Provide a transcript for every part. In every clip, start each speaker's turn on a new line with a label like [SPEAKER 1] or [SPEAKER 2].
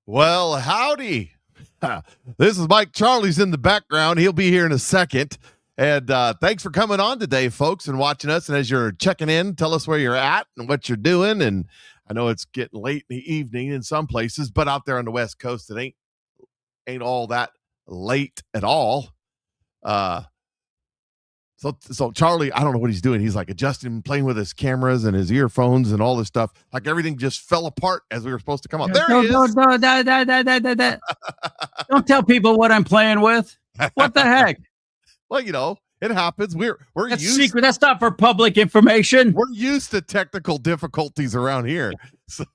[SPEAKER 1] Well, howdy. This is Mike. CharLee's in the background. He'll be here in a second. And thanks for coming on today, folks, and watching us. And as you're checking in, tell us where you're at and what you're doing. And I know it's getting late in the evening in some places, but out there on the West Coast, it ain't all that late at all. So CharLee, I don't know what he's doing. He's like adjusting, playing with his cameras and his earphones and all this stuff. Like everything just fell apart as we were supposed to come up. There he is.
[SPEAKER 2] Don't tell people what I'm playing with. What the heck?
[SPEAKER 1] Well, you know, it happens. We're
[SPEAKER 2] That's
[SPEAKER 1] used.
[SPEAKER 2] secret. That's not for public information.
[SPEAKER 1] We're used to technical difficulties around here. So.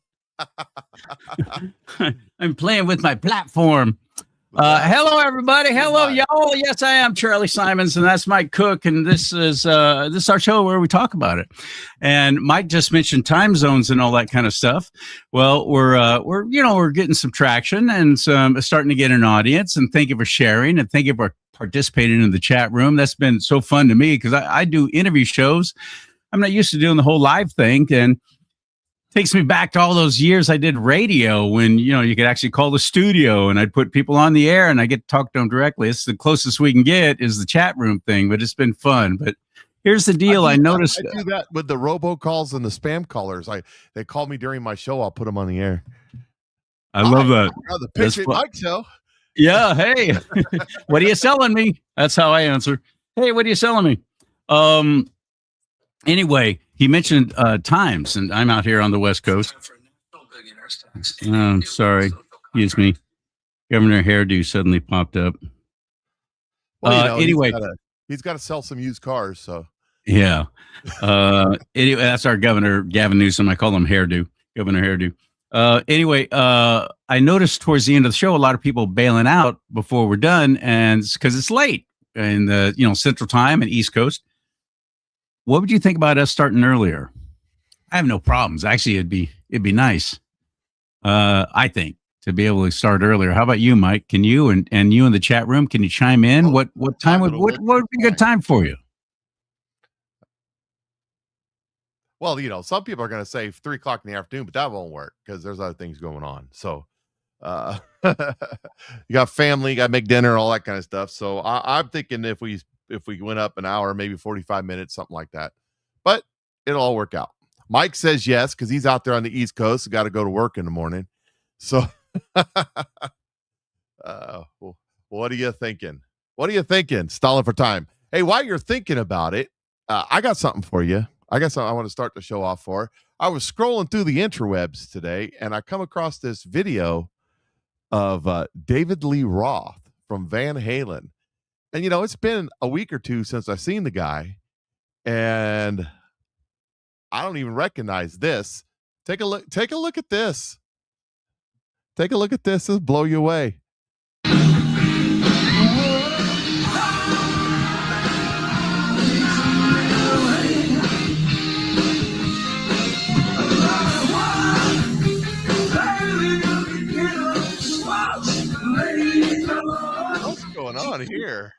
[SPEAKER 2] I'm playing with my platform. Hello, everybody. Hello, y'all. Yes, I am CharLee Simons, and that's Mike Cook. And this is our show where we talk about it. And Mike just mentioned time zones and all that kind of stuff. Well, we're getting some traction and starting to get an audience. And thank you for sharing and thank you for participating in the chat room. That's been so fun to me because I do interview shows. I'm not used to doing the whole live thing, and takes me back to all those years I did radio when, you could actually call the studio and I'd put people on the air and I get to talk to them directly. It's the closest we can get is the chat room thing, but it's been fun. But here's the deal. I noticed
[SPEAKER 1] I do that with the robocalls and the spam callers. They call me during my show. I'll put them on the air.
[SPEAKER 2] I love that.
[SPEAKER 1] The Pitch It Mike show.
[SPEAKER 2] Yeah. Hey, what are you selling me? That's how I answer. Hey, what are you selling me? Anyway, he mentioned times, and I'm out here on the West Coast. Sorry. Excuse me. Governor Hairdo suddenly popped up.
[SPEAKER 1] Well,
[SPEAKER 2] anyway.
[SPEAKER 1] He's got to sell some used cars, so.
[SPEAKER 2] Yeah. Anyway, that's our governor, Gavin Newsom. I call him Hairdo, Governor Hairdo. Anyway, I noticed towards the end of the show, a lot of people bailing out before we're done, and because it's late in the Central Time and East Coast. What would you think about us starting earlier? I have no problems. Actually, it'd be nice. I think to be able to start earlier. How about you, Mike? Can you and you in the chat room? Can you chime in? What time would be a good time for you?
[SPEAKER 1] Well, some people are going to say 3:00 in the afternoon, but that won't work because there's other things going on. So, you got family, got to make dinner, all that kind of stuff. So I'm thinking if we went up an hour, maybe 45 minutes, something like that, but it'll all work out. Mike says yes, because he's out there on the East Coast. Got to go to work in the morning. So, what are you thinking? Stalling for time. Hey, while you're thinking about it, I got something for you. I guess I want to start the show off for. I was scrolling through the interwebs today, and I come across this video of David Lee Roth from Van Halen. And, it's been a week or two since I've seen the guy, and I don't even recognize this. Take a look at this. Take a look at this. This will blow you away. What's going on here?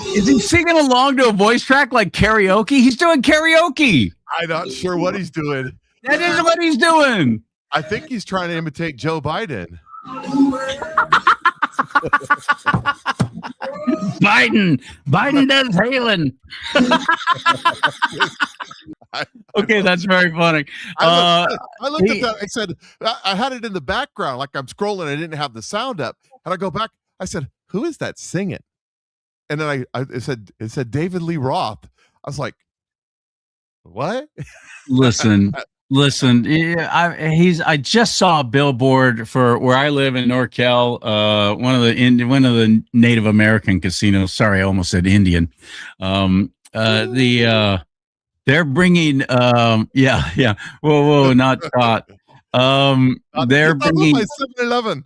[SPEAKER 2] Is he singing along to a voice track like karaoke? He's doing karaoke.
[SPEAKER 1] I'm not sure what he's doing.
[SPEAKER 2] That is what he's doing.
[SPEAKER 1] I think he's trying to imitate Joe Biden.
[SPEAKER 2] Biden does Halen. Okay, that's very funny.
[SPEAKER 1] I looked at that. I said, I had it in the background, like I'm scrolling. I didn't have the sound up, and I go back. I said, "Who is that singing?" And then it said David Lee Roth. I was like, "What?"
[SPEAKER 2] Listen. Yeah, I just saw a billboard for where I live in NorCal. One of the Native American casinos. Sorry, I almost said Indian. They're bringing. Whoa, not Scott. They're bringing.
[SPEAKER 1] 7-Eleven.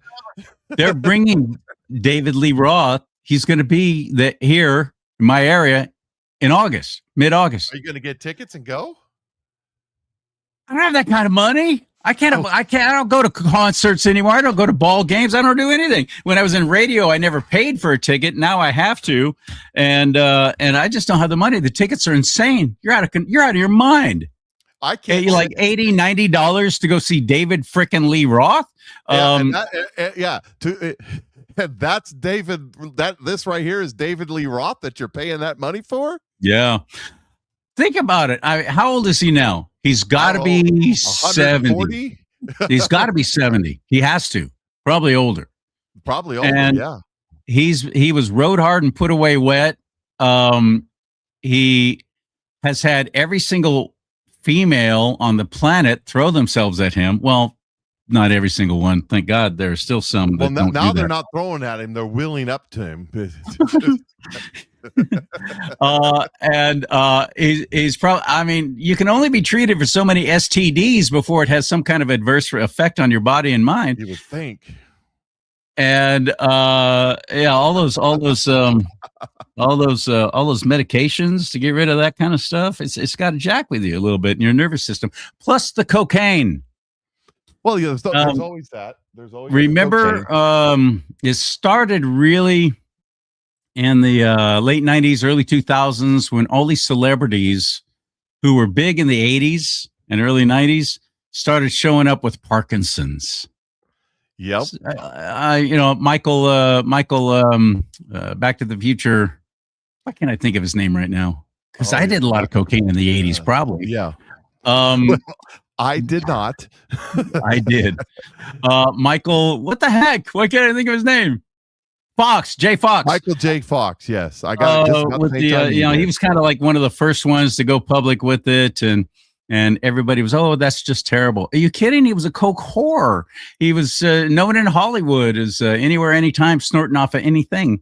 [SPEAKER 2] They're bringing David Lee Roth. He's going to be here in my area in August, mid-August.
[SPEAKER 1] Are you going to get tickets and go?
[SPEAKER 2] I don't have that kind of money. I can't. I don't go to concerts anymore. I don't go to ball games. I don't do anything. When I was in radio, I never paid for a ticket. Now I have to, and I just don't have the money. The tickets are insane. You're out of your mind.
[SPEAKER 1] I can't.
[SPEAKER 2] You like $80, $90 to go see David frickin' Lee Roth.
[SPEAKER 1] That's David. This right here is David Lee Roth that you're paying that money for.
[SPEAKER 2] Yeah. Think about it. How old is he now? He's got to be 70. He's got to be 70. He has to. Probably older.
[SPEAKER 1] Yeah.
[SPEAKER 2] He was rode hard and put away wet. He has had every single female on the planet throw themselves at him. Well, not every single one. Thank God there are still some.
[SPEAKER 1] Well, now they're not throwing at him. They're wheeling up to him.
[SPEAKER 2] He's probably, I mean, you can only be treated for so many STDs before it has some kind of adverse effect on your body and mind.
[SPEAKER 1] You would think.
[SPEAKER 2] And all those medications to get rid of that kind of stuff, it's got to jack with you a little bit in your nervous system. Plus the cocaine.
[SPEAKER 1] Well, yeah, there's always that. There's always.
[SPEAKER 2] Remember, it started really in the late 90s, early 2000s, when all these celebrities who were big in the 80s and early 90s started showing up with Parkinson's.
[SPEAKER 1] Yep.
[SPEAKER 2] Michael, Back to the Future. Why can't I think of his name right now? Because I did a lot of cocaine in the 80s, probably.
[SPEAKER 1] Yeah.
[SPEAKER 2] Well,
[SPEAKER 1] I did not.
[SPEAKER 2] I did. Michael, what the heck? Why can't I think of his name? J. Fox.
[SPEAKER 1] Michael J. Fox. Yes, I got it.
[SPEAKER 2] With he was kind of like one of the first ones to go public with it, and everybody was, oh, that's just terrible. Are you kidding? He was a coke whore. He was known in Hollywood as anywhere, anytime, snorting off of anything,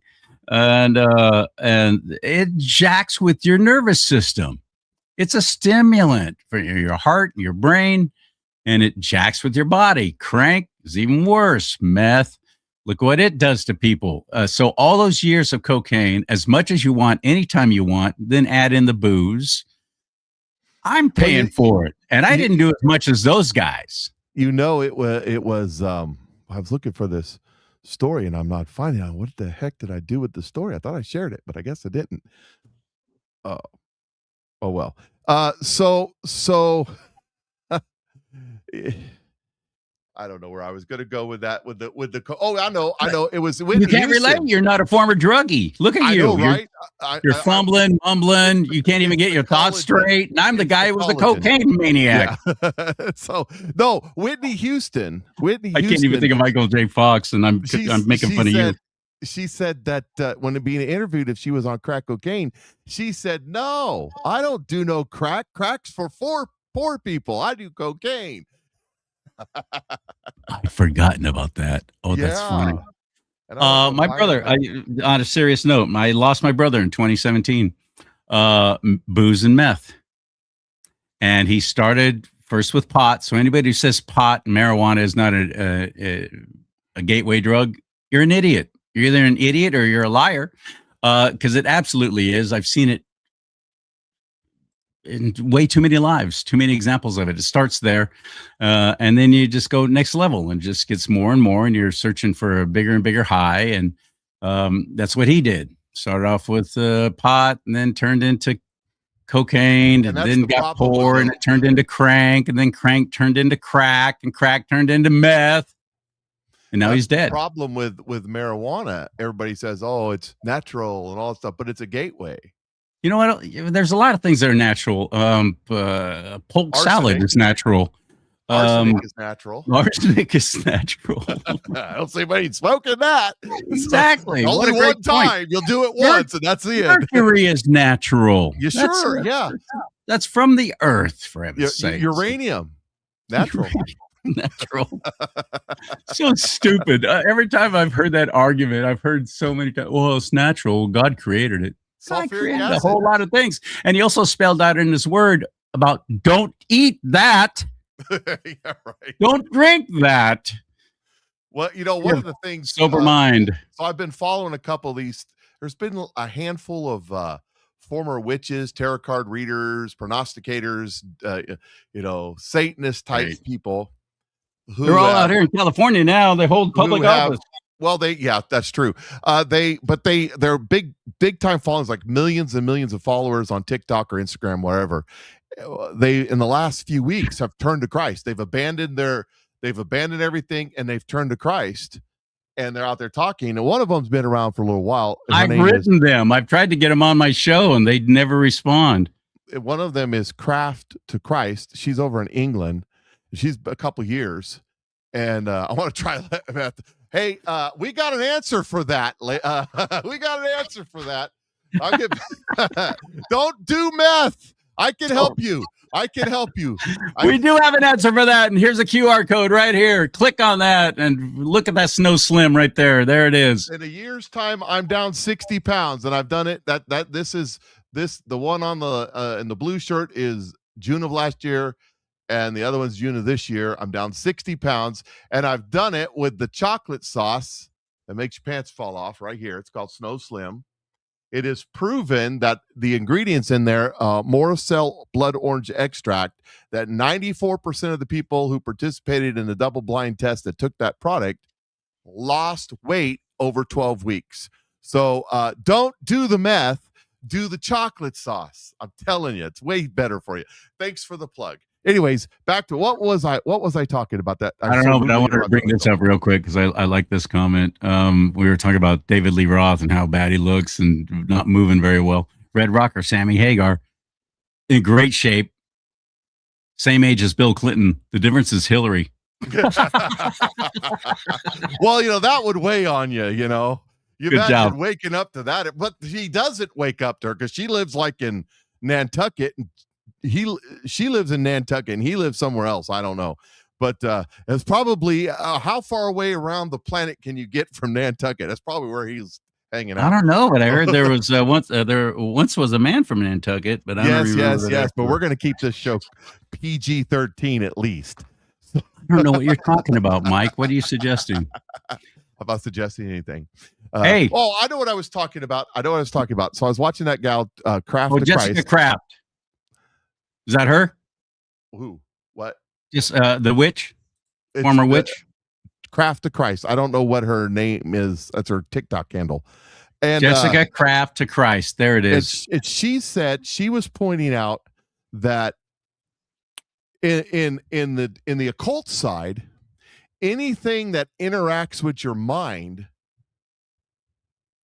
[SPEAKER 2] and it jacks with your nervous system. It's a stimulant for your heart, your brain, and it jacks with your body. Crank is even worse. Meth. Look what it does to people. So all those years of cocaine, as much as you want, anytime you want, then add in the booze. I'm paying for it. And I didn't do as much as those guys.
[SPEAKER 1] It was, I was looking for this story and I'm not finding out. What the heck did I do with the story? I thought I shared it, but I guess I didn't. Oh well. So I don't know where I was going to go with that. I know. It was Whitney
[SPEAKER 2] You can't
[SPEAKER 1] Houston.
[SPEAKER 2] relate. You're not a former druggie. Look at you.
[SPEAKER 1] I know, right?
[SPEAKER 2] You're fumbling, mumbling. You can't even get your thoughts straight. And I'm the guy who was the cocaine maniac.
[SPEAKER 1] Yeah. Whitney Houston. I
[SPEAKER 2] can't even think of Michael J. Fox, and I'm making fun of you.
[SPEAKER 1] She said that when being interviewed, if she was on crack cocaine, she said, "No, I don't do no crack. Crack's for poor people. I do cocaine."
[SPEAKER 2] I've forgotten about that. Oh, that's funny. My brother, on a serious note, I lost my brother in 2017, booze and meth. And he started first with pot. So anybody who says pot and marijuana is not a gateway drug, you're an idiot. You're either an idiot or you're a liar, because it absolutely is. I've seen it in way too many lives, too many examples of it. It starts there, and then you just go next level and just gets more and more, and you're searching for a bigger and bigger high. And that's what he did. Started off with pot, and then turned into cocaine, and then got poor, and it turned into crank, and then crank turned into crack, and crack turned into meth. And now he's dead.
[SPEAKER 1] The problem with marijuana, everybody says, oh, it's natural and all that stuff, but it's a gateway.
[SPEAKER 2] You know what? There's a lot of things that are natural. Polk salad is natural.
[SPEAKER 1] Arsenic is natural.
[SPEAKER 2] Arsenic is natural.
[SPEAKER 1] I don't see anybody smoking that.
[SPEAKER 2] Exactly.
[SPEAKER 1] So only one time. You'll do it once, and that's the end.
[SPEAKER 2] Mercury is natural.
[SPEAKER 1] You sure? Yeah.
[SPEAKER 2] That's from the earth, for heaven's sake.
[SPEAKER 1] Uranium. Natural.
[SPEAKER 2] Natural. So stupid. Every time I've heard that argument, I've heard so many times, well, it's natural. God created it. God created a whole lot of things. And he also spelled out in his word about don't eat that.
[SPEAKER 1] Yeah, right.
[SPEAKER 2] Don't drink that.
[SPEAKER 1] Well, one of the things.
[SPEAKER 2] Sober mind.
[SPEAKER 1] So I've been following a couple of these. There's been a handful of former witches, tarot card readers, prognosticators, Satanist type people.
[SPEAKER 2] They're all out here in California now. They hold public office.
[SPEAKER 1] Well, that's true. They're big time followers, like millions and millions of followers on TikTok or Instagram, wherever. They, in the last few weeks, have turned to Christ. They've abandoned everything, and they've turned to Christ, and they're out there talking. And one of them's been around for a little while.
[SPEAKER 2] I've written them. I've tried to get them on my show, and they'd never respond.
[SPEAKER 1] One of them is Craft to Christ. She's over in England. She's a couple years, and I want to try that. Hey, we got an answer for that. We got an answer for that. Don't do meth. I can help you. We do have an answer for that, and here's a QR code right here. Click on that and look at that Snow Slim right there. There it is. In a year's time, I'm down 60 pounds, and I've done it. The one on the in the blue shirt is June of last year, and the other one's June of this year. I'm down 60 pounds, and I've done it with the chocolate sauce that makes your pants fall off right here. It's called Snow Slim. It is proven that the ingredients in there, Morocell blood orange extract, that 94% of the people who participated in the double-blind test that took that product lost weight over 12 weeks. So don't do the meth, do the chocolate sauce. I'm telling you, it's way better for you. Thanks for the plug. Anyways, back to what was I talking about? That
[SPEAKER 2] I don't know, but I wanted to bring this up real quick because I like this comment. We were talking about David Lee Roth and how bad he looks and not moving very well. Red Rocker, Sammy Hagar, in great shape, same age as Bill Clinton. The difference is Hillary.
[SPEAKER 1] Well, that would weigh on you. You
[SPEAKER 2] Good
[SPEAKER 1] imagine
[SPEAKER 2] job.
[SPEAKER 1] waking up to that, but he doesn't wake up to her because she lives like in Nantucket. She lives in Nantucket and he lives somewhere else. I don't know, but it's probably how far away around the planet can you get from Nantucket? That's probably where he's hanging out.
[SPEAKER 2] I don't know, but I heard there was once was a man from Nantucket, but I don't remember.
[SPEAKER 1] Yes. But we're going to keep this show PG-13 at least.
[SPEAKER 2] I don't know what you're talking about, Mike. What are you suggesting?
[SPEAKER 1] How about suggesting anything?
[SPEAKER 2] Hey.
[SPEAKER 1] Oh, I know what I was talking about. So I was watching that gal, Craft.
[SPEAKER 2] Oh, Jessica Craft. Is that her?
[SPEAKER 1] Who? What?
[SPEAKER 2] Just the witch, former witch.
[SPEAKER 1] Craft to Christ. I don't know what her name is. That's her TikTok handle. And
[SPEAKER 2] Jessica Craft to Christ. There it is.
[SPEAKER 1] She said she was pointing out that in the occult side, anything that interacts with your mind.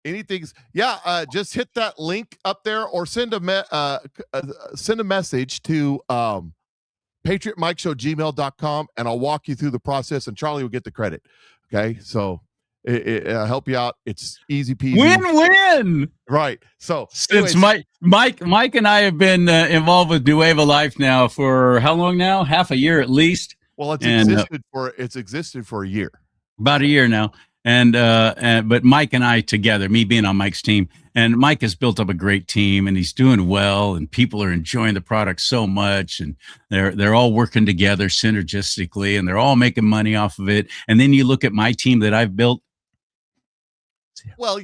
[SPEAKER 1] Just hit that link up there or send a message to patriotmikeshow@gmail.com and I'll walk you through the process and CharLee will get the credit. Okay, so it'll help you out. It's easy peasy.
[SPEAKER 2] Win-win.
[SPEAKER 1] Right. So
[SPEAKER 2] since Mike and I have been involved with Nueva Life now for how long now? Half a year at least.
[SPEAKER 1] Well, it's existed for a year.
[SPEAKER 2] About a year now. But Mike and I together, me being on Mike's team, and Mike has built up a great team and he's doing well and people are enjoying the product so much and they're all working together synergistically and they're all making money off of it. And then you look at my team that I've built.
[SPEAKER 1] Well,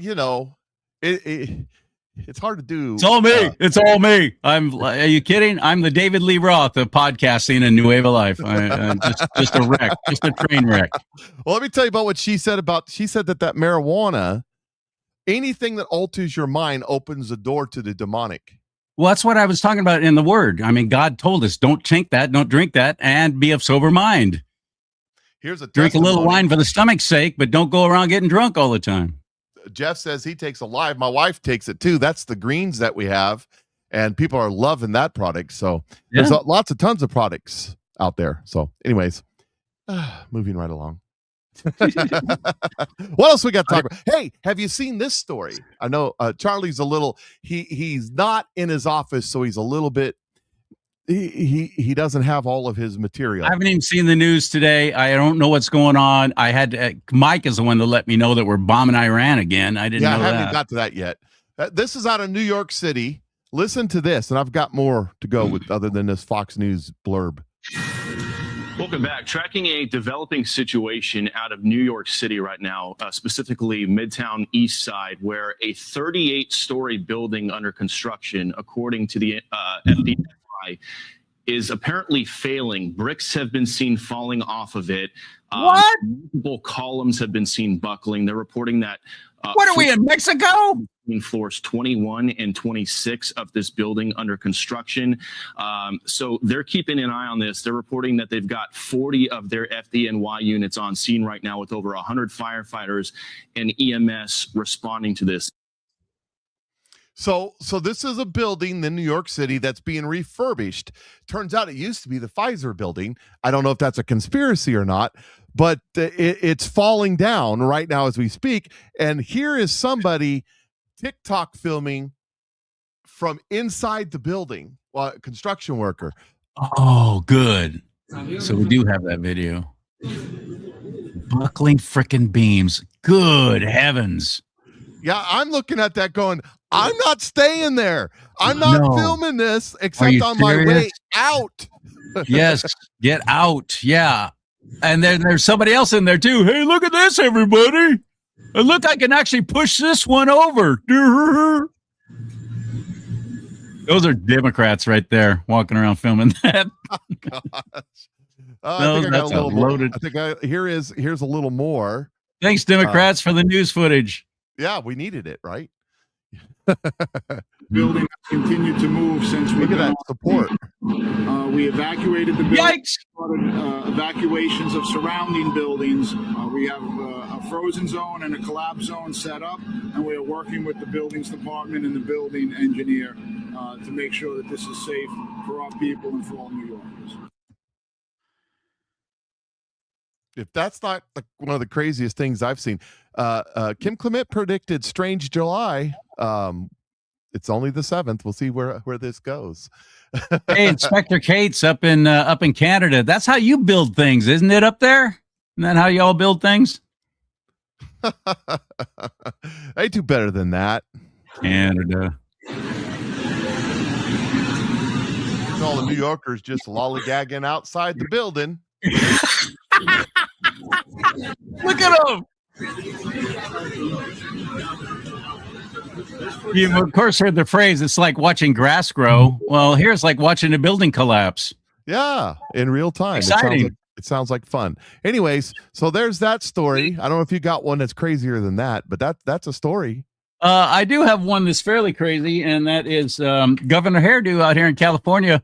[SPEAKER 1] it's hard to do.
[SPEAKER 2] It's all me. It's all me. Are you kidding? I'm the David Lee Roth of podcasting and Nueva Life. Just a wreck, just a train wreck.
[SPEAKER 1] Well, let me tell you about what she said she said that marijuana, anything that alters your mind opens the door to the demonic.
[SPEAKER 2] Well, that's what I was talking about in the word. I mean, God told us, don't take that, don't drink that, and be of sober mind.
[SPEAKER 1] Here's a
[SPEAKER 2] drink a little wine for the stomach's sake, but don't go around getting drunk all the time.
[SPEAKER 1] Jeff says he takes Alive. My wife takes it too. That's the greens that we have, and people are loving that product. So there's tons of products out there. So anyways, moving right along. What else we got to talk about? Hey, have you seen this story? I know CharLee's a little, he's not in his office, so he's a little bit, he doesn't have all of his material.
[SPEAKER 2] I haven't even seen the news today. I don't know what's going on. I had Mike is the one that let me know that we're bombing Iran again. I didn't know that.
[SPEAKER 1] I haven't got to that yet. This is out of New York City. Listen to this, and I've got more to go with other than this Fox News blurb.
[SPEAKER 3] Welcome back. Tracking a developing situation out of New York City right now, specifically Midtown East Side, where a 38-story building under construction, according to the FBI, is apparently failing. Bricks have been seen falling off of it.
[SPEAKER 2] What?
[SPEAKER 3] Multiple columns have been seen buckling. They're reporting that.
[SPEAKER 2] What are we in Mexico?
[SPEAKER 3] Floors 21 and 26 of this building under construction. So they're keeping an eye on this. They're reporting that they've got 40 of their FDNY units on scene right now with over 100 firefighters and EMS responding to this.
[SPEAKER 1] So this is a building in New York City that's being refurbished. Turns out it used to be the Pfizer building. I don't know if that's a conspiracy or not, but it's falling down right now as we speak. And here is somebody TikTok filming from inside the building, construction worker.
[SPEAKER 2] Oh, good. So we do have that video. Buckling frickin' beams. Good heavens.
[SPEAKER 1] Yeah, I'm looking at that going, I'm not staying there. I'm not filming this except on my way out.
[SPEAKER 2] Yes, get out. Yeah. And then there's somebody else in there too. Hey, look at this, everybody. And look, I can actually push this one over. Those are Democrats right there walking around filming that.
[SPEAKER 1] Oh, gosh. I think I got a little loaded. Here's a little more.
[SPEAKER 2] Thanks, Democrats, for the news footage.
[SPEAKER 1] Yeah, we needed it, right?
[SPEAKER 4] Building has continued to move since we
[SPEAKER 1] got that support.
[SPEAKER 4] We evacuated the building.
[SPEAKER 2] Yikes!
[SPEAKER 4] Started evacuations of surrounding buildings. We have a frozen zone and a collapse zone set up, and we are working with the buildings department and the building engineer to make sure that this is safe for our people and for all New Yorkers.
[SPEAKER 1] If that's not one of the craziest things I've seen, Kim Clement predicted strange July. It's only the 7th. We'll see where this goes.
[SPEAKER 2] Hey, Inspector Kate's up in Canada. That's how you build things, isn't it? Up there, isn't that how y'all build things?
[SPEAKER 1] They do better than that.
[SPEAKER 2] Canada.
[SPEAKER 1] All the New Yorkers just lollygagging outside the building.
[SPEAKER 2] Look at them. You've of course heard the phrase, it's like watching grass grow. Well, here's like watching a building collapse.
[SPEAKER 1] Yeah, in real time.
[SPEAKER 2] Exciting.
[SPEAKER 1] It sounds like fun. Anyways, so there's that story. I don't know if you got one that's crazier than that, but that's a story.
[SPEAKER 2] I do have one that's fairly crazy, and that is Governor Hairdo out here in California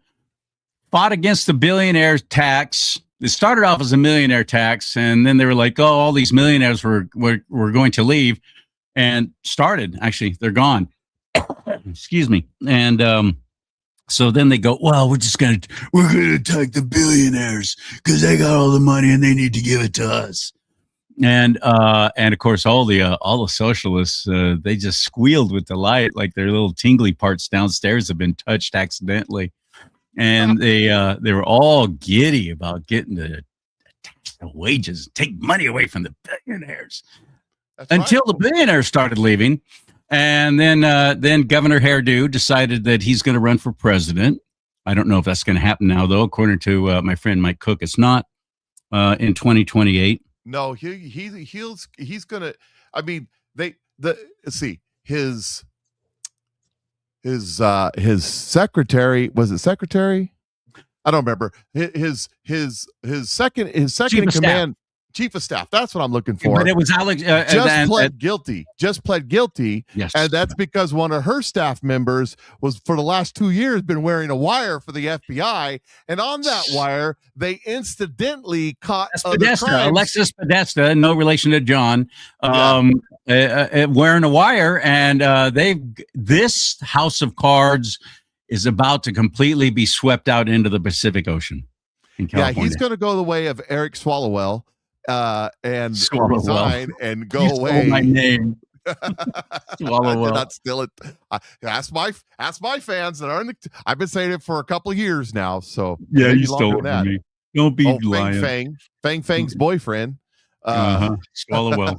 [SPEAKER 2] fought against the billionaire tax. It started off as a millionaire tax, and then they were like, oh, all these millionaires were going to leave, and actually, they're gone. Excuse me. And so then they go, well, we're going to attack the billionaires because they got all the money and they need to give it to us. And of course, all the socialists, they just squealed with delight, like their little tingly parts downstairs have been touched accidentally. And they were all giddy about getting to tax the wages, take money away from the billionaires. That's until right. The billionaires started leaving. And then Governor Hairdo decided that he's going to run for president. I don't know if that's going to happen now, though. According to my friend Mike Cook, it's not in 2028.
[SPEAKER 1] No, he's going to. I mean, let's see, his secretary, was it secretary? I don't remember. His second in command. Chief of staff. That's what I'm looking for.
[SPEAKER 2] But it was Alex.
[SPEAKER 1] Pled guilty. Just pled guilty.
[SPEAKER 2] Yes.
[SPEAKER 1] And that's because one of her staff members was, for the last 2 years, been wearing a wire for the FBI. And on that wire, they incidentally caught
[SPEAKER 2] Alexis Podesta, no relation to John, wearing a wire. And this house of cards is about to completely be swept out into the Pacific Ocean in California.
[SPEAKER 1] Yeah, he's going to go the way of Eric Swallowell. And resign and go away.
[SPEAKER 2] My name.
[SPEAKER 1] I did not steal it. Ask my fans that are in the. I've been saying it for a couple of years now. So
[SPEAKER 2] yeah, you stole it from me. Don't be lying.
[SPEAKER 1] Fang's boyfriend.
[SPEAKER 2] Swallow well.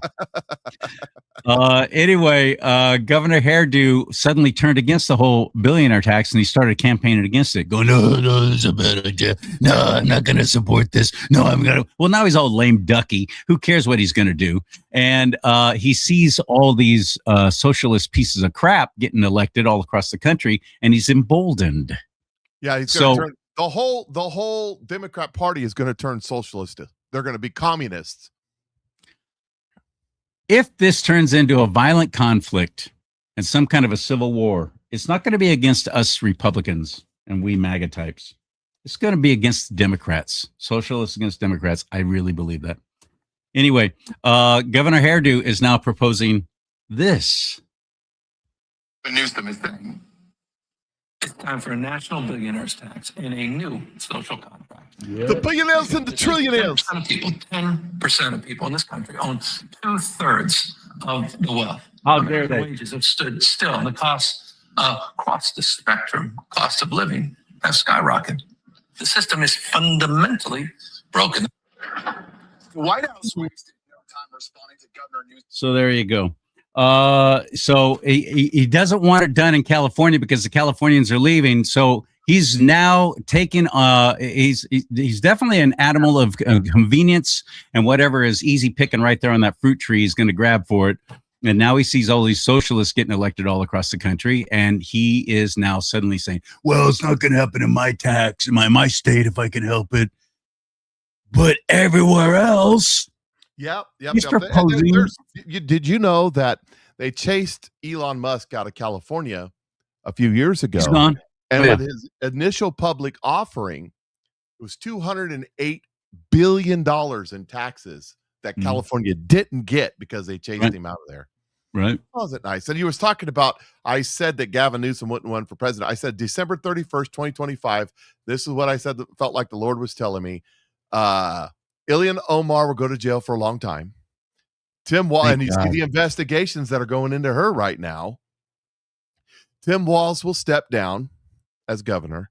[SPEAKER 2] Anyway, Governor Hairdo suddenly turned against the whole billionaire tax, and he started campaigning against it, going, no, this is a bad idea. No, I'm not going to support this. No, I'm going to. Well, now he's all lame ducky. Who cares what he's going to do? And he sees all these socialist pieces of crap getting elected all across the country, and he's emboldened.
[SPEAKER 1] Yeah, he's going The whole Democrat Party is going to turn socialist. They're going to be communists.
[SPEAKER 2] If this turns into a violent conflict and some kind of a civil war, it's not going to be against us Republicans and we MAGA types. It's going to be against Democrats, socialists against Democrats. I really believe that. Anyway, Governor Hairdo is now proposing this.
[SPEAKER 5] The Newsom is saying it's time for a national billionaires tax and a new social contract.
[SPEAKER 1] The billionaires and the trillionaires.
[SPEAKER 5] 10% of people in this country own 2/3 of the wealth.
[SPEAKER 2] How dare
[SPEAKER 5] American
[SPEAKER 2] they?
[SPEAKER 5] Wages have stood still, and the costs across the spectrum, cost of living, has skyrocketed. The system is fundamentally broken.
[SPEAKER 4] The White House wasted no time responding to Governor Newsom.
[SPEAKER 2] So there you go. So he doesn't want it done in California because the Californians are leaving. So he's now taken. He's definitely an animal of convenience, and whatever is easy picking right there on that fruit tree, he's going to grab for it. And now he sees all these socialists getting elected all across the country, and he is now suddenly saying, "Well, it's not going to happen in my tax, in my state, if I can help it, but everywhere else."
[SPEAKER 1] Yep.
[SPEAKER 2] He's proposing.
[SPEAKER 1] Did you know that they chased Elon Musk out of California a few years ago?
[SPEAKER 2] He's gone.
[SPEAKER 1] And
[SPEAKER 2] Oh, yeah.
[SPEAKER 1] with his initial public offering, it was $208 billion in taxes that California didn't get because they chased him out of there.
[SPEAKER 2] Right.
[SPEAKER 1] Wasn't nice? And he was talking about, I said that Gavin Newsom wouldn't run for president. I said December 31st, 2025. This is what I said that felt like the Lord was telling me. Ilhan Omar will go to jail for a long time. Tim Walz, and you see the investigations that are going into her right now. Tim Walz will step down as governor.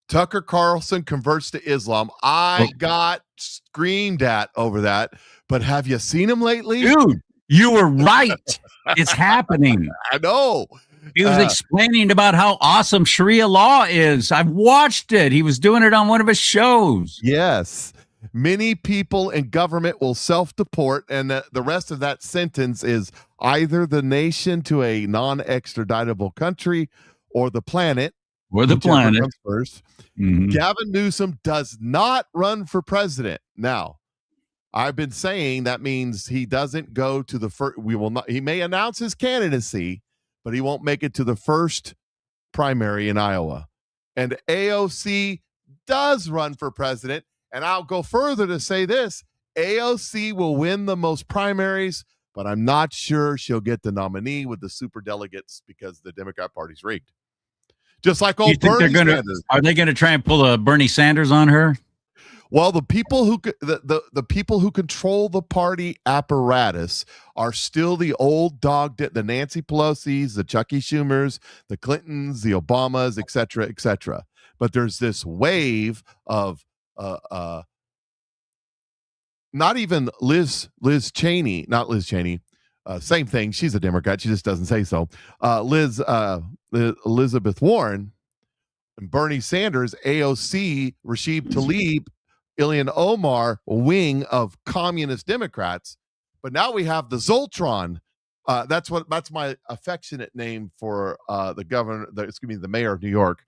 [SPEAKER 1] Tucker Carlson converts to Islam. I got screamed at over that, but have you seen him lately?
[SPEAKER 2] Dude, you were right. It's happening.
[SPEAKER 1] I know.
[SPEAKER 2] He was explaining about how awesome Sharia law is. I've watched it. He was doing it on one of his shows.
[SPEAKER 1] Yes. Many people in government will self-deport, and the rest of that sentence is either the nation to a non-extraditable country or the planet.
[SPEAKER 2] Or the planet.
[SPEAKER 1] Comes first.
[SPEAKER 2] Mhm.
[SPEAKER 1] Gavin Newsom does not run for president. Now, I've been saying that means he doesn't go to the first. We will not. He may announce his candidacy, but he won't make it to the first primary in Iowa. And AOC does run for president. And I'll go further to say this: AOC will win the most primaries, but I'm not sure she'll get the nominee with the super delegates because the Democrat Party's rigged. Just like old Bernie Sanders.
[SPEAKER 2] Are they going to try and pull a Bernie Sanders on her?
[SPEAKER 1] Well, the people who control the party apparatus are still the old dog, the Nancy Pelosi's, the Chucky Schumers, the Clintons, the Obamas, et cetera, But there's this wave of not even Liz Cheney, not Liz Cheney, same thing. She's a Democrat. She just doesn't say so. Elizabeth Warren and Bernie Sanders, AOC, Rashid Tlaib, Ilhan Omar wing of communist Democrats. But now we have the Zoltron. That's my affectionate name for the governor, the mayor of New York,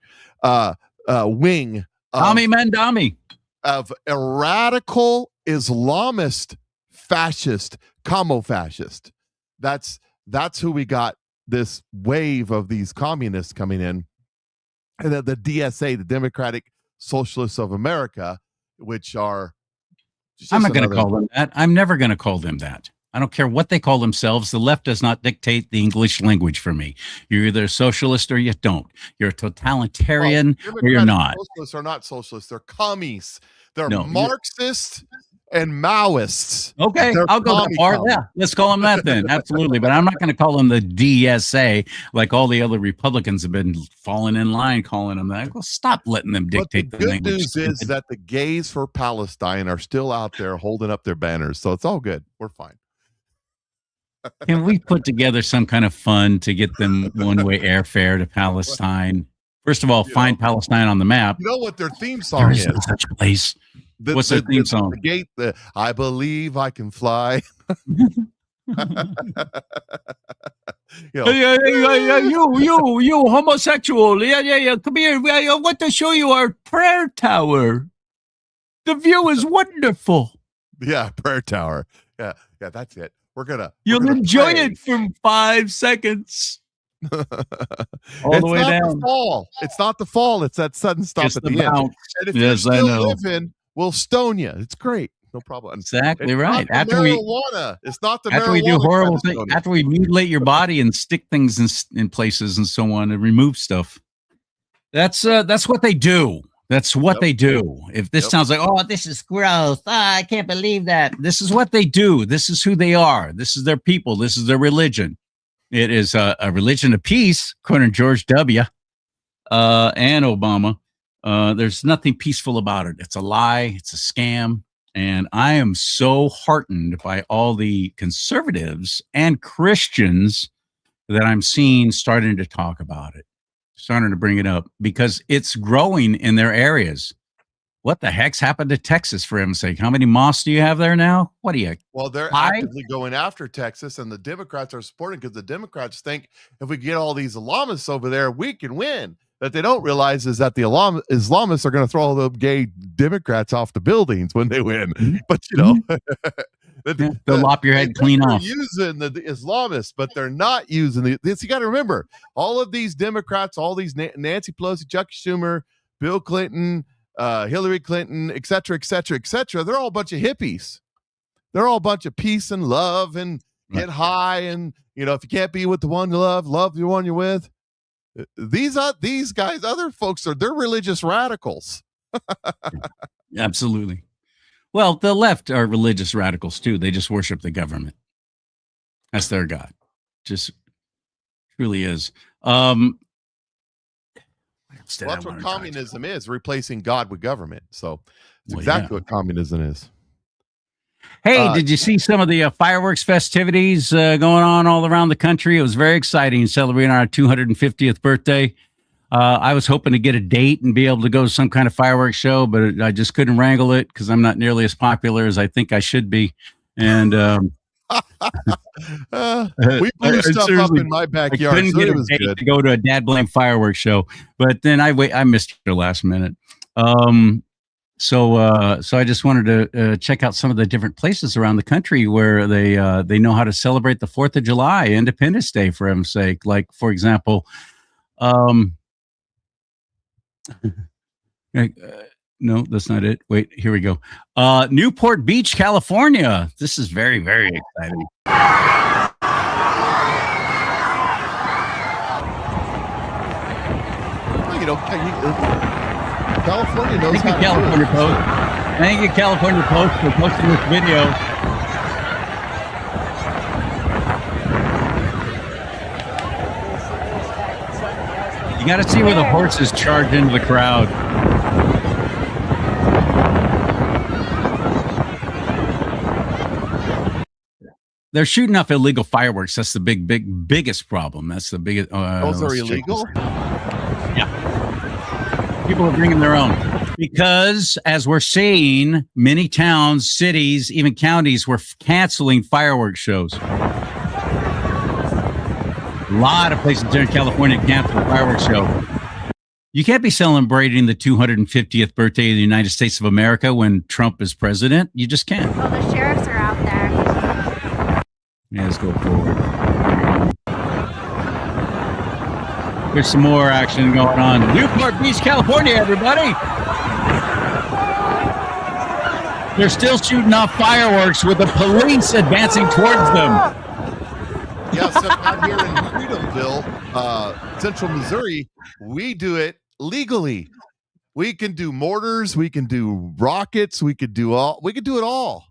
[SPEAKER 1] wing
[SPEAKER 2] Tommy Mandami.
[SPEAKER 1] Of a radical Islamist fascist, commo-fascist. That's who we got, this wave of these communists coming in. And then the DSA, the Democratic Socialists of America, which are...
[SPEAKER 2] I'm not going to call them that. I'm never going to call them that. I don't care what they call themselves. The left does not dictate the English language for me. You're either a socialist or you don't. You're a totalitarian or you're not.
[SPEAKER 1] Socialists are not socialists. They're commies. They're Marxists and Maoists.
[SPEAKER 2] Okay, I'll go that far. Yeah, let's call them that then. Absolutely. But I'm not going to call them the DSA like all the other Republicans have been falling in line calling them that. Well, stop letting them dictate
[SPEAKER 1] the
[SPEAKER 2] the language.
[SPEAKER 1] Good news is that the gays for Palestine are still out there holding up their banners. So it's all good. We're fine.
[SPEAKER 2] Can we put together some kind of fund to get them one-way airfare to Palestine? First of all, find Palestine on the map.
[SPEAKER 1] You know what their theme song is?
[SPEAKER 2] There is such a place. What's their theme song?
[SPEAKER 1] I believe I can fly. You know,
[SPEAKER 2] You homosexual. Yeah. Come here. I want to show you our prayer tower. The view is wonderful.
[SPEAKER 1] yeah, prayer tower. Yeah, that's it. We're
[SPEAKER 2] You'll
[SPEAKER 1] gonna
[SPEAKER 2] enjoy
[SPEAKER 1] pray.
[SPEAKER 2] it for 5 seconds. All
[SPEAKER 1] It's
[SPEAKER 2] the way
[SPEAKER 1] not
[SPEAKER 2] down.
[SPEAKER 1] the fall. It's not the fall. It's that sudden stop
[SPEAKER 2] Just
[SPEAKER 1] at
[SPEAKER 2] the
[SPEAKER 1] the end.
[SPEAKER 2] bounce.
[SPEAKER 1] And if
[SPEAKER 2] Yes,
[SPEAKER 1] you're
[SPEAKER 2] I
[SPEAKER 1] still
[SPEAKER 2] know.
[SPEAKER 1] living, we'll stone you. It's great. No problem.
[SPEAKER 2] Exactly
[SPEAKER 1] It's
[SPEAKER 2] right.
[SPEAKER 1] not the marijuana. It's not the
[SPEAKER 2] After we
[SPEAKER 1] marijuana.
[SPEAKER 2] do horrible
[SPEAKER 1] kind of
[SPEAKER 2] things,
[SPEAKER 1] stoning.
[SPEAKER 2] after we mutilate your body and stick things in places and so on and remove stuff. That's what they do. That's what they do. If this sounds like, oh, this is gross. I can't believe that. This is what they do. This is who they are. This is their people. This is their religion. It is a religion of peace, according to George W. And Obama. There's nothing peaceful about it. It's a lie. It's a scam. And I am so heartened by all the conservatives and Christians that I'm seeing starting to talk about it, starting to bring it up because it's growing in their areas. What the heck's happened to Texas, for heaven's sake? How many mosques do you have there now? What do you?
[SPEAKER 1] Well, they're actively going after Texas, and the Democrats are supporting because the Democrats think if we get all these Islamists over there, we can win. That they don't realize is that the Islamists are going to throw all the gay Democrats off the buildings when they win. But you know,
[SPEAKER 2] they'll lop your head clean off.
[SPEAKER 1] Using the Islamists, but they're not using this. You got to remember, all of these Democrats, all these Nancy Pelosi, Chuck Schumer, Bill Clinton, Hillary Clinton, et cetera, et cetera, et cetera. They're all a bunch of hippies. They're all a bunch of peace and love and get high. And, you know, if you can't be with the one you love the one you're with. These guys, other folks they're religious radicals.
[SPEAKER 2] Absolutely. Well, the left are religious radicals too. They just worship the government. That's their God. Just truly is.
[SPEAKER 1] That's what communism is, replacing God with government. So it's exactly what communism is.
[SPEAKER 2] Hey, did you see some of the fireworks festivities going on all around the country? It was very exciting, celebrating our 250th birthday. I was hoping to get a date and be able to go to some kind of fireworks show, but I just couldn't wrangle it because I'm not nearly as popular as I think I should be. And
[SPEAKER 1] we blew stuff up in my backyard.
[SPEAKER 2] I couldn't
[SPEAKER 1] so
[SPEAKER 2] get
[SPEAKER 1] it
[SPEAKER 2] a
[SPEAKER 1] was
[SPEAKER 2] date
[SPEAKER 1] good.
[SPEAKER 2] to go to a Dad Blame fireworks show, but then I missed the last minute. So I just wanted to check out some of the different places around the country where they know how to celebrate the 4th of July, Independence Day, for heaven's sake. Like, for example, no, that's not it. Wait, here we go. Newport Beach, California. This is very, very exciting.
[SPEAKER 1] Well, you know, California knows
[SPEAKER 2] Thank you, California Post. Thank you, California Post, for posting this video. You got to see where the horses charge into the crowd. They're shooting off illegal fireworks. That's the biggest problem. That's the biggest.
[SPEAKER 1] Those are illegal?
[SPEAKER 2] Yeah. People are bringing their own. Because, as we're seeing, many towns, cities, even counties were canceling fireworks shows. A lot of places here in California canceled a fireworks show. You can't be celebrating the 250th birthday of the United States of America when Trump is president. You just can't.
[SPEAKER 6] Well, the sheriffs are out there.
[SPEAKER 2] Yeah, let's go forward. There's some more action going on. Newport Beach, California, everybody. They're still shooting off fireworks with the police advancing towards them.
[SPEAKER 1] Yeah, so out here in Freedomville, Central Missouri, we do it legally. We can do mortars, we can do rockets, we could do it all.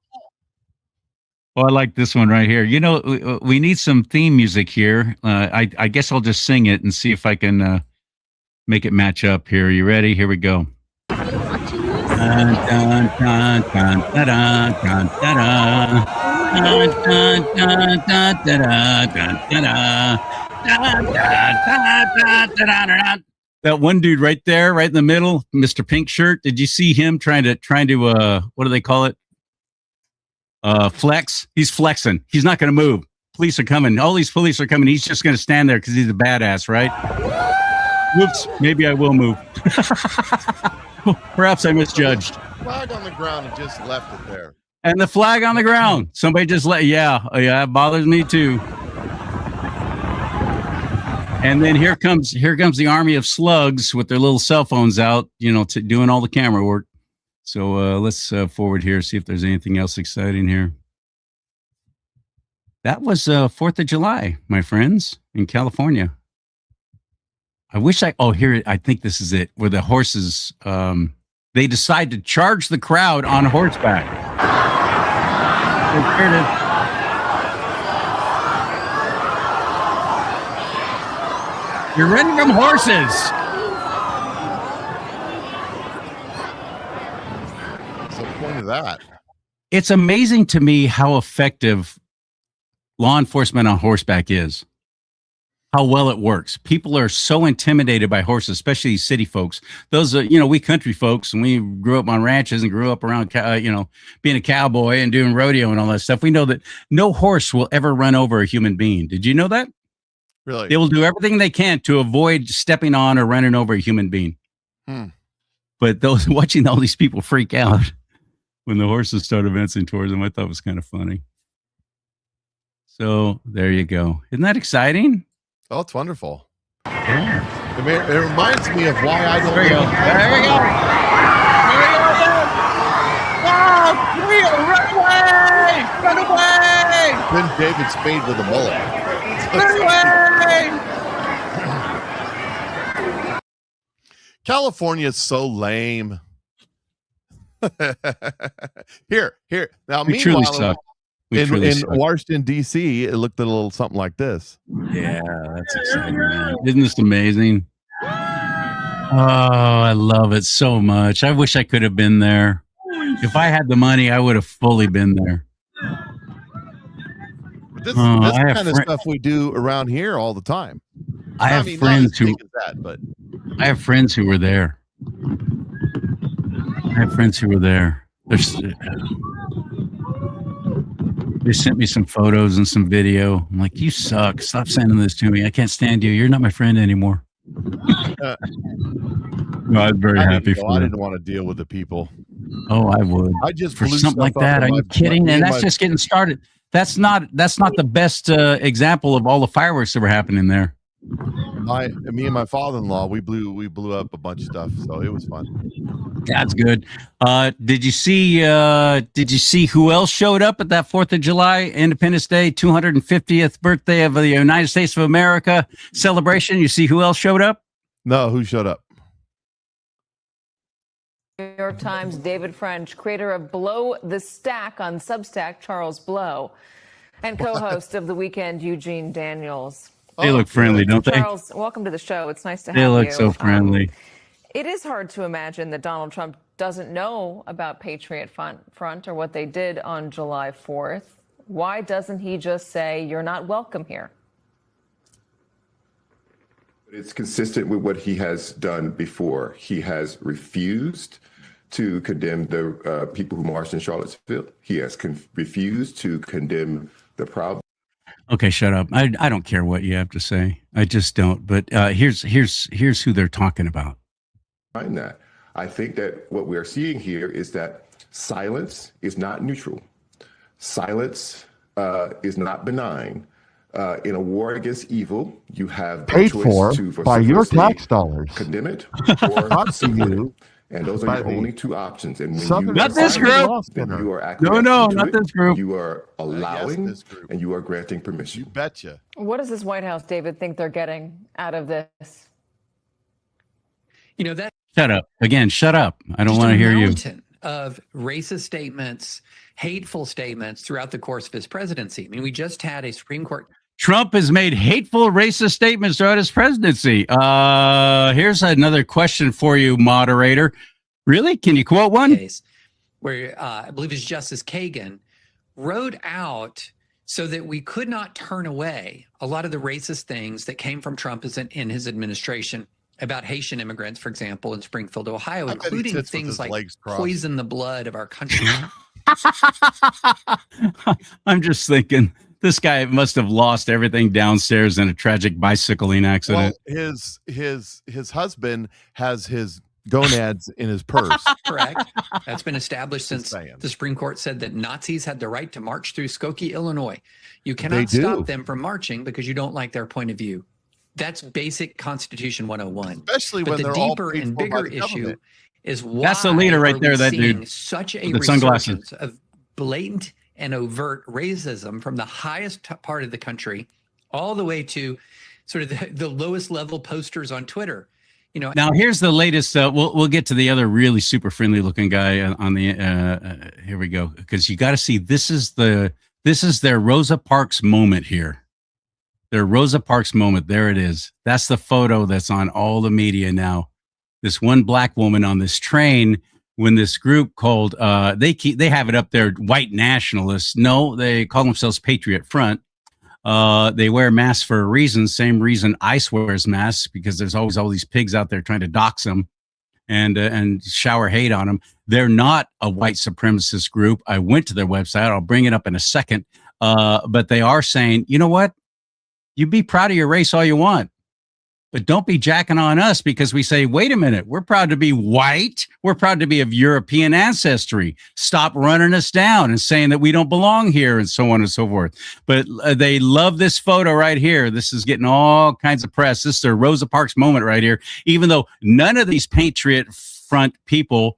[SPEAKER 2] Well, I like this one right here. You know, we need some theme music here. I guess I'll just sing it and see if I can make it match up here. You ready? Here we go. Dun, dun, dun, dun, dun, dun, dun, dun, dun, dun, dun, dun, dun. That one dude right there, right in the middle, Mr. Pink Shirt. Did you see him trying to what do they call it? flex. He's flexing. He's not going to move. Police are coming. All these police are coming. He's just going to stand there because he's a badass, right? Whoops. Maybe I will move. Perhaps I misjudged.
[SPEAKER 1] Flag on the ground and just left it there.
[SPEAKER 2] And the flag on the ground. Somebody just yeah, it bothers me too. And then here comes the army of slugs with their little cell phones out, doing all the camera work. So let's forward here, see if there's anything else exciting here. That was 4th of July, my friends, in California. I wish here, I think this is it, where the horses, they decide to charge the crowd on horseback. You're running from horses.
[SPEAKER 1] What's the point of that?
[SPEAKER 2] It's amazing to me how effective law enforcement on horseback is. How well it works. People are so intimidated by horses, especially these city folks. Those are, we country folks, and we grew up on ranches and grew up around, being a cowboy and doing rodeo and all that stuff. We know that no horse will ever run over a human being. Did you know that?
[SPEAKER 1] Really?
[SPEAKER 2] They will do everything they can to avoid stepping on or running over a human being. But those watching all these people freak out when the horses start advancing towards them, I thought was kind of funny. So there you go. Isn't that exciting?
[SPEAKER 1] Oh, it's wonderful.
[SPEAKER 2] Yeah.
[SPEAKER 1] It reminds me of why I don't.
[SPEAKER 2] There we go. There we go. There we go. Oh, run away! Run away!
[SPEAKER 1] Then David Spade with a mullet.
[SPEAKER 2] Run away!
[SPEAKER 1] California is so lame. Here. Now,
[SPEAKER 2] We truly
[SPEAKER 1] meanwhile,
[SPEAKER 2] suck.
[SPEAKER 1] in Washington, D.C., it looked a little something like this.
[SPEAKER 2] Yeah, that's exciting, man. Isn't this amazing? Oh, I love it so much. I wish I could have been there. If I had the money, I would have fully been there.
[SPEAKER 1] But this kind of stuff we do around here all the time.
[SPEAKER 2] I have friends who were there. They sent me some photos and some video. I'm like, you suck. Stop sending this to me. I can't stand you. You're not my friend anymore. No, I'm very happy for
[SPEAKER 1] I
[SPEAKER 2] them.
[SPEAKER 1] didn't want to deal with the people.
[SPEAKER 2] Oh, I would.
[SPEAKER 1] I just
[SPEAKER 2] For
[SPEAKER 1] blew
[SPEAKER 2] something like
[SPEAKER 1] stuff up
[SPEAKER 2] that. Are
[SPEAKER 1] in
[SPEAKER 2] you
[SPEAKER 1] my-
[SPEAKER 2] kidding?
[SPEAKER 1] me
[SPEAKER 2] And
[SPEAKER 1] and
[SPEAKER 2] that's
[SPEAKER 1] my-
[SPEAKER 2] just getting started. That's not the best example of all the fireworks that were happening there.
[SPEAKER 1] Me and my father-in-law, we blew up a bunch of stuff, so it was fun.
[SPEAKER 2] That's good. Did you see who else showed up at that 4th of July, Independence Day, 250th birthday of the United States of America celebration? You see who else showed up?
[SPEAKER 1] No, who showed up?
[SPEAKER 6] New York Times' David French, creator of Blow the Stack on Substack, Charles Blow, and co-host of The Weekend, Eugene Daniels.
[SPEAKER 2] They look friendly, don't they?
[SPEAKER 6] Charles, welcome to the show. It's nice to have you.
[SPEAKER 2] They look so friendly.
[SPEAKER 6] It is hard to imagine that Donald Trump doesn't know about Patriot Front or what they did on July 4th. Why doesn't he just say, you're not welcome here?
[SPEAKER 7] It's consistent with what he has done before. He has refused to condemn the people who marched in Charlottesville. He has refused to condemn the problem.
[SPEAKER 2] Okay, shut up. I don't care what you have to say. I just don't. But here's who they're talking about.
[SPEAKER 7] That I think that what we're seeing here is that silence is not neutral. Silence is not benign. In a war against evil, you have
[SPEAKER 1] Paid
[SPEAKER 7] the
[SPEAKER 1] for
[SPEAKER 7] choice to
[SPEAKER 1] by your
[SPEAKER 7] vociferously
[SPEAKER 1] tax dollars.
[SPEAKER 7] condemn it or
[SPEAKER 1] Brought to
[SPEAKER 7] support
[SPEAKER 1] you
[SPEAKER 7] it. And those
[SPEAKER 1] by
[SPEAKER 7] are
[SPEAKER 1] the
[SPEAKER 7] your only two options. And when
[SPEAKER 1] Southern
[SPEAKER 7] you
[SPEAKER 2] Not this
[SPEAKER 7] decide
[SPEAKER 2] group.
[SPEAKER 7] that you are
[SPEAKER 2] No,
[SPEAKER 7] acquiescing to
[SPEAKER 2] not
[SPEAKER 7] it,
[SPEAKER 2] this group.
[SPEAKER 7] You are allowing
[SPEAKER 1] this group.
[SPEAKER 7] and you are granting permission.
[SPEAKER 1] You betcha.
[SPEAKER 6] What does this White House, David, think they're getting out of this?
[SPEAKER 8] That
[SPEAKER 2] Shut up. Again, shut up. I don't
[SPEAKER 8] just
[SPEAKER 2] want to
[SPEAKER 8] a
[SPEAKER 2] hear you.
[SPEAKER 8] mountain of racist statements, hateful statements throughout the course of his presidency. I mean, we just had a Supreme Court.
[SPEAKER 2] Trump has made hateful, racist statements throughout his presidency. Here's another question for you, moderator. Really? Can you quote one?
[SPEAKER 8] Case where I believe it's Justice Kagan wrote out so that we could not turn away a lot of the racist things that came from Trump in his administration about Haitian immigrants, for example, in Springfield, Ohio,
[SPEAKER 1] I bet he
[SPEAKER 8] including
[SPEAKER 1] sits with
[SPEAKER 8] things
[SPEAKER 1] his
[SPEAKER 8] like
[SPEAKER 1] legs crossed.
[SPEAKER 8] poison the blood of our country.
[SPEAKER 2] I'm just thinking this guy must have lost everything downstairs in a tragic bicycling accident.
[SPEAKER 1] Well, his husband has his gonads in his purse.
[SPEAKER 8] Correct. That's been established since
[SPEAKER 1] saying.
[SPEAKER 8] the Supreme Court said that Nazis had the right to march through Skokie, Illinois. You
[SPEAKER 1] They
[SPEAKER 8] cannot
[SPEAKER 1] do.
[SPEAKER 8] stop them from marching because you don't like their point of view. That's basic Constitution 101.
[SPEAKER 1] Especially
[SPEAKER 8] But
[SPEAKER 1] when
[SPEAKER 8] the
[SPEAKER 1] they're all
[SPEAKER 8] deeper
[SPEAKER 1] paid
[SPEAKER 8] and
[SPEAKER 1] for by
[SPEAKER 8] bigger
[SPEAKER 1] the
[SPEAKER 8] issue
[SPEAKER 1] government.
[SPEAKER 8] is why
[SPEAKER 2] That's the leader right
[SPEAKER 8] are
[SPEAKER 2] there,
[SPEAKER 8] we
[SPEAKER 2] that
[SPEAKER 8] seeing
[SPEAKER 2] dude
[SPEAKER 8] such a
[SPEAKER 2] with the sunglasses.
[SPEAKER 8] resurgence of blatant and overt racism from the highest part of the country all the way to sort of the lowest level posters on Twitter. You know,
[SPEAKER 2] Now here's the latest. We'll get to the other really super friendly looking guy on the. Here we go, because you got to see this is their Rosa Parks moment here. Their Rosa Parks moment. There it is. That's the photo that's on all the media now. This one black woman on this train when this group called they have it up there, white nationalists. No, they call themselves Patriot Front. They wear masks for a reason, same reason ICE wears masks, because there's always all these pigs out there trying to dox them and shower hate on them. They're not a white supremacist group. I went to their website. I'll bring it up in a second. But they are saying, you know what? You be proud of your race all you want, but don't be jacking on us because we say, wait a minute, we're proud to be white. We're proud to be of European ancestry. Stop running us down and saying that we don't belong here and so on and so forth. But they love this photo right here. This is getting all kinds of press. This is their Rosa Parks moment right here, even though none of these Patriot Front people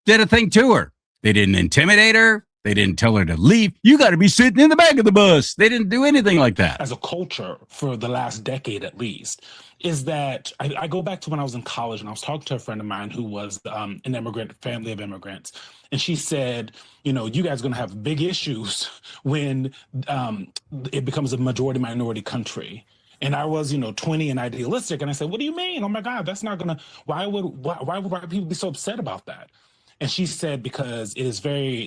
[SPEAKER 2] did a thing to her. They didn't intimidate her. They didn't tell her to leave. You got to be sitting in the back of the bus. They didn't do anything like that.
[SPEAKER 9] As a culture for the last decade at least, is that I go back to when I was in college and I was talking to a friend of mine who was an immigrant, family of immigrants. And she said, you know, you guys are going to have big issues when it becomes a majority minority country. And I was, 20 and idealistic. And I said, what do you mean? Oh, my God, that's not going to, why would white people be so upset about that? And she said, because it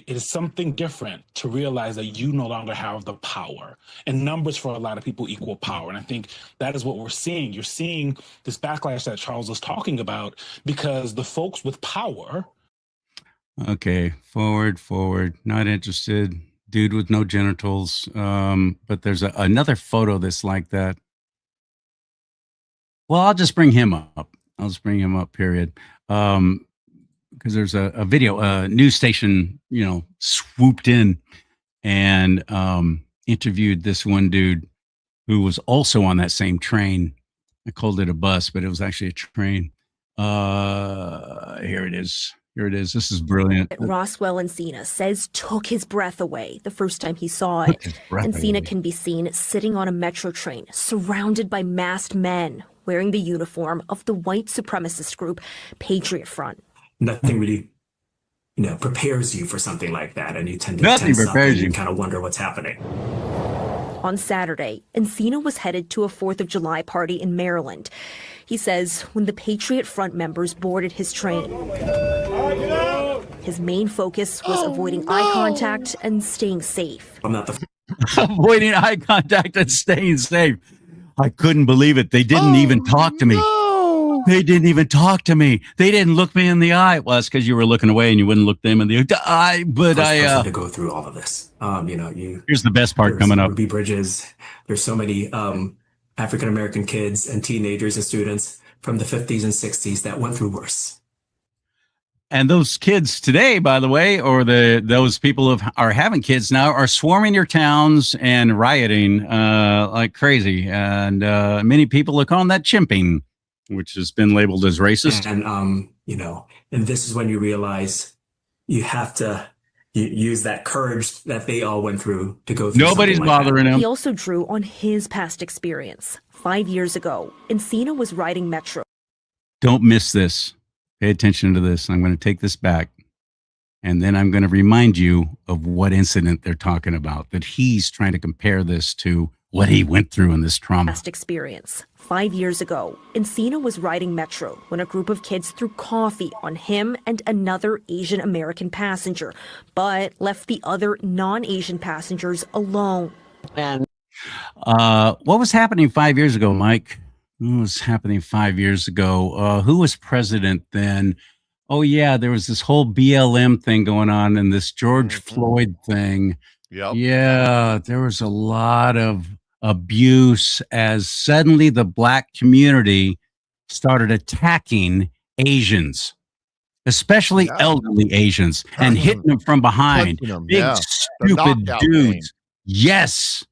[SPEAKER 9] is something different to realize that you no longer have the power. And numbers for a lot of people equal power. And I think that is what we're seeing. You're seeing this backlash that Charles was talking about because the folks with power.
[SPEAKER 2] Okay, forward, not interested. Dude with no genitals. But there's another photo that's like that. Well, I'll just bring him up. Period. Because there's a video, a news station, swooped in and interviewed this one dude who was also on that same train. I called it a bus, but it was actually a train. Here it is. This is brilliant.
[SPEAKER 10] Roswell Encina says took his breath away the first time he saw it. Encina can be seen sitting on a metro train, surrounded by masked men wearing the uniform of the white supremacist group Patriot Front.
[SPEAKER 11] Nothing really, prepares you for something like that, and you tend to tense up and you kind of wonder what's happening.
[SPEAKER 10] On Saturday, Encina was headed to a 4th of July party in Maryland. He says when the Patriot Front members boarded his train, his main focus was avoiding eye contact and staying safe.
[SPEAKER 11] I'm not the
[SPEAKER 2] avoiding eye contact and staying safe. I couldn't believe it. They didn't even talk to me. They didn't even talk to me. They didn't look me in the eye. Well, that's because you were looking away and you wouldn't look them in the eye. But
[SPEAKER 11] to go through all of this.
[SPEAKER 2] Here's the best part coming up.
[SPEAKER 11] Ruby Bridges. There's so many African American kids and teenagers and students from the 50s and 60s that went through worse.
[SPEAKER 2] And those kids today, by the way, or those people who are having kids now, are swarming your towns and rioting like crazy. And many people are calling that chimping, which has been labeled as racist.
[SPEAKER 11] And, and this is when you realize you have to use that courage that they all went through to go through.
[SPEAKER 2] Nobody's bothering him.
[SPEAKER 10] He also drew on his past experience. 5 years ago, Encina was riding Metro.
[SPEAKER 2] Don't miss this. Pay attention to this. I'm going to take this back. And then I'm going to remind you of what incident they're talking about, that he's trying to compare this to what he went through in this trauma.
[SPEAKER 10] Past experience. 5 years ago, Encina was riding Metro when a group of kids threw coffee on him and another Asian American passenger, but left the other non-Asian passengers alone.
[SPEAKER 2] And what was happening 5 years ago, Mike? What was happening 5 years ago? Who was president then? Oh yeah, there was this whole BLM thing going on and this George Floyd thing.
[SPEAKER 1] Yep.
[SPEAKER 2] Yeah, there was a lot of abuse as suddenly the black community started attacking Asians, especially elderly Asians, and hitting them from behind.
[SPEAKER 1] Punching them,
[SPEAKER 2] Big
[SPEAKER 1] The
[SPEAKER 2] stupid
[SPEAKER 1] knockout
[SPEAKER 2] dudes.
[SPEAKER 1] game.
[SPEAKER 2] Yes,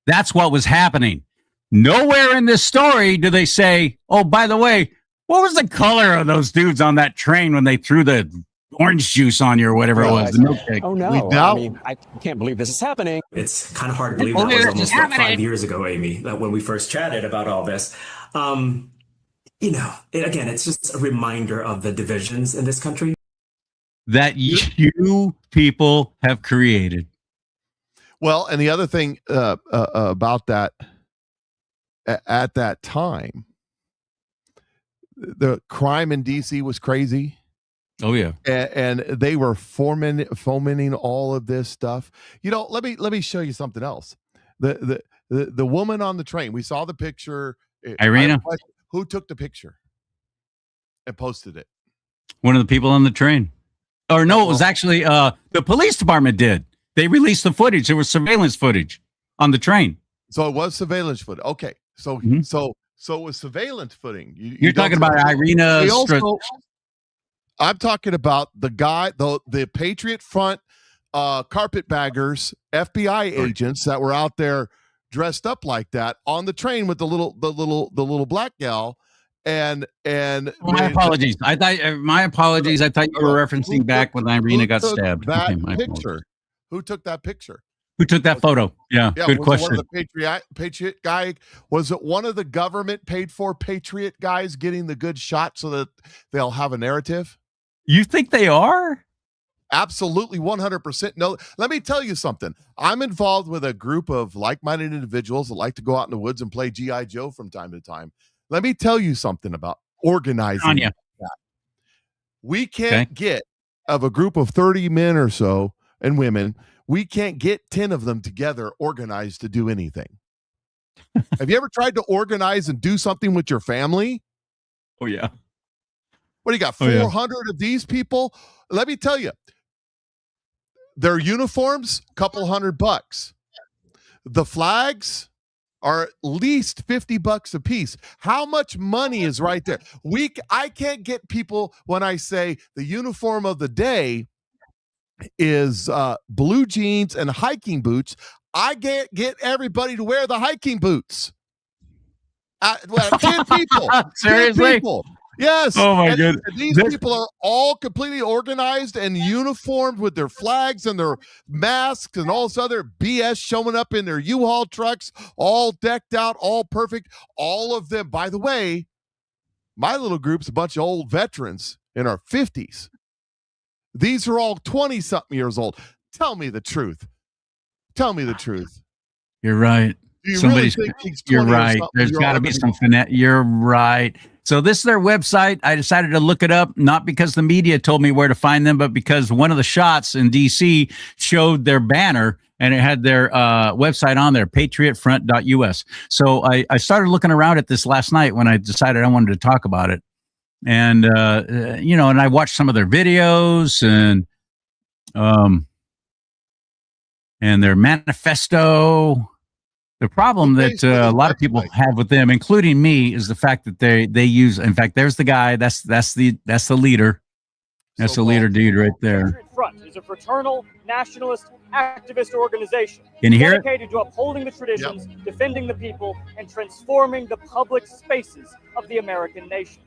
[SPEAKER 2] that's what was happening. Nowhere in this story do they say, oh, by the way, what was the color of those dudes on that train when they threw the orange juice on you or whatever it was? The milkshake.
[SPEAKER 12] Oh no! I mean, I can't believe this is happening.
[SPEAKER 11] It's kind of hard to believe that was almost 5 years ago, Amy, that when we first chatted about all this. Again, it's just a reminder of the divisions in this country
[SPEAKER 2] that you people have created.
[SPEAKER 1] Well, and the other thing about that, at that time, the crime in DC was crazy.
[SPEAKER 2] Oh yeah,
[SPEAKER 1] and they were fomenting all of this stuff. Let me show you something else. The woman on the train. We saw the picture.
[SPEAKER 2] Irina.
[SPEAKER 1] Who took the picture and posted it?
[SPEAKER 2] One of the people on the train. Or no, it was actually the police department did. They released the footage. There was surveillance footage on the train.
[SPEAKER 1] So it was surveillance footage. Okay, so it was surveillance footage.
[SPEAKER 2] You're talking about Irina.
[SPEAKER 1] I'm talking about the guy, the Patriot Front carpetbaggers, FBI agents that were out there dressed up like that on the train with the little black gal. And
[SPEAKER 2] my apologies. I thought you were referencing back when Irina got stabbed.
[SPEAKER 1] Who took that picture?
[SPEAKER 2] Who took that photo? Yeah, good question.
[SPEAKER 1] Was it one of the Patriot guy? Was it one of the government paid for Patriot guys getting the good shot so that they'll have a narrative?
[SPEAKER 2] You think they are?
[SPEAKER 1] Absolutely, 100%. No, let me tell you something. I'm involved with a group of like-minded individuals that like to go out in the woods and play G.I. Joe from time to time. Let me tell you something about organizing. That. We can't get, of a group of 30 men or so and women, we can't get 10 of them together organized to do anything. Have you ever tried to organize and do something with your family?
[SPEAKER 2] Oh, yeah.
[SPEAKER 1] What do you got, 400 of these people? Let me tell you, their uniforms, couple $100. The flags are at least $50 a piece. How much money is right there? I can't get people when I say the uniform of the day is blue jeans and hiking boots. I can't get everybody to wear the hiking boots. 10 people.
[SPEAKER 2] Seriously?
[SPEAKER 1] 10 people. Yes.
[SPEAKER 2] Oh my goodness.
[SPEAKER 1] These people are all completely organized and uniformed with their flags and their masks and all this other BS showing up in their U-Haul trucks, all decked out, all perfect. All of them. By the way, my little group's a bunch of old veterans in our 50s. These are all 20-something years old. Tell me the truth. Tell me the truth.
[SPEAKER 2] You're right. You're right. There's got to be some finesse. You're right. So this is their website. I decided to look it up, not because the media told me where to find them, but because one of the shots in DC showed their banner and it had their website on there, patriotfront.us. So I started looking around at this last night when I decided I wanted to talk about it. And, and I watched some of their videos and their manifesto. The problem that a lot of people have with them, including me, is the fact that they use. In fact, there's the guy. That's the leader. That's the leader dude right there.
[SPEAKER 13] Patriot Front is a fraternal, nationalist, activist organization
[SPEAKER 2] Can you hear it?
[SPEAKER 13] dedicated to upholding the traditions, defending the people, and transforming the public spaces of the American nation.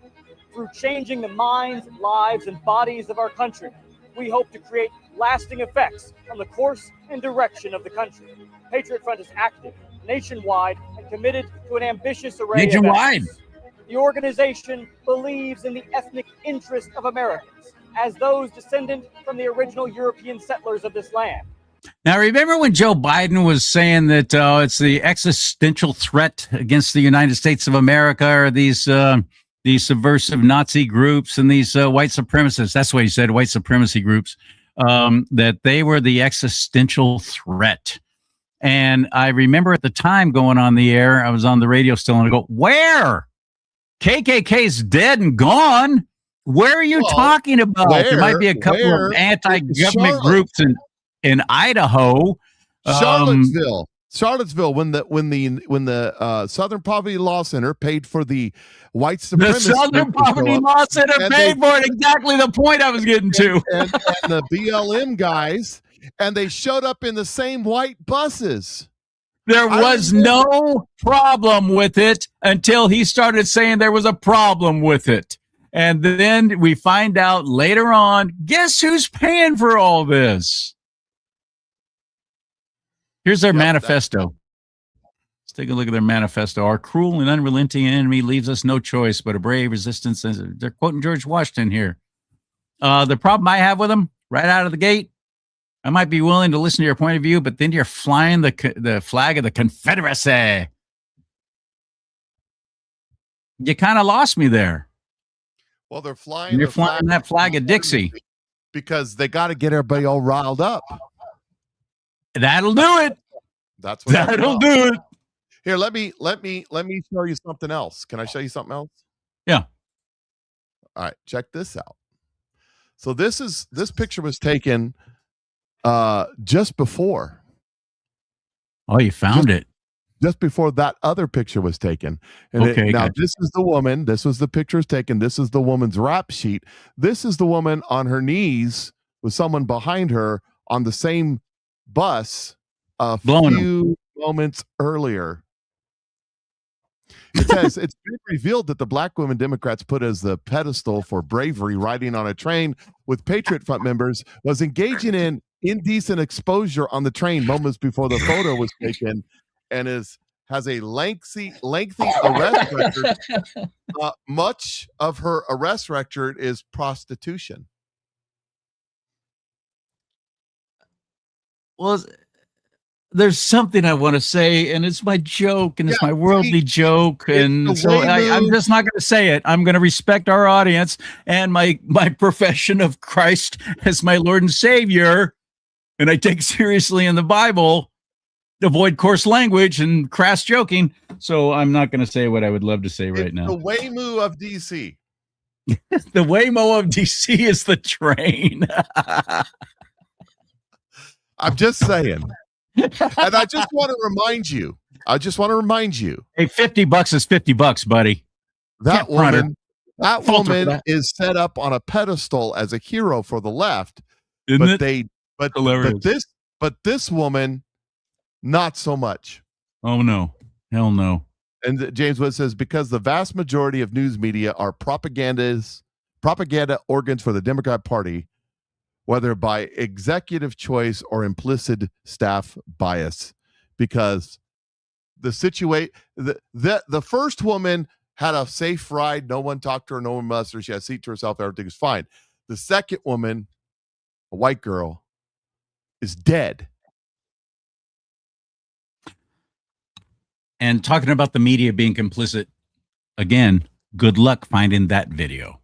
[SPEAKER 13] Through changing the minds, lives, and bodies of our country, we hope to create lasting effects on the course and direction of the country. Patriot Front is active nationwide and committed to an ambitious array of efforts. The organization believes in the ethnic interest of Americans as those descendant from the original European settlers of this land.
[SPEAKER 2] Now, remember when Joe Biden was saying that it's the existential threat against the United States of America or these subversive Nazi groups and these white supremacists? That's what he said, white supremacy groups, that they were the existential threat. And I remember at the time going on the air, I was on the radio still, and I go, where? KKK's dead and gone. Where are you talking about? There might be a couple of anti-government groups in Idaho.
[SPEAKER 1] Charlottesville, when the Southern Poverty Law Center paid for the white supremacist.
[SPEAKER 2] The Southern Poverty Law Center paid for it. Exactly the point I was getting to.
[SPEAKER 1] And the BLM guys, and they showed up in the same white buses.
[SPEAKER 2] There was no problem with it until he started saying there was a problem with it. And then we find out later on, guess who's paying for all this? Here's their manifesto. Let's take a look at their manifesto. Our cruel and unrelenting enemy leaves us no choice but a brave resistance. They're quoting George Washington here. The problem I have with them, right out of the gate, I might be willing to listen to your point of view, but then you're flying the flag of the Confederacy. You kind of lost me there.
[SPEAKER 1] Well, they're flying.
[SPEAKER 2] You're flying that flag of Dixie
[SPEAKER 1] because they got to get everybody all riled up.
[SPEAKER 2] That'll do it. That'll do it.
[SPEAKER 1] Here, let me show you something else. Can I show you something else?
[SPEAKER 2] Yeah.
[SPEAKER 1] All right, check this out. So this picture was taken just before.
[SPEAKER 2] Oh, you found it.
[SPEAKER 1] Just before that other picture was taken. And
[SPEAKER 2] okay,
[SPEAKER 1] now this is the woman. This was the picture was taken. This is the woman's rap sheet. This is the woman on her knees with someone behind her on the same bus a few moments earlier. It says it's been revealed that the black women Democrats put as the pedestal for bravery riding on a train with Patriot Front members was engaging in indecent exposure on the train moments before the photo was taken, and has a lengthy arrest record. Much of her arrest record is prostitution.
[SPEAKER 2] Well, there's something I want to say, and it's my joke, and it's my worldly joke, and so I'm just not going to say it. I'm going to respect our audience and my profession of Christ as my Lord and Savior, and I take seriously in the Bible. Avoid coarse language and crass joking, so I'm not going to say what I would love to say right now.
[SPEAKER 1] The Waymo of DC.
[SPEAKER 2] The Waymo of DC is the train.
[SPEAKER 1] I'm just saying. And I just want to remind you. Hey,
[SPEAKER 2] $50 is $50, buddy.
[SPEAKER 1] That woman is set up on a pedestal as a hero for the left. But this woman, not so much.
[SPEAKER 2] Oh no. Hell no.
[SPEAKER 1] And James Wood says, because the vast majority of news media are propaganda organs for the Democrat Party, whether by executive choice or implicit staff bias, because the first woman had a safe ride. No one talked to her. No one molested her. She had a seat to herself. Everything was fine. The second woman, a white girl, is dead.
[SPEAKER 2] And talking about the media being complicit, again, good luck finding that video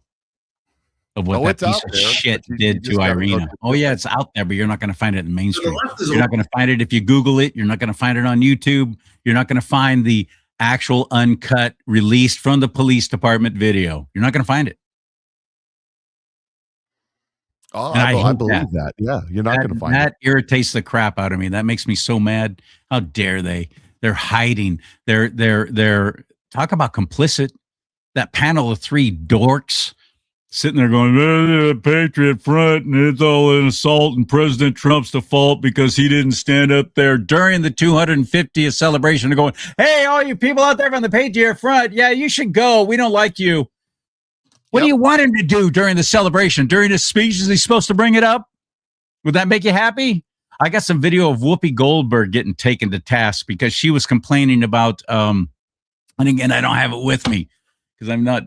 [SPEAKER 2] of what that piece of shit did to Irina. Oh, yeah, it's out there, but you're not going to find it in the mainstream. You're not going to find it if you Google it. You're not going to find it on YouTube. You're not going to find the actual uncut, released from the police department video. You're not going to find it.
[SPEAKER 1] Oh, I believe that. Yeah, you're not going to find it.
[SPEAKER 2] That irritates the crap out of me. That makes me so mad. How dare they? They're hiding. They're talk about complicit. That panel of three dorks sitting there going, the Patriot Front, and it's all an assault, and President Trump's the fault because he didn't stand up there during the 250th celebration and going, hey, all you people out there from the Patriot Front, yeah, you should go. We don't like you. What do you want him to do during the celebration? During his speech, is he supposed to bring it up? Would that make you happy? I got some video of Whoopi Goldberg getting taken to task because she was complaining about, and again, I don't have it with me because I'm not,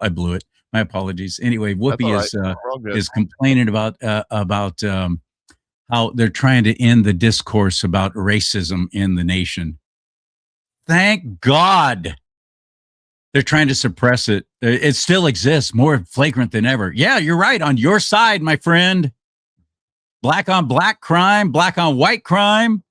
[SPEAKER 2] I blew it. My apologies. Anyway, Whoopi is complaining about how they're trying to end the discourse about racism in the nation. Thank God they're trying to suppress it. It still exists, more flagrant than ever. Yeah, you're right. On your side, my friend. Black on black crime, black on white crime.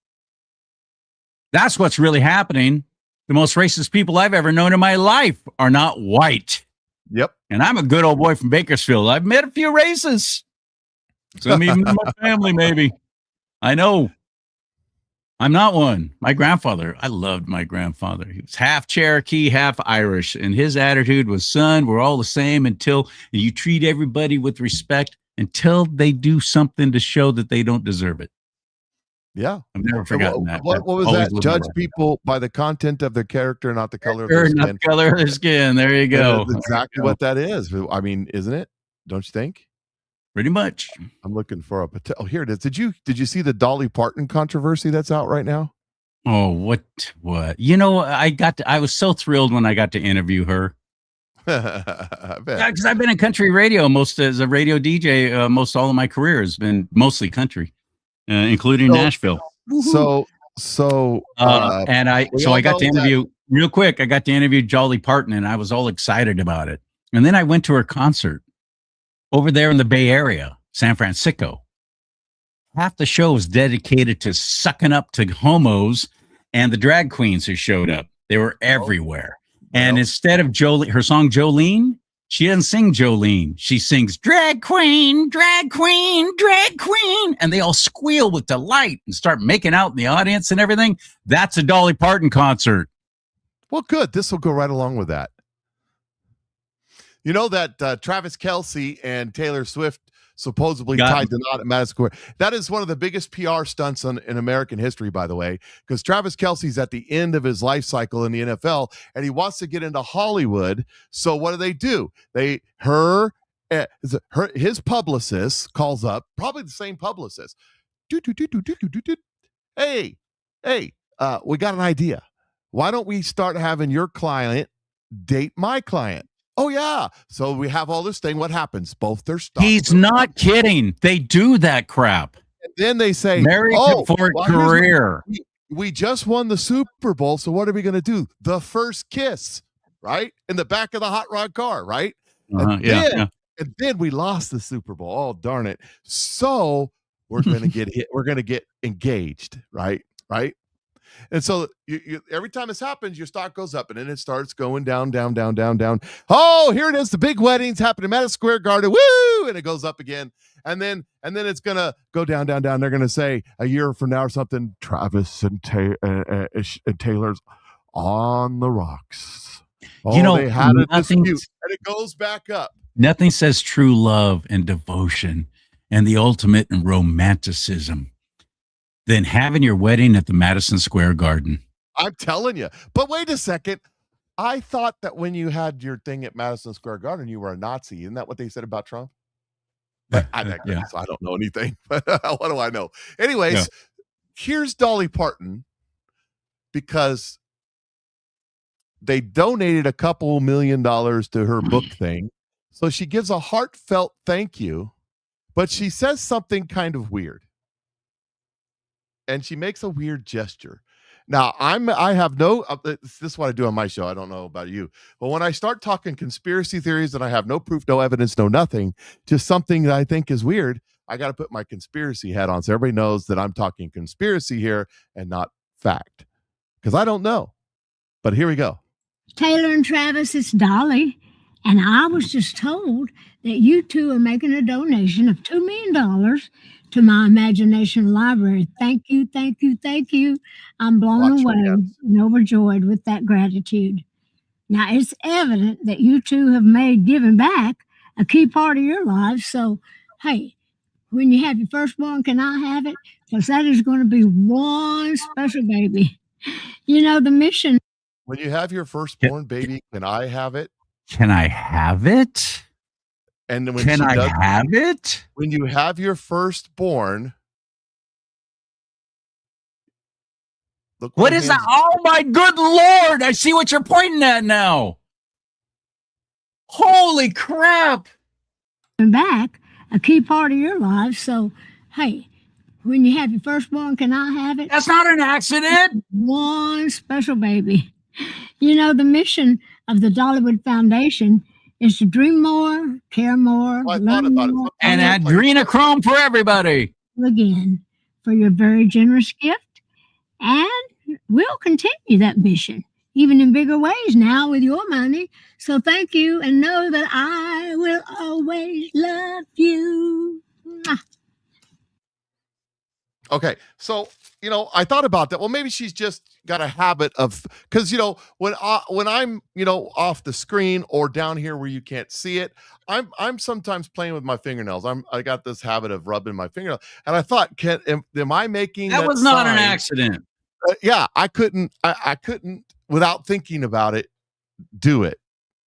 [SPEAKER 2] That's what's really happening. The most racist people I've ever known in my life are not white.
[SPEAKER 1] Yep.
[SPEAKER 2] And I'm a good old boy from Bakersfield. I've met a few races. Some even in my family, maybe. I know. I'm not one. My grandfather, I loved my grandfather. He was half Cherokee, half Irish. And his attitude was, son, we're all the same until you treat everybody with respect until they do something to show that they don't deserve it.
[SPEAKER 1] Yeah.
[SPEAKER 2] I've never forgotten that.
[SPEAKER 1] What was that? Judge people by the content of their character, not the color of their skin.
[SPEAKER 2] Not the color of their skin. There you go.
[SPEAKER 1] That's exactly what that is. I mean, isn't it? Don't you think?
[SPEAKER 2] Pretty much.
[SPEAKER 1] I'm looking for oh, here it is. Did you see the Dolly Parton controversy that's out right now?
[SPEAKER 2] Oh, what? You know, I was so thrilled when I got to interview her. Because I've been in country radio as a radio DJ. Most all of my career has been mostly country, including Nashville.
[SPEAKER 1] So
[SPEAKER 2] I got to interview real quick. I got to interview Dolly Parton, and I was all excited about it. And then I went to her concert over there in the Bay Area, San Francisco. Half the show was dedicated to sucking up to homos and the drag queens who showed up. They were everywhere. And instead of her song Jolene, she doesn't sing Jolene. She sings drag queen, drag queen, drag queen. And they all squeal with delight and start making out in the audience and everything. That's a Dolly Parton concert.
[SPEAKER 1] Well, good. This will go right along with that. You know that Travis Kelce and Taylor Swift supposedly tied the knot at Madison Square. That is one of the biggest PR stunts in American history, by the way, because Travis Kelce's at the end of his life cycle in the NFL, and he wants to get into Hollywood. So what do? His publicist calls up, probably the same publicist. Hey, we got an idea. Why don't we start having your client date my client? Oh, yeah. So we have all this thing. What happens? Both their stock.
[SPEAKER 2] He's not kidding. They do that crap.
[SPEAKER 1] And then they say,
[SPEAKER 2] married for a career.
[SPEAKER 1] We just won the Super Bowl. So what are we going to do? The first kiss, right? In the back of the hot rod car, right? And then we lost the Super Bowl. Oh, darn it. So we're going to get hit. We're going to get engaged, right? Right. And so every time this happens, your stock goes up, and then it starts going down, down, down, down, down. Oh, here it is. The big weddings happening at Madison Square Garden. Woo! And it goes up again. And then it's going to go down, down, down. They're going to say a year from now or something, Travis and Taylor's on the rocks. Oh, they had a dispute. And it goes back up.
[SPEAKER 2] Nothing says true love and devotion and the ultimate in romanticism than having your wedding at the Madison Square Garden.
[SPEAKER 1] I'm telling you. But wait a second. I thought that when you had your thing at Madison Square Garden, you were a Nazi. Isn't that what they said about Trump? But I don't know anything. But what do I know? Anyways, here's Dolly Parton, because they donated a couple $1 million to her book thing. So she gives a heartfelt thank you, but she says something kind of weird. And she makes a weird gesture. Now, I have no, this is what I do on my show. I don't know about you, but when I start talking conspiracy theories and I have no proof, no evidence, no nothing, just something that I think is weird, I got to put my conspiracy hat on so everybody knows that I'm talking conspiracy here and not fact, because I don't know. But here we go.
[SPEAKER 14] Taylor and Travis, it's Dolly. And I was just told that you two are making a donation of $2 million to my imagination library. Thank you, thank you, thank you. I'm blown away and overjoyed with that gratitude. Now, it's evident that you two have made giving back a key part of your lives. So, hey, when you have your firstborn, can I have it? Because that is going to be one special baby. You know, the mission.
[SPEAKER 1] When you have your firstborn baby, can I have it?
[SPEAKER 2] Can I have it?
[SPEAKER 1] And when
[SPEAKER 2] can I have it?
[SPEAKER 1] When you have your firstborn, look
[SPEAKER 2] what is that? Oh my good Lord! I see what you're pointing at now. Holy crap!
[SPEAKER 14] Back a key part of your life. So, hey, when you have your firstborn, can I have it?
[SPEAKER 2] That's not an accident.
[SPEAKER 14] One special baby. You know, the mission of the Dollywood Foundation is to dream more, care more, learn more,
[SPEAKER 2] and adrenochrome for everybody.
[SPEAKER 14] Again, for your very generous gift, and we'll continue that mission even in bigger ways now with your money. So thank you, and know that I will always love you. Mwah.
[SPEAKER 1] Okay, so I thought about that. Well, maybe she's just got a habit of, because when I'm off the screen or down here where you can't see it, I'm sometimes playing with my fingernails. I got this habit of rubbing my fingernail, and I thought, am I making
[SPEAKER 2] That
[SPEAKER 1] that
[SPEAKER 2] was not an
[SPEAKER 1] sign?
[SPEAKER 2] accident.
[SPEAKER 1] Yeah, I couldn't without thinking about it do it.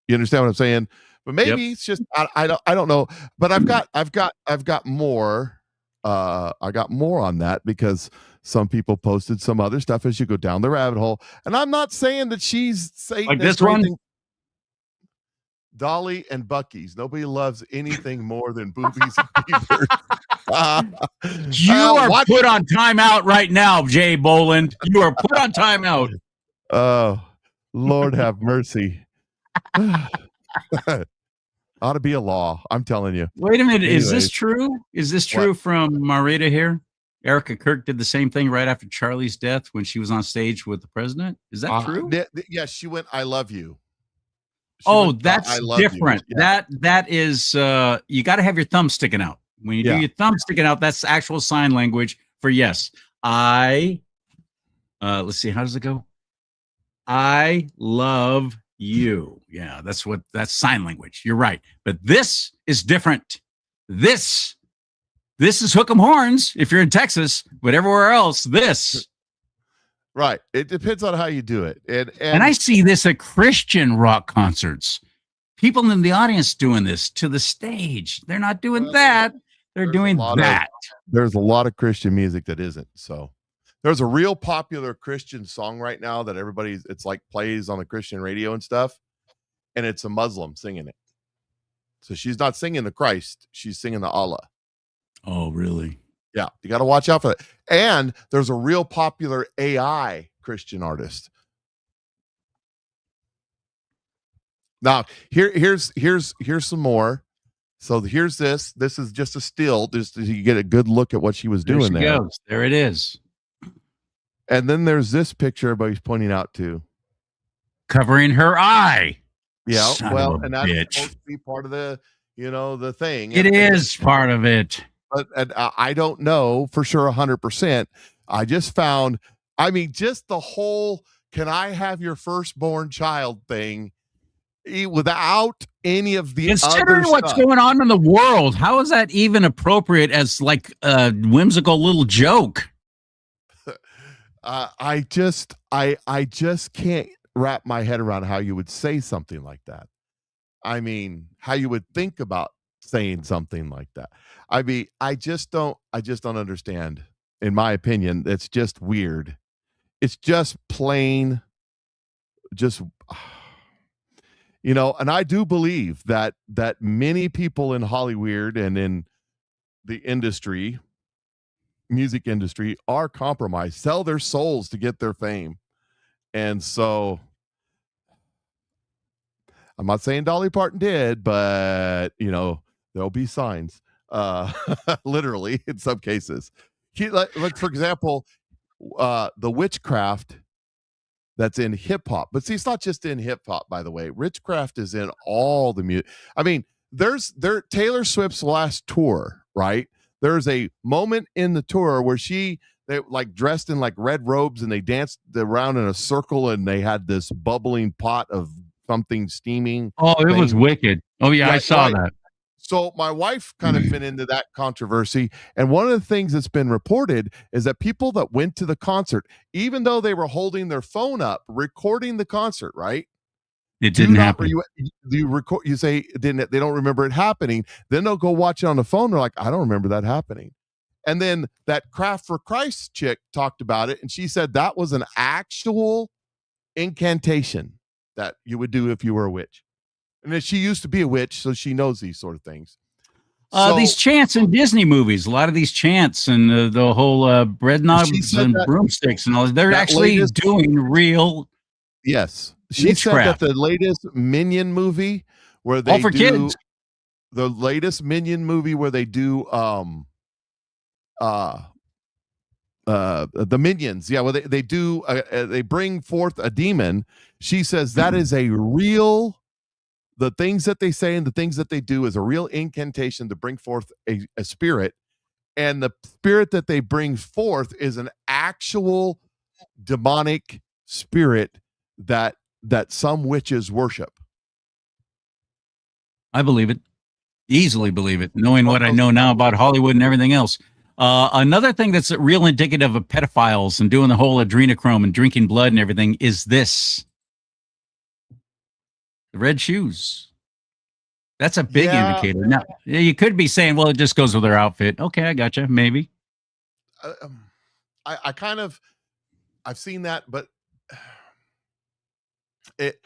[SPEAKER 1] You understand what I'm saying? But maybe
[SPEAKER 2] Yep.
[SPEAKER 1] it's just I don't know. But I've got more. I got more on that because some people posted some other stuff as you go down the rabbit hole. And I'm not saying that she's saying
[SPEAKER 2] Like this one.
[SPEAKER 1] Dolly and Bucky's. Nobody loves anything more than boobies and beavers.
[SPEAKER 2] You are put on timeout right now, Jay Boland. You are put on timeout.
[SPEAKER 1] Oh, Lord have mercy. Ought to be a law. I'm telling you.
[SPEAKER 2] Wait a minute.
[SPEAKER 1] Anyways.
[SPEAKER 2] Is this true? Is this true from Marita here? Erica Kirk did the same thing right after CharLee's death when she was on stage with the president. Is that true?
[SPEAKER 1] Yes, she went, "I love you."
[SPEAKER 2] That's different. Yeah. That is you got to have your thumb sticking out. When you do your thumb sticking out, that's actual sign language for yes. Let's see, how does it go? I love you. Yeah, that's sign language. You're right. But this is different. This is hook 'em horns if you're in Texas, but everywhere else, this.
[SPEAKER 1] Right. It depends on how you do it.
[SPEAKER 2] And I see this at Christian rock concerts. People in the audience doing this to the stage. They're not doing that. They're doing that.
[SPEAKER 1] There's a lot of Christian music that isn't. So there's a real popular Christian song right now that it's like plays on the Christian radio and stuff. And it's a Muslim singing it. So she's not singing the Christ. She's singing the Allah.
[SPEAKER 2] Oh, really?
[SPEAKER 1] Yeah, you got to watch out for that. And there's a real popular AI Christian artist. Now, here's some more. So here's this. This is just a still. Just you get a good look at what she was doing there.
[SPEAKER 2] There she goes. There it is.
[SPEAKER 1] And then there's this picture everybody's pointing out to.
[SPEAKER 2] Covering her eye.
[SPEAKER 1] Yeah,
[SPEAKER 2] Son
[SPEAKER 1] and that's supposed to be part of the, the thing.
[SPEAKER 2] It is part of it.
[SPEAKER 1] But I don't know for sure 100%. I just found, just the whole "can I have your firstborn child" thing without any of the
[SPEAKER 2] considering what's going on in the world. How is that even appropriate as like a whimsical little joke?
[SPEAKER 1] I just can't wrap my head around how you would say something like that. How you would think about saying something like that. I just don't understand. In my opinion, it's just weird. It's just plain, and I do believe that many people in Hollywood and in the industry, music industry, are compromised, sell their souls to get their fame. And so I'm not saying Dolly Parton did, but there'll be signs, literally in some cases. Like for example, the witchcraft that's in hip hop. But see, it's not just in hip hop, by the way. Witchcraft is in all the music. There's Taylor Swift's last tour, right? There's a moment in the tour where they like dressed in like red robes and they danced around in a circle and they had this bubbling pot of something steaming.
[SPEAKER 2] Oh, it was wicked. Oh yeah, I saw that.
[SPEAKER 1] So my wife kind of fit into that controversy. And one of the things that's been reported is that people that went to the concert, even though they were holding their phone up, recording the concert, right?
[SPEAKER 2] It didn't happen.
[SPEAKER 1] You say they don't remember it happening. Then they'll go watch it on the phone. They're like, I don't remember that happening. And then that Craft for Christ chick talked about it. And she said that was an actual incantation that you would do if you were a witch. And she used to be a witch, so she knows these sort of things.
[SPEAKER 2] These chants in Disney movies, a lot of these chants and the whole bread knobs and broomsticks and all that, they're actually doing real.
[SPEAKER 1] Yes. She said that the latest Minion movie where they
[SPEAKER 2] for kids.
[SPEAKER 1] The latest Minion movie where they do the minions. Yeah, well, they do. They bring forth a demon. She says that is a real. The things that they say and the things that they do is a real incantation to bring forth a spirit, and the spirit that they bring forth is an actual demonic spirit that some witches worship.
[SPEAKER 2] I believe it. Easily believe it, knowing what I know now about Hollywood and everything else. Another thing that's real indicative of pedophiles and doing the whole adrenochrome and drinking blood and everything is this. The red shoes. That's a big indicator. Now, you could be saying, well, it just goes with their outfit. Okay, I gotcha. Maybe.
[SPEAKER 1] I kind of, I've seen that, but it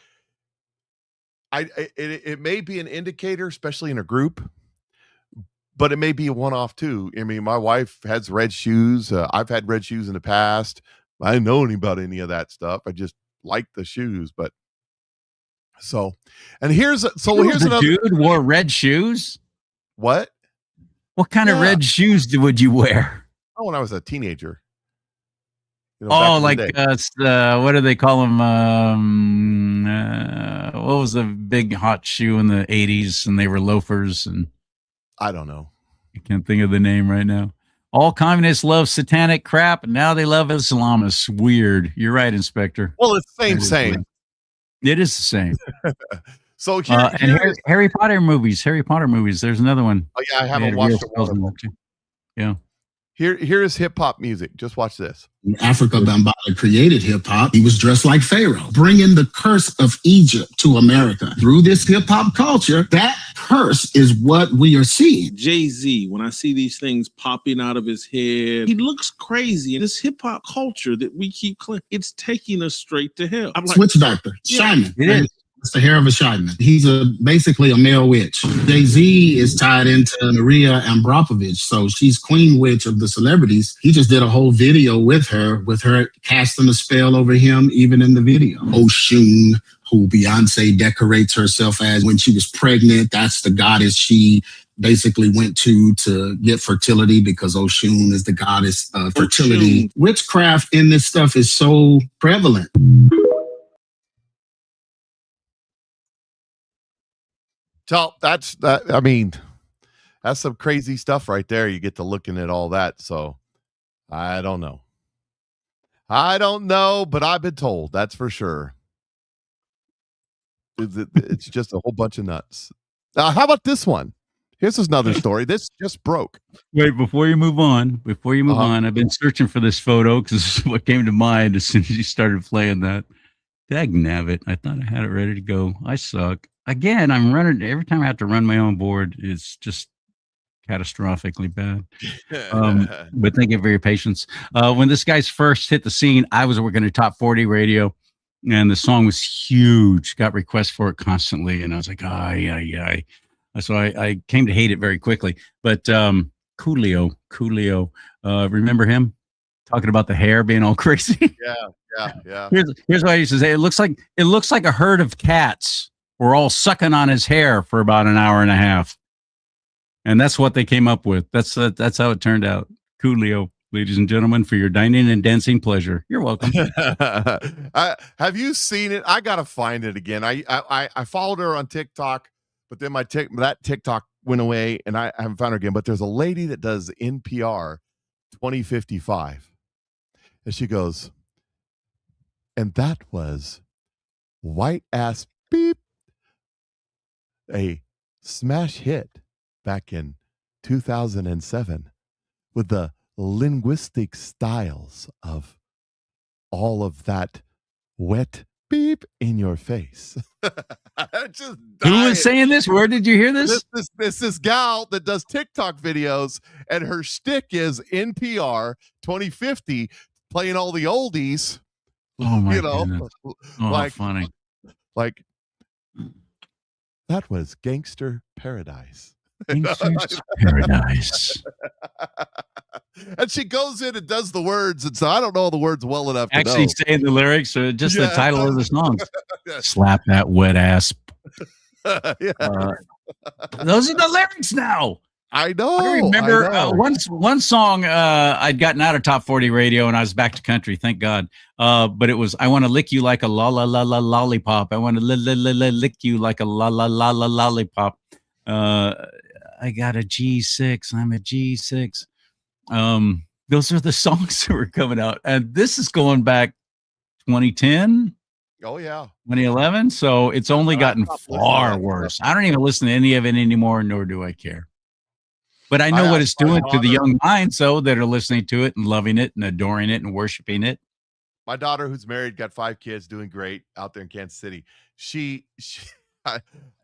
[SPEAKER 1] may be an indicator, especially in a group, but it may be a one-off too. I mean, my wife has red shoes. I've had red shoes in the past. I didn't know about any of that stuff. I just like the shoes, but here's another
[SPEAKER 2] dude wore red shoes.
[SPEAKER 1] What
[SPEAKER 2] kind of red shoes would you wear?
[SPEAKER 1] Oh, when I was a teenager.
[SPEAKER 2] Like what do they call them? What was the big hot shoe in the 80s? And they were loafers, and
[SPEAKER 1] I don't know.
[SPEAKER 2] I can't think of the name right now. All communists love satanic crap, and now they love Islamists. Weird. You're right, Inspector.
[SPEAKER 1] Well, it's the same.
[SPEAKER 2] It is the same.
[SPEAKER 1] So
[SPEAKER 2] Harry Potter movies. There's another one.
[SPEAKER 1] Oh yeah, I haven't watched one.
[SPEAKER 2] Yeah.
[SPEAKER 1] Here is hip hop music. Just watch this.
[SPEAKER 15] Africa Bambaataa created hip hop. He was dressed like Pharaoh, bringing the curse of Egypt to America. Through this hip hop culture, that curse is what we are seeing.
[SPEAKER 16] Jay-Z, when I see these things popping out of his head, he looks crazy. And this hip hop culture that we keep it's taking us straight to hell. I'm like,
[SPEAKER 15] Switch Doctor, Shaman. It is. It's the hair of a shaman. He's basically a male witch. Jay-Z is tied into Maria Ambrapovich, so she's queen witch of the celebrities. He just did a whole video with her casting a spell over him, even in the video. Oshun, who Beyonce decorates herself as when she was pregnant, that's the goddess she basically went to get fertility, because Oshun is the goddess of fertility. Witchcraft in this stuff is so prevalent.
[SPEAKER 1] So that's some crazy stuff right there. You get to looking at all that. So I don't know, but I've been told, that's for sure. It's just a whole bunch of nuts. How about this one? Here's another story. This just broke.
[SPEAKER 2] Wait, before you move on, I've been searching for this photo because this is what came to mind as soon as you started playing that. Dagnabbit. I thought I had it ready to go. I suck. Again, I'm running. Every time I have to run my own board, it's just catastrophically bad. But thank you for your patience. When this guy's first hit the scene, I was working at Top 40 radio, and the song was huge. Got requests for it constantly, and I was like, ay. So I came to hate it very quickly. But Coolio, remember him talking about the hair being all crazy?
[SPEAKER 1] Yeah.
[SPEAKER 2] Here's what I used to say. It looks like a herd of cats were all sucking on his hair for about an hour and a half. And that's what they came up with. That's how it turned out. Coolio, ladies and gentlemen, for your dining and dancing pleasure. You're welcome.
[SPEAKER 1] Have you seen it? I gotta find it again. I followed her on TikTok, but then that TikTok went away, and I haven't found her again. But there's a lady that does NPR 2055, and she goes, and that was White Ass Beep, a smash hit back in 2007 with the linguistic styles of all of that wet beep in your face.
[SPEAKER 2] Who was saying this? Where did you hear this?
[SPEAKER 1] This gal that does TikTok videos, and her shtick is NPR 2050, playing all the oldies.
[SPEAKER 2] Oh my goodness. Funny.
[SPEAKER 1] Like, that was Gangster Paradise.
[SPEAKER 2] Gangster's Paradise.
[SPEAKER 1] And she goes in and does the words, and so I don't know the words well enough to
[SPEAKER 2] actually
[SPEAKER 1] know.
[SPEAKER 2] Saying the lyrics, or just the title of the song. Slap that wet ass. Those are the lyrics now.
[SPEAKER 1] I know.
[SPEAKER 2] I remember one song I'd gotten out of top 40 radio and I was back to country, thank God. But it was I want to lick you like a la la la la lollipop. I want to lick you like a la la la la lollipop. I got a G6. I'm a G6. Those are the songs that were coming out, and this is going back 2010.
[SPEAKER 1] Oh yeah,
[SPEAKER 2] 2011. So it's only gotten far worse. I don't even listen to any of it anymore, nor do I care. But I know what it's doing to the young minds, though, that are listening to it and loving it and adoring it and worshiping it.
[SPEAKER 1] My daughter, who's married, got 5 kids, doing great out there in Kansas City.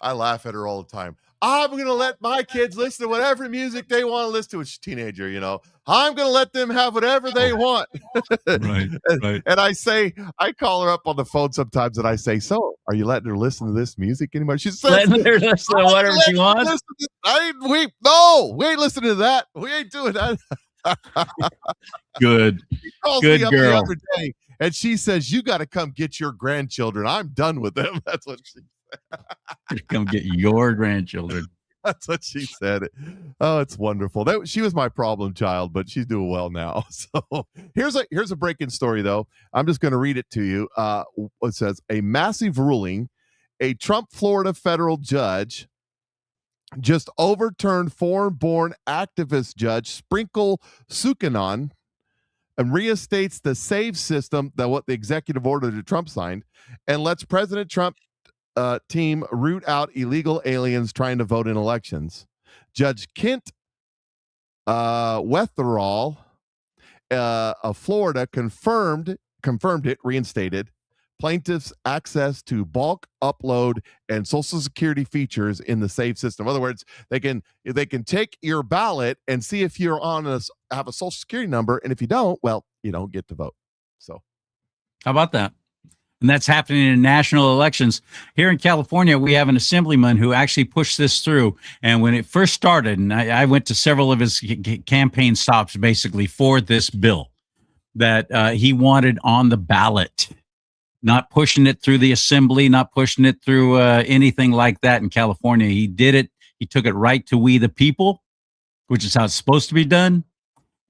[SPEAKER 1] I laugh at her all the time. I'm going to let my kids listen to whatever music they want to listen to. She's a teenager, you know. I'm going to let them have whatever they want.
[SPEAKER 2] Right.
[SPEAKER 1] And I call her up on the phone sometimes and I say, so are you letting her listen to this music anymore? She says,
[SPEAKER 2] letting her listen to whatever she wants.
[SPEAKER 1] We ain't listening to that. We ain't doing that.
[SPEAKER 2] Good.
[SPEAKER 1] She calls
[SPEAKER 2] Good
[SPEAKER 1] me up
[SPEAKER 2] girl.
[SPEAKER 1] the other day and she says, you got to come get your grandchildren. I'm done with them. That's what she said.
[SPEAKER 2] Come get your grandchildren.
[SPEAKER 1] That's what she said. Oh, it's wonderful. She was my problem child, but she's doing well now. So here's a breaking story, though. I'm just going to read it to you. It says, a massive ruling. A Trump, Florida federal judge just overturned foreign-born activist judge Sprinkle Sukanon and reinstates the SAVE system, that what the executive order that Trump signed, and lets President Trump team root out illegal aliens trying to vote in elections. Judge Kent Wetherall of Florida confirmed it, reinstated plaintiffs' access to bulk upload and Social Security features in the SAVE system. In other words, they can take your ballot and see if you're have a Social Security number, and if you don't, well, you don't get to vote. So,
[SPEAKER 2] how about that? And that's happening in national elections. Here in California, we have an assemblyman who actually pushed this through. And when it first started, and I went to several of his campaign stops basically for this bill that he wanted on the ballot, not pushing it through the assembly, not pushing it through anything like that in California. He did it. He took it right to we the people, which is how it's supposed to be done.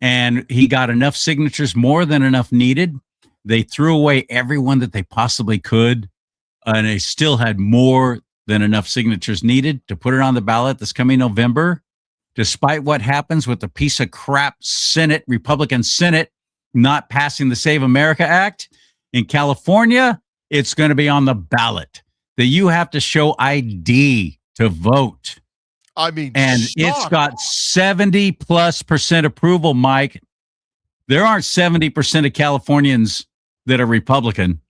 [SPEAKER 2] And he got enough signatures, more than enough needed. They threw away everyone that they possibly could, and they still had more than enough signatures needed to put it on the ballot this coming November, despite what happens with the piece of crap Republican Senate not passing the Save America Act. In California, it's going to be on the ballot that you have to show ID to vote.
[SPEAKER 1] I mean,
[SPEAKER 2] and it's got 70+% approval, Mike. There aren't 70% of Californians that are Republican.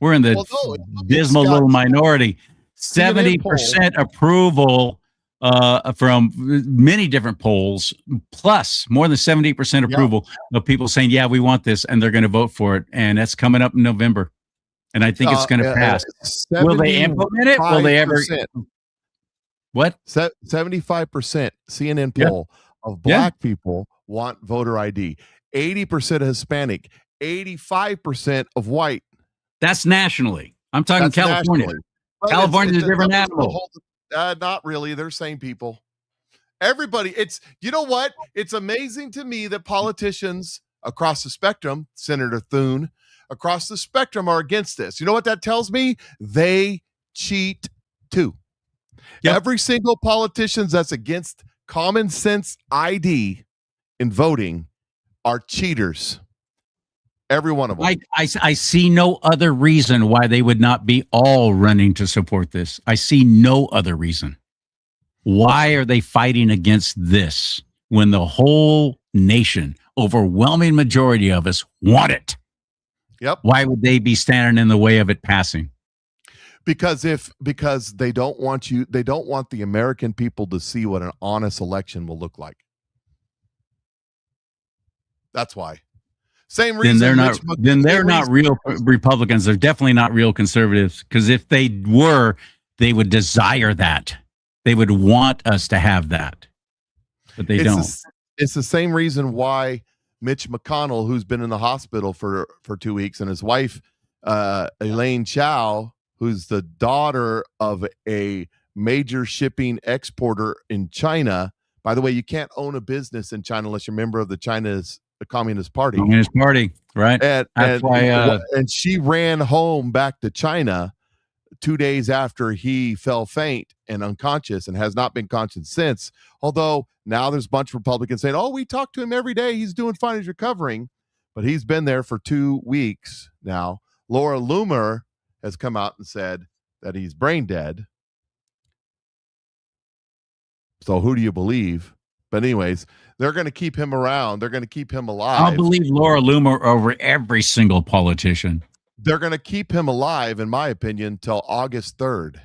[SPEAKER 2] We're in the dismal little minority. 70% approval from many different polls, plus more than 70% approval of people saying, yeah, we want this, and they're going to vote for it. And that's coming up in November. And I think it's going to pass. Will they implement it? Will they ever? What?
[SPEAKER 1] 75% CNN poll of black people want voter ID. 80% Hispanic. 85% of white.
[SPEAKER 2] That's nationally. I'm talking California. California is a different animal.
[SPEAKER 1] Not really. They're same people. Everybody. You know what? It's amazing to me that politicians across the spectrum, Senator Thune, across the spectrum are against this. You know what that tells me? They cheat too. Yep. Every single politician that's against common sense ID in voting are cheaters. Every one of them.
[SPEAKER 2] I see no other reason why they would not be all running to support this. I see no other reason. Why are they fighting against this when the whole nation, overwhelming majority of us, want it?
[SPEAKER 1] Yep.
[SPEAKER 2] Why would they be standing in the way of it passing?
[SPEAKER 1] Because they don't want the American people to see what an honest election will look like. That's why. Same reason.
[SPEAKER 2] Then they're not real Republicans. They're definitely not real conservatives. Because if they were, they would desire that. They would want us to have that, but they don't.
[SPEAKER 1] It's the same reason why Mitch McConnell, who's been in the hospital for 2 weeks, and his wife Elaine Chao, who's the daughter of a major shipping exporter in China, By the way, you can't own a business in China unless you're a member of the Communist Party.
[SPEAKER 2] Communist Party, right?
[SPEAKER 1] And she ran home back to China 2 days after he fell faint and unconscious, and has not been conscious since. Although now there's a bunch of Republicans saying, "Oh, we talk to him every day. He's doing fine. He's recovering." But he's been there for 2 weeks now. Laura Loomer has come out and said that he's brain dead. So who do you believe? But anyways, they're going to keep him around. They're going to keep him alive.
[SPEAKER 2] I'll believe Laura Loomer over every single politician.
[SPEAKER 1] They're going to keep him alive, in my opinion, till August 3rd.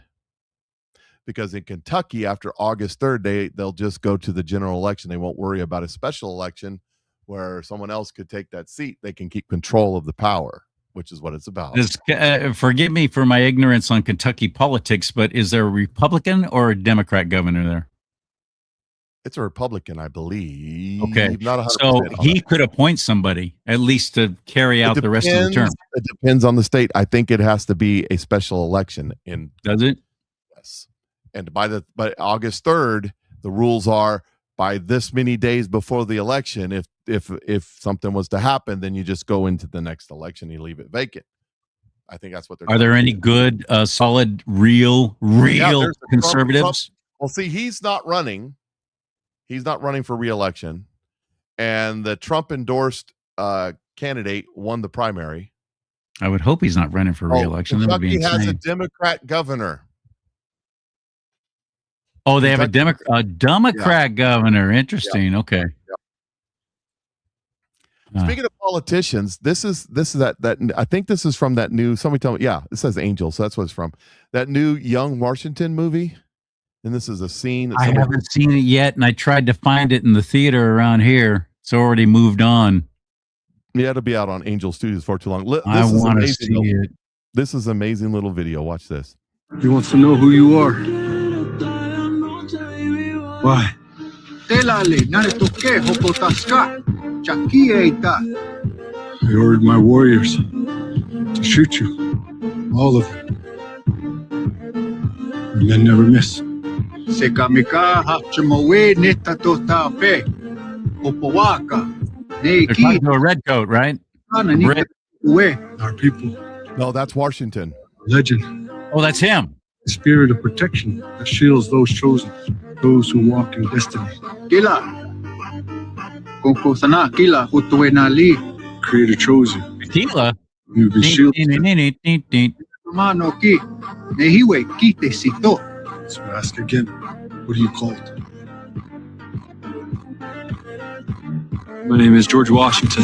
[SPEAKER 1] Because in Kentucky, after August 3rd, they'll just go to the general election. They won't worry about a special election where someone else could take that seat. They can keep control of the power, which is what it's about.
[SPEAKER 2] Forgive me for my ignorance on Kentucky politics, but is there a Republican or a Democrat governor there?
[SPEAKER 1] It's a Republican, I believe.
[SPEAKER 2] Okay.
[SPEAKER 1] Not 100%
[SPEAKER 2] so he could appoint somebody, at least to carry out the rest of the term.
[SPEAKER 1] It depends on the state. I think it has to be a special election.
[SPEAKER 2] Does it?
[SPEAKER 1] Yes. And by August 3rd, the rules are by this many days before the election. If something was to happen, then you just go into the next election. You leave it vacant. I think that's what they're.
[SPEAKER 2] Are there any good, solid, real conservatives?
[SPEAKER 1] Well, see, he's not running. He's not running for re-election, and the Trump endorsed candidate won the primary.
[SPEAKER 2] I would hope he's not running for re-election. That would be insane.
[SPEAKER 1] Kentucky has a Democrat governor.
[SPEAKER 2] Oh, they have a Democrat governor. Interesting. Yeah. Okay.
[SPEAKER 1] Yeah. Speaking of politicians, this is that I think this is from that new. Somebody tell me. Yeah, it says Angel, so that's what it's from. That new Young Washington movie. And this is a scene.
[SPEAKER 2] I haven't seen it yet, and I tried to find it in the theater around here. It's already moved on.
[SPEAKER 1] Yeah, it'll be out on Angel Studios for too long.
[SPEAKER 2] I want to see it.
[SPEAKER 1] This is an amazing little video. Watch this.
[SPEAKER 17] He wants to know who you are. Why? I ordered my warriors to shoot you. All of them. The men never miss.
[SPEAKER 2] They're talking to a red coat, right?
[SPEAKER 17] Red. Our people.
[SPEAKER 1] No, that's Washington.
[SPEAKER 17] Legend.
[SPEAKER 2] Oh, that's him.
[SPEAKER 17] The spirit of protection that shields those chosen, those who walk in destiny. Creator chose you.
[SPEAKER 2] Tila.
[SPEAKER 17] You've been shielded. So ask again, what are you called? My name is George Washington.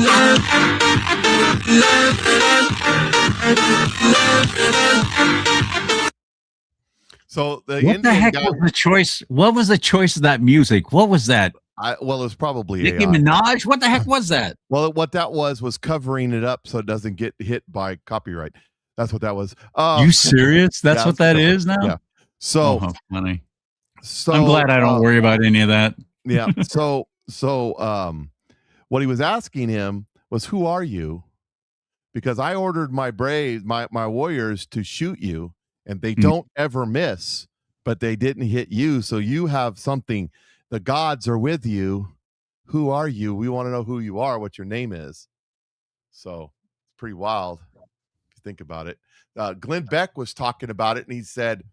[SPEAKER 1] So
[SPEAKER 2] what the heck was the choice? What was the choice of that music? What was that?
[SPEAKER 1] It was probably
[SPEAKER 2] Nicki Minaj. What the heck was that?
[SPEAKER 1] Well, what that was covering it up so it doesn't get hit by copyright. That's what that was.
[SPEAKER 2] You serious? That's what that is now?
[SPEAKER 1] Yeah. So
[SPEAKER 2] how funny.
[SPEAKER 1] So
[SPEAKER 2] I'm glad I don't worry about any of that.
[SPEAKER 1] Yeah. So what he was asking him was, who are you? Because I ordered my Braves, my warriors to shoot you, and they don't ever miss, but they didn't hit you. So you have something. The gods are with you. Who are you? We want to know who you are, what your name is. So it's pretty wild if you think about it. Glenn Beck was talking about it, and he said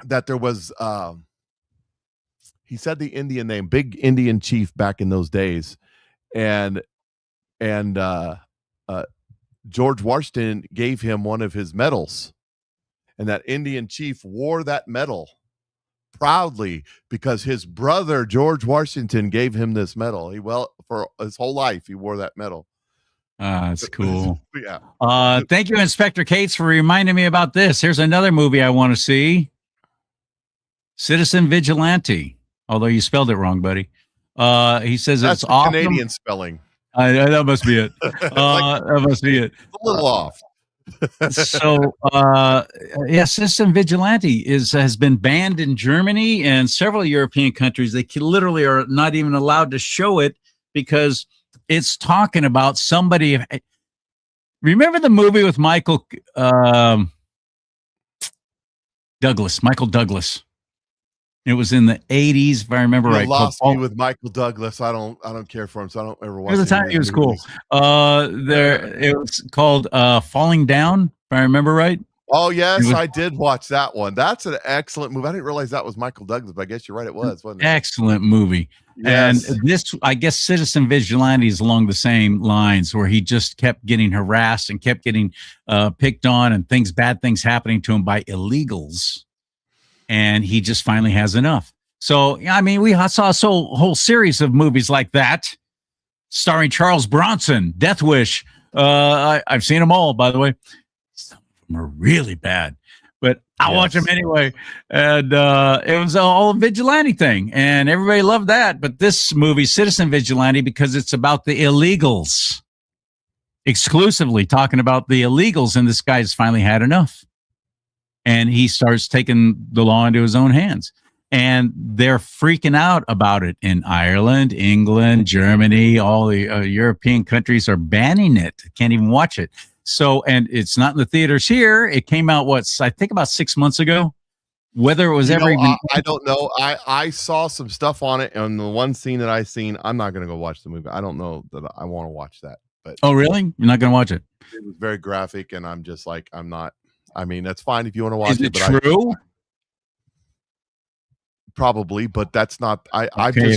[SPEAKER 1] that there was he said the Indian name, big Indian chief back in those days, and George Washington gave him one of his medals, and that Indian chief wore that medal proudly because his brother George Washington gave him this medal. For his whole life he wore that medal.
[SPEAKER 2] That's cool.
[SPEAKER 1] Yeah.
[SPEAKER 2] Thank you, Inspector Cates, for reminding me about this. Here's another movie I want to see. Citizen Vigilante. Although you spelled it wrong, buddy. He says
[SPEAKER 1] that's
[SPEAKER 2] it's awesome.
[SPEAKER 1] Canadian spelling.
[SPEAKER 2] That must be it. That must be it.
[SPEAKER 1] A little off.
[SPEAKER 2] So, Citizen Vigilante has been banned in Germany and several European countries. They literally are not even allowed to show it because it's talking about somebody. Remember the movie with Michael Douglas? It was in the 80s, if I remember
[SPEAKER 1] You
[SPEAKER 2] right.
[SPEAKER 1] lost me with Michael Douglas. I don't care for him, so I don't ever watch.
[SPEAKER 2] At the time, he was cool. It was called Falling Down, if I remember right.
[SPEAKER 1] Oh yes, I did watch that one. That's an excellent movie. I didn't realize that was Michael Douglas, but I guess you're right. It was, wasn't it?
[SPEAKER 2] Excellent movie.
[SPEAKER 1] Yes.
[SPEAKER 2] And this, I guess, Citizen Vigilante is along the same lines, where he just kept getting harassed and kept getting picked on, and bad things happening to him by illegals. And he just finally has enough. So, I mean, we saw a whole series of movies like that, starring Charles Bronson, Death Wish. I've seen them all, by the way. Some of them are really bad, but I watch them anyway. And it was all a vigilante thing, and everybody loved that. But this movie, Citizen Vigilante, because it's about the illegals, exclusively talking about the illegals, and this guy's finally had enough. And he starts taking the law into his own hands. And they're freaking out about it in Ireland, England, Germany. All the European countries are banning it. Can't even watch it. So, and it's not in the theaters here. It came out, I think about 6 months ago. Whether it was ever even...
[SPEAKER 1] I don't know. I saw some stuff on it, and the one scene that I seen, I'm not going to go watch the movie. I don't know that I want to watch that. But
[SPEAKER 2] oh, really? You're not going to watch it?
[SPEAKER 1] It was very graphic, and I'm just like, I'm not. I mean, that's fine if you want to watch it.
[SPEAKER 2] Is it true?
[SPEAKER 1] Probably, but that's not. I'm not going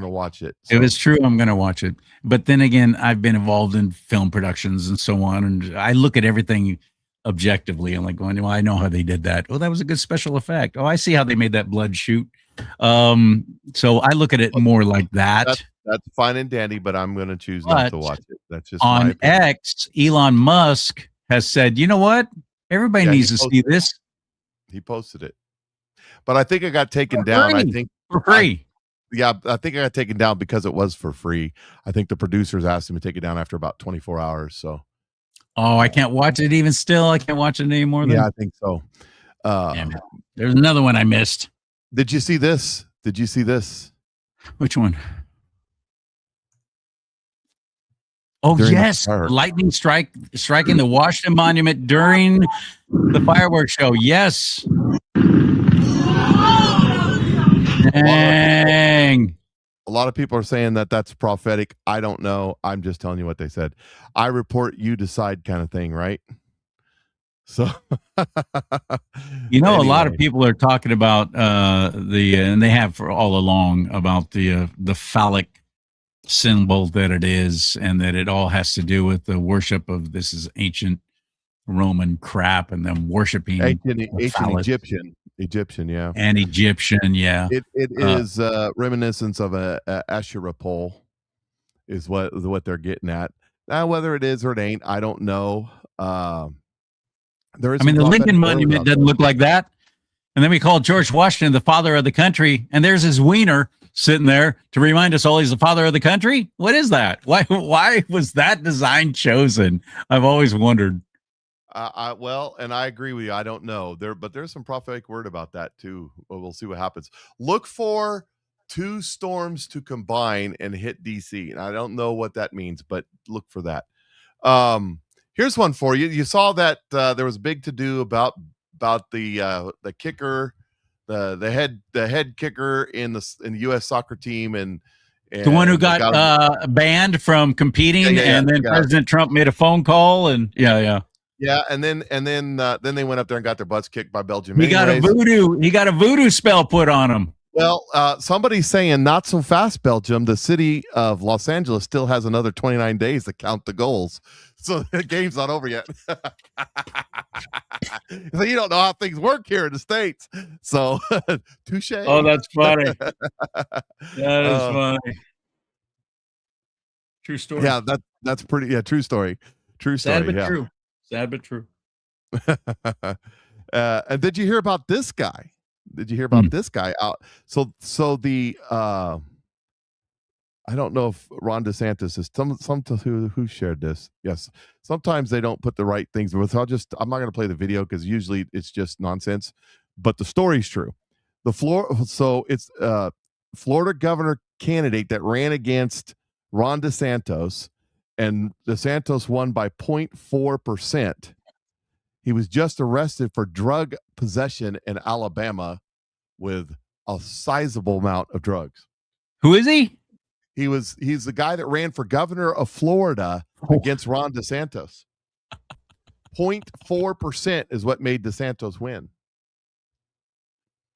[SPEAKER 1] to watch it. So.
[SPEAKER 2] If it's true, I'm going to watch it. But then again, I've been involved in film productions and so on, and I look at everything objectively. I'm like going, well, I know how they did that. Oh, that was a good special effect. Oh, I see how they made that blood shoot. So I look at it more like that.
[SPEAKER 1] That's fine and dandy, but I'm going to choose not to watch it. That's just
[SPEAKER 2] on X. Elon Musk has said, you know what? Everybody needs to see this.
[SPEAKER 1] He posted it, but I think it got taken down. I think
[SPEAKER 2] for free.
[SPEAKER 1] I think I got taken down because it was for free. I think the producers asked him to take it down after about 24 hours. So,
[SPEAKER 2] I can't watch it even still. I can't watch it anymore.
[SPEAKER 1] Yeah, I think so.
[SPEAKER 2] There's another one I missed.
[SPEAKER 1] Did you see this?
[SPEAKER 2] Which one? Oh, yes. Lightning striking the Washington Monument during the fireworks show. Yes. Dang.
[SPEAKER 1] A lot of people are saying that that's prophetic. I don't know. I'm just telling you what they said. I report, you decide kind of thing, right? So,
[SPEAKER 2] anyway. A lot of people are talking about and they have for all along, about the phallic symbol that it is, and that it all has to do with the worship of this is ancient Roman crap, and them worshiping
[SPEAKER 1] ancient Egyptian, yeah,
[SPEAKER 2] and Egyptian, yeah.
[SPEAKER 1] It is reminiscence of a Asherah pole, is what they're getting at. Now, whether it is or it ain't, I don't know. There is.
[SPEAKER 2] I mean, the Lincoln Monument doesn't look like that. And then we call George Washington the father of the country, and there's his wiener sitting there to remind us all he's the father of the country. What is that? Why was that design chosen? I've always wondered.
[SPEAKER 1] Well, and I agree with you. I don't know but there's some prophetic word about that too. We'll see what happens. Look for 2 storms to combine and hit DC, and I don't know what that means, but look for that. Here's one for you. You saw that there was a big to do about the kicker, the head kicker in the U.S. soccer team, and
[SPEAKER 2] the one who got banned from competing, and then President Trump made a phone call, and yeah,
[SPEAKER 1] and then they went up there and got their butts kicked by Belgium.
[SPEAKER 2] He got a voodoo spell put on him.
[SPEAKER 1] Well, somebody's saying not so fast, Belgium. The city of Los Angeles still has another 29 days to count the goals. So the game's not over yet. So you don't know how things work here in the States. So touche.
[SPEAKER 2] Oh, that's funny. That is funny. True story.
[SPEAKER 1] Yeah, that's pretty. Yeah, true story. True story.
[SPEAKER 2] Sad but true. Sad but true.
[SPEAKER 1] And did you hear about this guy? This guy out? So the I don't know if Ron DeSantis is who shared this. Yes, sometimes they don't put the right things. But I'm not going to play the video because usually it's just nonsense. But the story's true. It's Florida governor candidate that ran against Ron DeSantis, and DeSantis won by 0.4%. He was just arrested for drug possession in Alabama with a sizable amount of drugs.
[SPEAKER 2] Who is he?
[SPEAKER 1] He's the guy that ran for governor of Florida against Ron DeSantis. 0.4% is what made DeSantis win.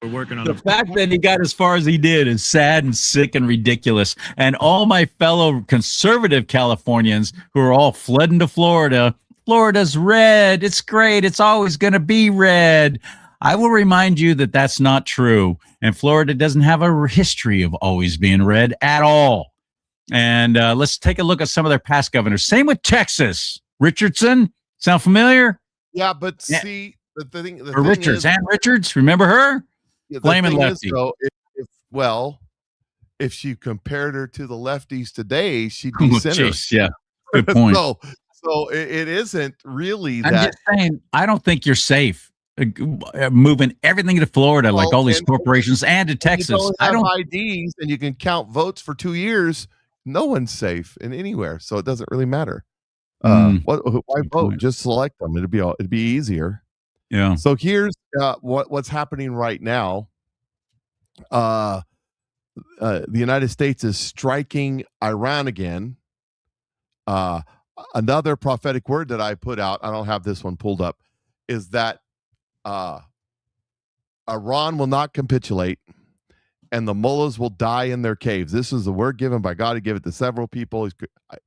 [SPEAKER 18] We're working on
[SPEAKER 2] the fact that he got as far as he did is sad and sick and ridiculous. And all my fellow conservative Californians who are all flooding to Florida, Florida's red. It's great. It's always going to be red. I will remind you that that's not true. And Florida doesn't have a history of always being red at all. And let's take a look at some of their past governors. Same with Texas. Richardson, sound familiar?
[SPEAKER 1] Yeah, but see, the thing
[SPEAKER 2] Richards,
[SPEAKER 1] is,
[SPEAKER 2] Ann Richards, remember her?
[SPEAKER 1] yeah,
[SPEAKER 2] Flaming lefty.
[SPEAKER 1] If she compared her to the lefties today, she'd be center.
[SPEAKER 2] Yeah, good point.
[SPEAKER 1] So it isn't really
[SPEAKER 2] I'm
[SPEAKER 1] that.
[SPEAKER 2] just saying, I don't think you're safe moving everything to Florida like all these corporations and to Texas.
[SPEAKER 1] I don't have IDs and you can count votes for 2 years. No one's safe in anywhere, so it doesn't really matter. Why vote? Just select them. It'd be easier.
[SPEAKER 2] Yeah.
[SPEAKER 1] So here's what's happening right now. The United States is striking Iran again. Another prophetic word that I put out, I don't have this one pulled up, is that Iran will not capitulate and the mullahs will die in their caves. This is the word given by God. He gave it to several people. He's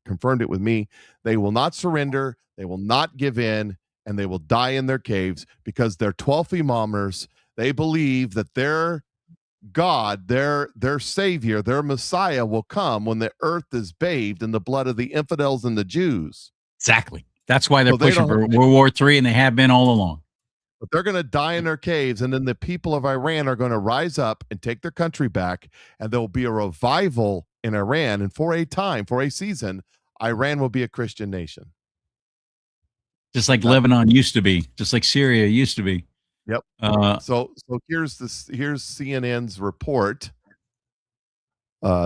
[SPEAKER 1] confirmed it with me. They will not surrender. They will not give in, and they will die in their caves because they're 12 imamers. They believe that their God, their savior, their Messiah will come when the earth is bathed in the blood of the infidels and the Jews.
[SPEAKER 2] Exactly. That's why they're pushing for World War III, and they have been all along.
[SPEAKER 1] But they're going to die in their caves, and then the people of Iran are going to rise up and take their country back, and there will be a revival in Iran. And for a season, Iran will be a Christian nation.
[SPEAKER 2] Just like Lebanon used to be, just like Syria used to be.
[SPEAKER 1] Yep. So here's CNN's report.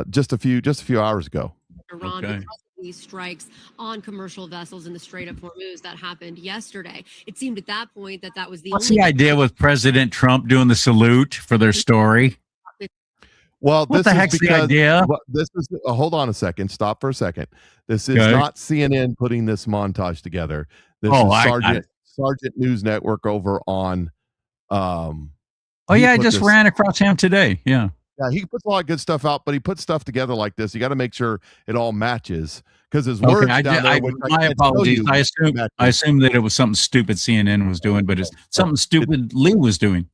[SPEAKER 1] Just a few hours ago.
[SPEAKER 19] Iran because of these strikes on commercial vessels in the Strait of Hormuz that happened yesterday. It seemed at that point that was the
[SPEAKER 2] What's
[SPEAKER 19] only
[SPEAKER 2] the idea with President Trump doing the salute for their story?
[SPEAKER 1] Well,
[SPEAKER 2] what the heck's the idea?
[SPEAKER 1] This is hold on a second. Stop for a second. This is not CNN putting this montage together. This is Sergeant News Network over on.
[SPEAKER 2] I just ran across him today. Yeah.
[SPEAKER 1] Yeah, he puts a lot of good stuff out, but he puts stuff together like this. You got to make sure it all matches because his words down there.
[SPEAKER 2] My apologies. I assumed that it was something stupid CNN was doing, but it's something stupid Lee was doing.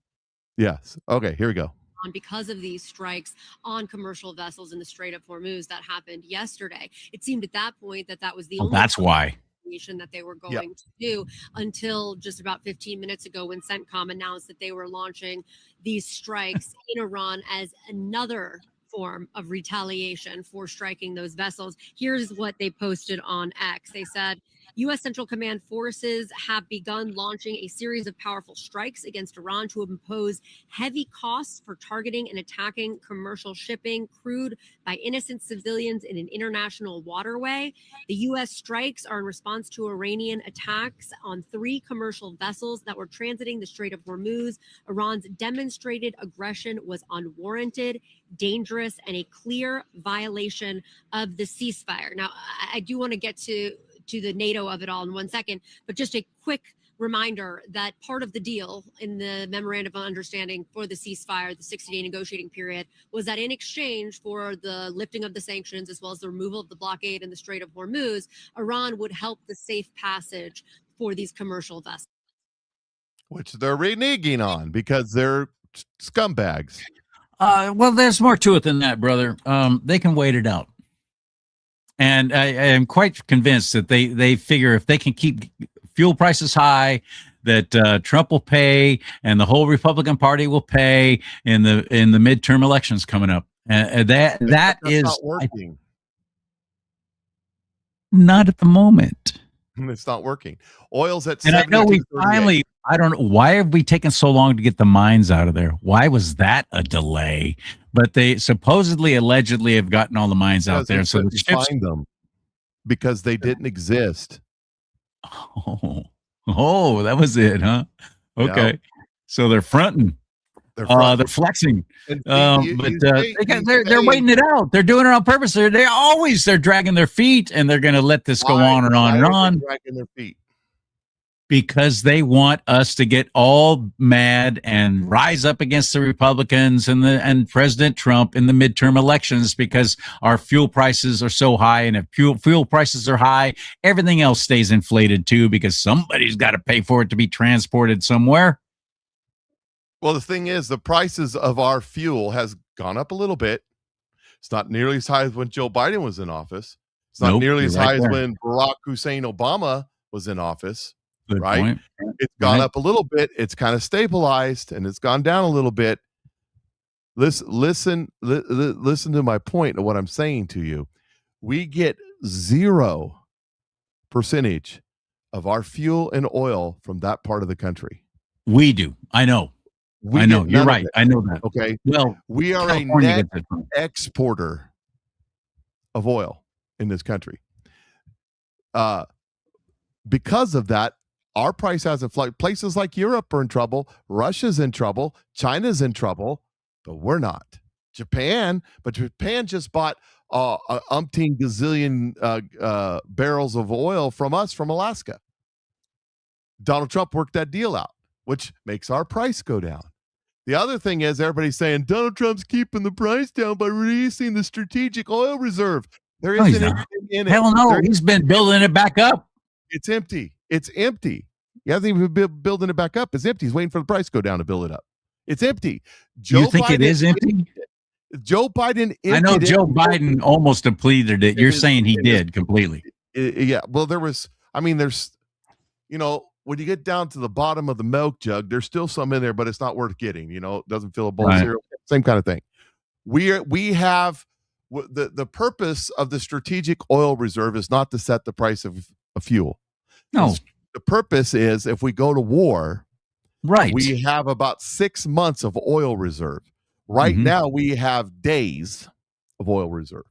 [SPEAKER 1] Yes. Okay. Here we go.
[SPEAKER 19] Because of these strikes on commercial vessels in the Strait of Hormuz that happened yesterday. It seemed at that point that was the only.
[SPEAKER 2] That's why.
[SPEAKER 19] That they were going to do until just about 15 minutes ago when CENTCOM announced that they were launching these strikes in Iran as another form of retaliation for striking those vessels. Here's what they posted on X. They said, U.S. Central Command forces have begun launching a series of powerful strikes against Iran to impose heavy costs for targeting and attacking commercial shipping crewed by innocent civilians in an international waterway. The U.S. strikes are in response to Iranian attacks on 3 commercial vessels that were transiting the Strait of Hormuz. Iran's demonstrated aggression was unwarranted, dangerous, and a clear violation of the ceasefire. Now, I do want to get to the NATO of it all in 1 second, but just a quick reminder that part of the deal in the memorandum of understanding for the ceasefire, the 60-day negotiating period, was that in exchange for the lifting of the sanctions as well as the removal of the blockade in the Strait of Hormuz, Iran would help the safe passage for these commercial vessels.
[SPEAKER 1] Which they're reneging on because they're scumbags.
[SPEAKER 2] Well, there's more to it than that, brother. They can wait it out. And I am quite convinced that they figure if they can keep fuel prices high, that Trump will pay and the whole Republican Party will pay in the midterm elections coming up. That's is
[SPEAKER 1] not working.
[SPEAKER 2] Not at the moment.
[SPEAKER 1] It's not working. Oil's at.
[SPEAKER 2] And I know we finally. I don't know why have we taken so long to get the mines out of there. Why was that a delay? But they supposedly, allegedly, have gotten all the mines out there. So the ships
[SPEAKER 1] find them because they didn't exist.
[SPEAKER 2] Oh, that was it, huh? Okay. So they're fronting. They're flexing. They're waiting it out. They're doing it on purpose. They're dragging their feet, and they're going to let this go on and on and on.
[SPEAKER 1] Dragging their feet.
[SPEAKER 2] Because they want us to get all mad and rise up against the Republicans and President Trump in the midterm elections because our fuel prices are so high. And if fuel prices are high, everything else stays inflated too, because somebody's got to pay for it to be transported somewhere.
[SPEAKER 1] Well, the thing is, the prices of our fuel has gone up a little bit. It's not nearly as high as when Joe Biden was in office. It's not nearly as high as when Barack Hussein Obama was in office.
[SPEAKER 2] Good
[SPEAKER 1] right?
[SPEAKER 2] Point.
[SPEAKER 1] It's gone up a little bit. It's kind of stabilized, and it's gone down a little bit. Listen to my point of what I'm saying to you. We get 0% of our fuel and oil from that part of the country.
[SPEAKER 2] We do. I know. You're right. I know that.
[SPEAKER 1] Okay.
[SPEAKER 2] Well,
[SPEAKER 1] we are
[SPEAKER 2] California
[SPEAKER 1] a net exporter of oil in this country. Because of that, our price hasn't fluctuated. Places like Europe are in trouble. Russia's in trouble. China's in trouble, but we're not. Japan just bought umpteen gazillion barrels of oil from us from Alaska. Donald Trump worked that deal out, which makes our price go down. The other thing is everybody's saying Donald Trump's keeping the price down by releasing the strategic oil reserve. There isn't anything in it.
[SPEAKER 2] Hell no, he's been building it back up.
[SPEAKER 1] It's empty. It's empty. He hasn't even been building it back up. It's empty. He's waiting for the price to go down to build it up. It's empty.
[SPEAKER 2] You think it is empty?
[SPEAKER 1] Joe Biden.
[SPEAKER 2] I know Joe Biden almost depleted it. You're saying he did completely.
[SPEAKER 1] Yeah. Well, there's, when you get down to the bottom of the milk jug, there's still some in there, but it's not worth getting. It doesn't fill a bowl of cereal. Same kind of thing. We have the purpose of the strategic oil reserve is not to set the price of fuel.
[SPEAKER 2] No.
[SPEAKER 1] The purpose is if we go to war,
[SPEAKER 2] right?
[SPEAKER 1] We have about 6 months of oil reserve. Right now, we have days of oil reserve.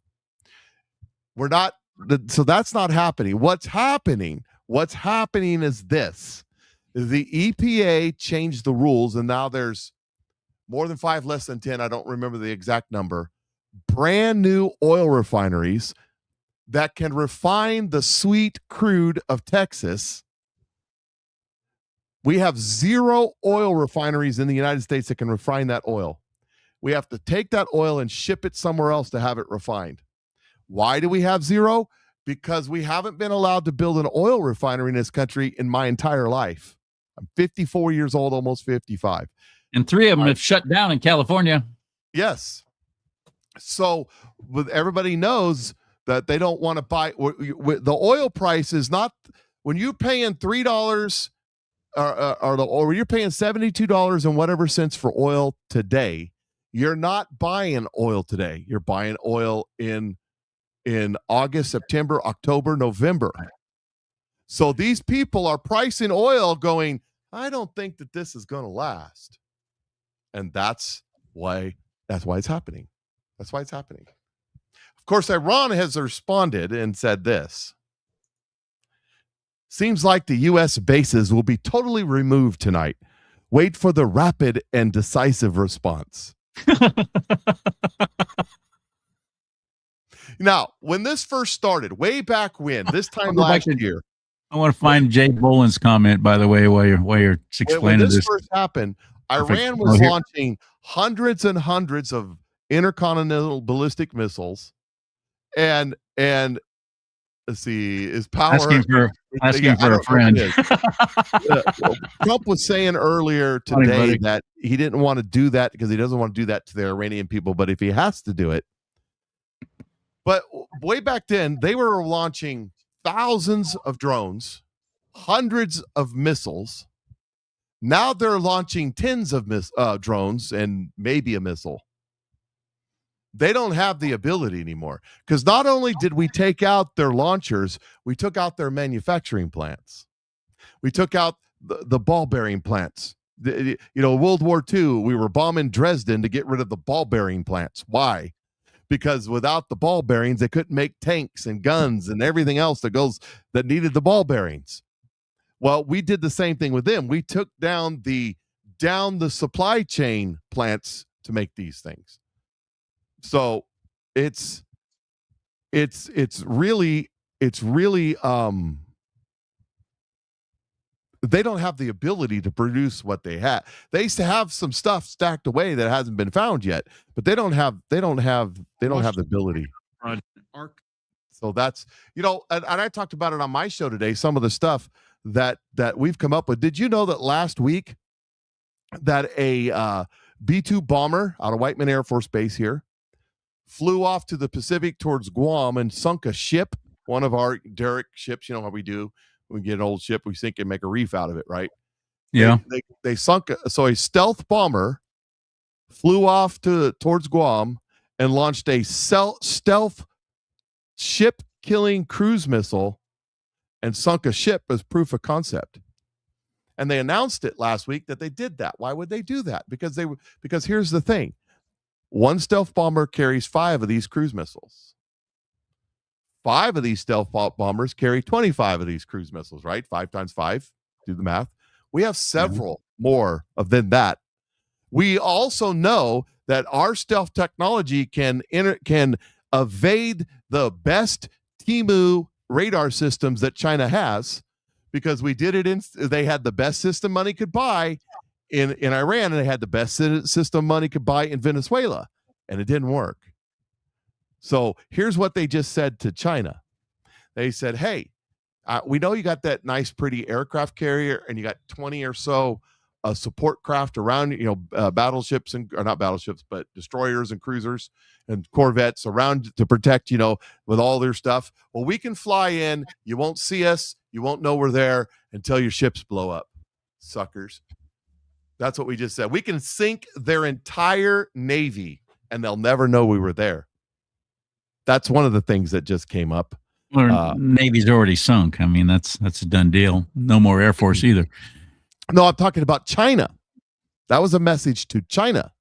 [SPEAKER 1] So that's not happening. What's happening is this. The EPA changed the rules, and now there's more than 5, less than 10. I don't remember the exact number. Brand new oil refineries that can refine the sweet crude of Texas. We have 0 oil refineries in the United States that can refine that oil. We have to take that oil and ship it somewhere else to have it refined. Why do we have 0? Because we haven't been allowed to build an oil refinery in this country in my entire life. I'm 54 years old, almost 55.
[SPEAKER 2] And 3 of them have shut down in California.
[SPEAKER 1] Yes. So everybody knows that they don't want to buy. The oil price is not, when you're paying $3 or you're paying $72 and whatever cents for oil today, you're not buying oil today. You're buying oil in August, September, October, November. So these people are pricing oil going, I don't think that this is going to last. And that's why it's happening. That's why it's happening. Of course, Iran has responded and said this. Seems like the U.S. bases will be totally removed tonight. Wait for the rapid and decisive response. Now, when this first started, way back when, this time last year.
[SPEAKER 2] I want to find Jay Boland's comment, by the way, while you're explaining
[SPEAKER 1] when this
[SPEAKER 2] this.
[SPEAKER 1] first happened, Iran was launching hundreds and hundreds of intercontinental ballistic missiles, and let's see, is power
[SPEAKER 2] asking for a friend.
[SPEAKER 1] Trump was saying earlier today that he didn't want to do that because he doesn't want to do that to the Iranian people, but if he has to do it. But way back then, they were launching thousands of drones, hundreds of missiles. Now they're launching tens of drones and maybe a missile. They don't have the ability anymore because not only did we take out their launchers, we took out their manufacturing plants. We took out the ball bearing plants. World War II, we were bombing Dresden to get rid of the ball bearing plants. Why? Because without the ball bearings, they couldn't make tanks and guns and everything else that needed the ball bearings. Well, we did the same thing with them. We took down the down the supply chain plants to make these things. So it's really they don't have the ability to produce what they have. They used to have some stuff stacked away that hasn't been found yet, but they don't have the ability. So that's, and I talked about it on my show today, some of the stuff that we've come up with. Did you know that last week that a B-2 bomber out of Whiteman Air Force Base here flew off to the Pacific towards Guam and sunk a ship, one of our derrick ships? You know how we do. When we get an old ship, we sink and make a reef out of it, right?
[SPEAKER 2] Yeah.
[SPEAKER 1] They sunk. So a stealth bomber flew off towards Guam and launched a stealth ship-killing cruise missile and sunk a ship as proof of concept. And they announced it last week that they did that. Why would they do that? Because here's the thing. One stealth bomber carries 5 of these cruise missiles. 5 of these stealth bombers carry 25 of these cruise missiles, right? 5 times 5, do the math. We have several more than that. We also know that our stealth technology can evade the best Timu radar systems that China has, because we did it they had the best system money could buy in Iran, and they had the best system money could buy in Venezuela, and it didn't work. So here's what they just said to China. They said, hey, we know you got that nice, pretty aircraft carrier, and you got 20 or so support craft around, battleships or not battleships, but destroyers and cruisers and corvettes around to protect, with all their stuff. Well, we can fly in. You won't see us. You won't know we're there until your ships blow up. Suckers. That's what we just said. We can sink their entire Navy, and they'll never know we were there. That's one of the things that just came up.
[SPEAKER 2] Navy's already sunk. I mean, that's a done deal. No more Air Force either.
[SPEAKER 1] No, I'm talking about China. That was a message to China.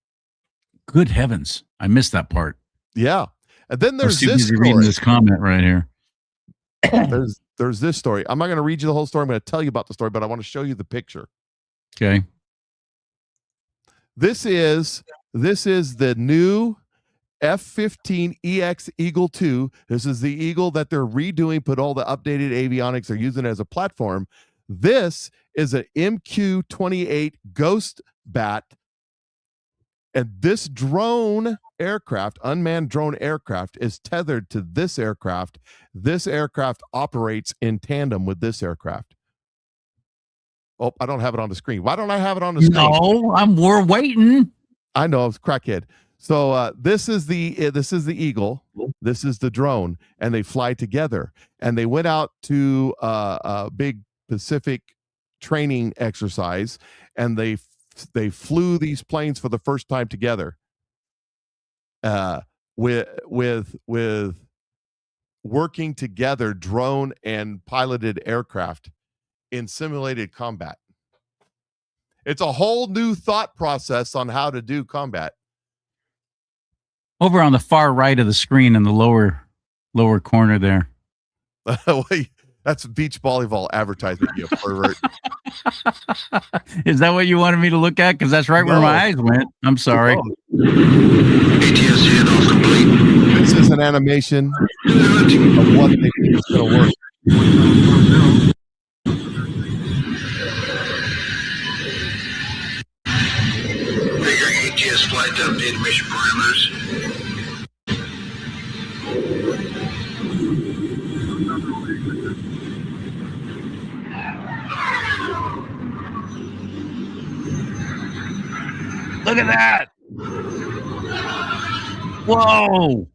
[SPEAKER 2] Good heavens. I missed that part.
[SPEAKER 1] Yeah. And then there's this story.
[SPEAKER 2] Reading this comment right here.
[SPEAKER 1] There's this story. I'm not going to read you the whole story. I'm going to tell you about the story, but I want to show you the picture.
[SPEAKER 2] Okay.
[SPEAKER 1] This is the new F-15EX Eagle 2. This is the Eagle that they're redoing, put all the updated avionics they're using as a platform. This is an MQ-28 Ghost Bat. And this drone aircraft, unmanned drone aircraft, is tethered to this aircraft. This aircraft operates in tandem with this aircraft. Oh, I don't have it on the screen. Why don't I have it on the screen?
[SPEAKER 2] No, we're waiting.
[SPEAKER 1] I know, it's crackhead. So this is the Eagle. This is the drone, and they fly together. And they went out to a big Pacific training exercise, and they flew these planes for the first time together. With working together, drone and piloted aircraft in simulated combat. It's a whole new thought process on how to do combat.
[SPEAKER 2] Over on the far right of the screen in the lower corner there.
[SPEAKER 1] That's beach volleyball advertisement, you pervert.
[SPEAKER 2] Is that what you wanted me to look at? Because that's right where my eyes went. I'm sorry.
[SPEAKER 1] This is an animation of what they think is going to work.
[SPEAKER 20] Figuring ATS flight to update mission parameters.
[SPEAKER 2] Look at that. Whoa.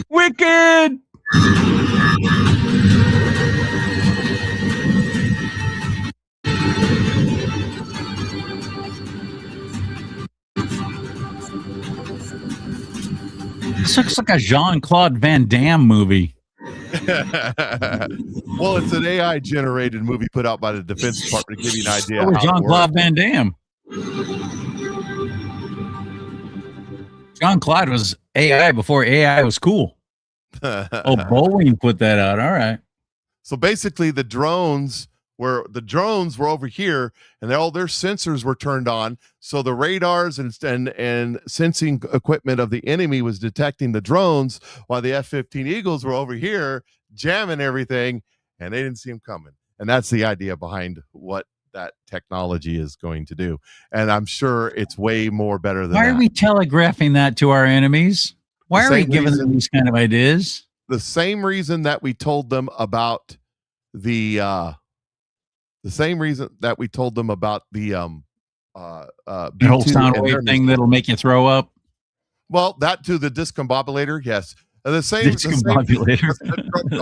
[SPEAKER 2] Wicked. This looks like a Jean-Claude Van Damme movie.
[SPEAKER 1] Well, it's an AI generated movie put out by the Defense Department to give you an idea.
[SPEAKER 2] Oh, Jean-Claude Van Damme. Jean-Claude was AI before AI was cool. Oh, Boeing put that out. All right.
[SPEAKER 1] So basically, the drones were over here, and all their sensors were turned on. So the radars and sensing equipment of the enemy was detecting the drones, while the F-15 Eagles were over here jamming everything, and they didn't see them coming. And that's the idea behind what that technology is going to do. And I'm sure it's way more better than
[SPEAKER 2] Why
[SPEAKER 1] that.
[SPEAKER 2] are we telegraphing that to our enemies? Why are we giving them these kind of ideas?
[SPEAKER 1] The same reason that we told them about the same reason that we told them about the
[SPEAKER 2] The whole sound wave thing that'll make you throw up.
[SPEAKER 1] Well, that too, the discombobulator, yes. The same
[SPEAKER 2] discombobulator.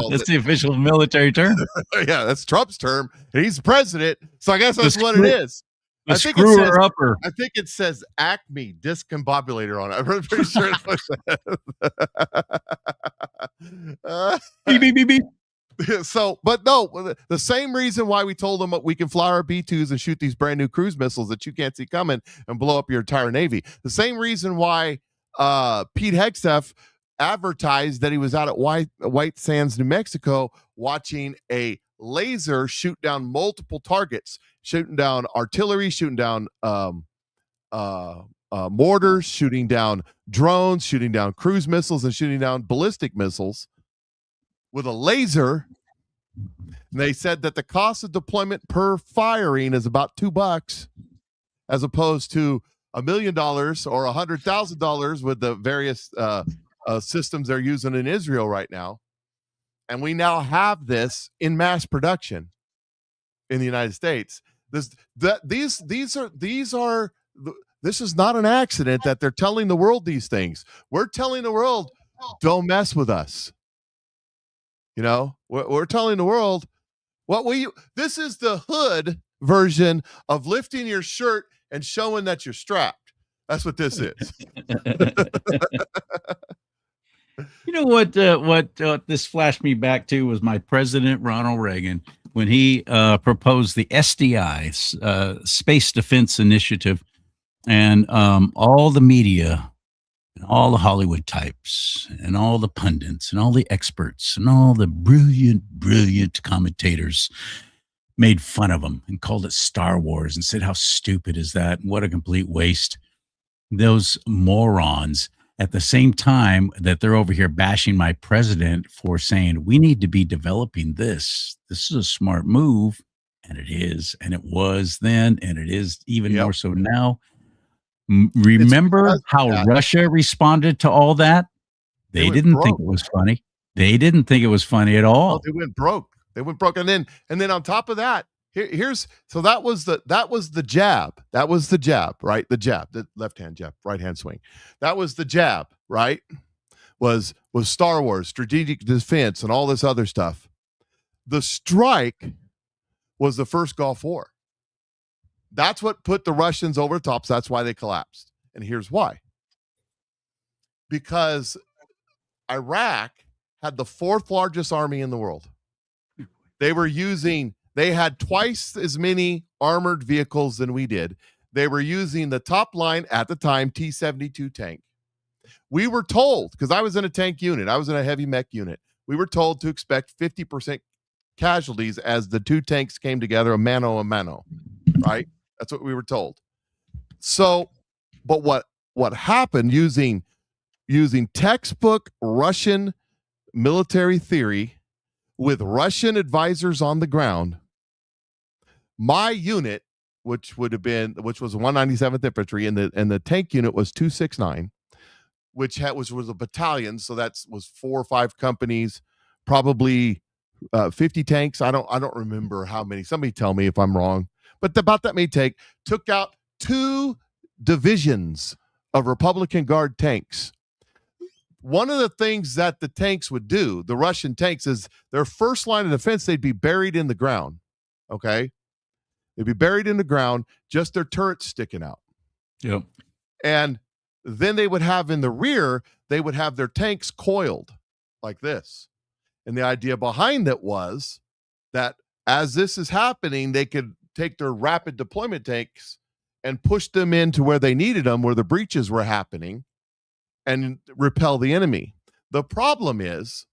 [SPEAKER 2] That's the official military term.
[SPEAKER 1] Yeah, that's Trump's term. And he's the president, so I guess that's what it is.
[SPEAKER 2] The screwer upper.
[SPEAKER 1] I think it says Acme discombobulator on it. I'm pretty sure it's what it says.
[SPEAKER 2] Beep, beep, beep, beep.
[SPEAKER 1] So, but no, the same reason why we told them we can fly our B-2s and shoot these brand new cruise missiles that you can't see coming and blow up your entire Navy. The same reason why Pete Hegseth advertised that he was out at White Sands, New Mexico, watching a laser shoot down multiple targets, shooting down artillery, shooting down mortars, shooting down drones, shooting down cruise missiles, and shooting down ballistic missiles with a laser. And they said that the cost of deployment per firing is about $2, as opposed to $1 million or $100,000 with the various systems they're using in Israel right now. And we now have this in mass production in the United States. This is not an accident that they're telling the world these things. We're telling the world, don't mess with us. You know, we're telling the world this is the hood version of lifting your shirt and showing that you're strapped. That's what this is.
[SPEAKER 2] You know what this flashed me back to was my President Ronald Reagan when he proposed the SDI, Space Defense Initiative, and all the media and all the Hollywood types and all the pundits and all the experts and all the brilliant commentators made fun of him and called it Star Wars and said, how stupid is that? What a complete waste. Those morons, at the same time that they're over here bashing my president for saying, we need to be developing this. This is a smart move. And it is. And it was then. And it is even more so now. Remember how Russia responded to all that? They didn't think it was funny. They didn't think it was funny at all.
[SPEAKER 1] Oh, they went broke. And then on top of that, that was the jab. That was the jab, right? The jab, the left-hand jab, right-hand swing. That was the jab, right? Was Star Wars, strategic defense, and all this other stuff. The strike was the first Gulf War. That's what put the Russians over the top. So that's why they collapsed. And here's why. Because Iraq had the 4th largest army in the world. They had twice as many armored vehicles than we did. They were using the top line at the time, T-72 tank. We were told, because I was in a tank unit, I was in a heavy mech unit, we were told to expect 50% casualties as the two tanks came together, a mano, right? That's what we were told. So, but what happened using textbook Russian military theory with Russian advisors on the ground, my unit, which was 197th Infantry, and the tank unit was 269, which was a battalion, so that was 4 or 5 companies, probably 50 tanks. I don't remember how many. Somebody tell me if I'm wrong. But about that many took out 2 divisions of Republican Guard tanks. One of the things that the tanks would do, the Russian tanks, is their first line of defense, they'd be buried in the ground. Okay? They'd be buried in the ground, just their turrets sticking out.
[SPEAKER 2] Yep.
[SPEAKER 1] And then they would have in the rear, they would have their tanks coiled like this. And the idea behind it was that as this is happening, they could take their rapid deployment tanks and push them into where they needed them, where the breaches were happening, and repel the enemy. The problem is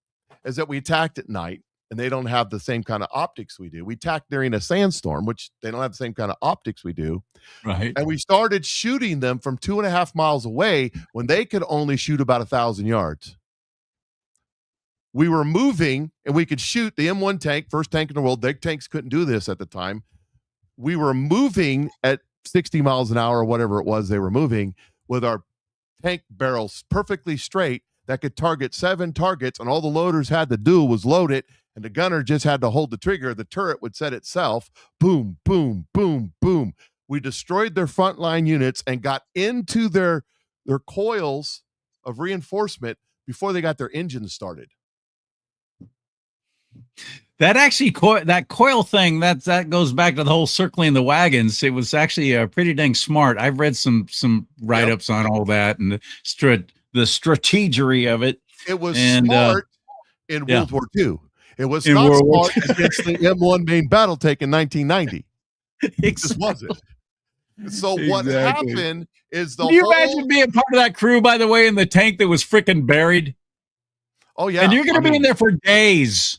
[SPEAKER 1] that we attacked at night, and they don't have the same kind of optics we do. We attacked during a sandstorm, which they don't have the same kind of optics we do.
[SPEAKER 2] Right.
[SPEAKER 1] And we started shooting them from 2.5 miles away when they could only shoot about 1,000 yards. We were moving and we could shoot the M1 tank, first tank in the world. Big tanks couldn't do this at the time. We were moving at 60 miles an hour or whatever it was they were moving with our tank barrels perfectly straight that could target 7 targets, and all the loaders had to do was load it, and the gunner just had to hold the trigger. The turret would set itself. Boom, boom, boom, boom. We destroyed their frontline units and got into their coils of reinforcement before they got their engines started.
[SPEAKER 2] That actually that coil thing that goes back to the whole circling the wagons. It was actually pretty dang smart. I've read some write-ups on all that and the strategery of it.
[SPEAKER 1] It was smart in World War II. It was
[SPEAKER 2] In
[SPEAKER 1] not
[SPEAKER 2] World War
[SPEAKER 1] smart against the M1 main battle tank in 1990. It just wasn't. So what happened is
[SPEAKER 2] Can you imagine being part of that crew, by the way, in the tank that was freaking buried?
[SPEAKER 1] Oh yeah,
[SPEAKER 2] and you're going to be in there for days.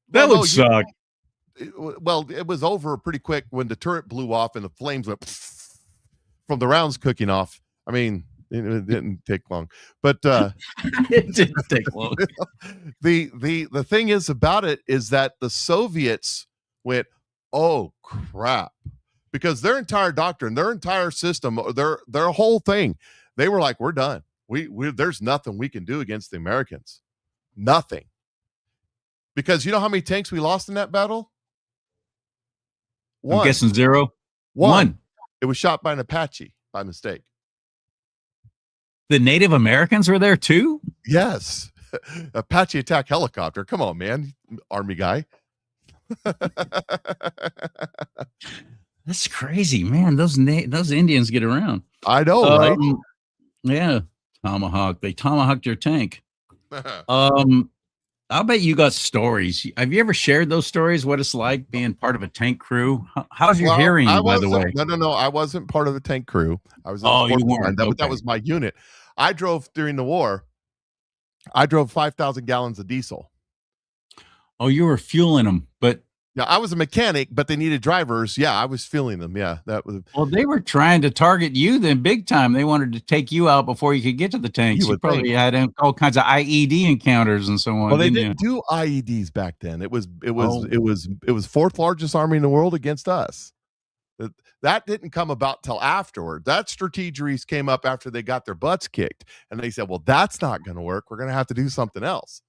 [SPEAKER 2] That would suck.
[SPEAKER 1] It was over pretty quick when the turret blew off and the flames went from the rounds cooking off. I mean, it didn't take long, but
[SPEAKER 2] it didn't take long.
[SPEAKER 1] The thing is about it is that the Soviets went, oh crap, because their entire doctrine, their entire system, their whole thing, they were like, we're done. We there's nothing we can do against the Americans. Nothing. Because you know how many tanks we lost in that battle?
[SPEAKER 2] I'm guessing 0. One.
[SPEAKER 1] It was shot by an Apache by mistake.
[SPEAKER 2] The Native Americans were there too?
[SPEAKER 1] Yes. Apache attack helicopter. Come on, man. Army guy.
[SPEAKER 2] That's crazy, man. Those Indians get around.
[SPEAKER 1] I know, right?
[SPEAKER 2] Yeah. Tomahawk. They tomahawked your tank. I'll bet you got stories. Have you ever shared those stories? What it's like being part of a tank crew? How's your hearing, by the way?
[SPEAKER 1] No. I wasn't part of the tank crew. I was.
[SPEAKER 2] You weren't.
[SPEAKER 1] But that was my unit. I drove during the war. I drove 5,000 gallons of diesel.
[SPEAKER 2] Oh, you were fueling them, but
[SPEAKER 1] yeah, I was a mechanic, but they needed drivers. Yeah, I was fueling them. Yeah, that was.
[SPEAKER 2] Well, they were trying to target you then big time. They wanted to take you out before you could get to the tanks. You probably had all kinds of IED encounters and so on.
[SPEAKER 1] Well, they didn't do IEDs back then. It was 4th largest army in the world against us. That didn't come about till afterward. That strategies came up after they got their butts kicked, and they said, "Well, that's not going to work. We're going to have to do something else."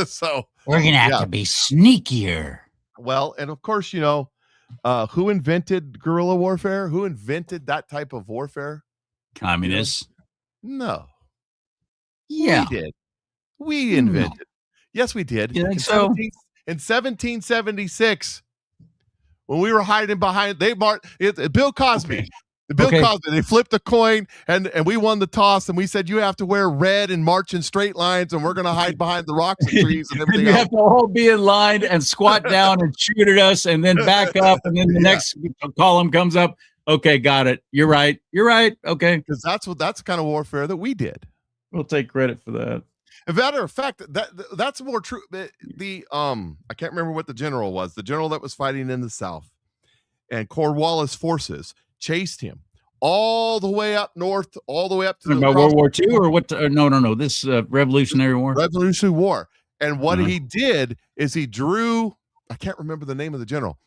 [SPEAKER 1] So
[SPEAKER 2] we're going to have to be sneakier.
[SPEAKER 1] Well, and of course, who invented guerrilla warfare? Who invented that type of warfare?
[SPEAKER 2] Communists.
[SPEAKER 1] No.
[SPEAKER 2] Yeah.
[SPEAKER 1] We did. We invented. No. Yes, we did.
[SPEAKER 2] In
[SPEAKER 1] 1776, when we were hiding behind, Bill Cosby.
[SPEAKER 2] Okay.
[SPEAKER 1] Cosby, they flipped a coin and we won the toss, and we said you have to wear red and march in straight lines, and we're going to hide behind the rocks and trees and everything.
[SPEAKER 2] You have to all be in line and squat down and shoot at us, and then back up, and then the next column comes up. Okay, got it. You're right. Okay,
[SPEAKER 1] because that's the kind of warfare that we did.
[SPEAKER 2] We'll take credit for that.
[SPEAKER 1] As a matter of fact, that's more true. I can't remember what the general was. The general that was fighting in the South, and Cornwallis forces chased him all the way up north, all the way up to
[SPEAKER 2] World War II or what? No. This Revolutionary War.
[SPEAKER 1] Revolutionary War. And what he did is he drew. I can't remember the name of the general,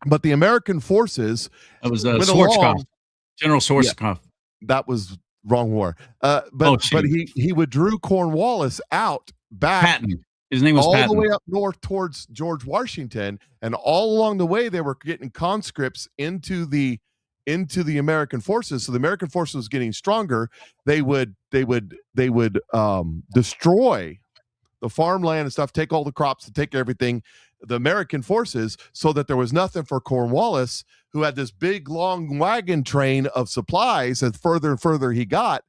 [SPEAKER 1] but the American forces.
[SPEAKER 2] That was Schwarzkopf. General Schwarzkopf.
[SPEAKER 1] Yeah, that was wrong war. But he withdrew Cornwallis out back.
[SPEAKER 2] Patton. His name was
[SPEAKER 1] all
[SPEAKER 2] Patton.
[SPEAKER 1] The way up north towards George Washington, and all along the way they were getting conscripts into the American forces. So the American forces was getting stronger. They would destroy the farmland and stuff, take all the crops and take everything, the American forces, so that there was nothing for Cornwallis, who had this big long wagon train of supplies as further and further he got.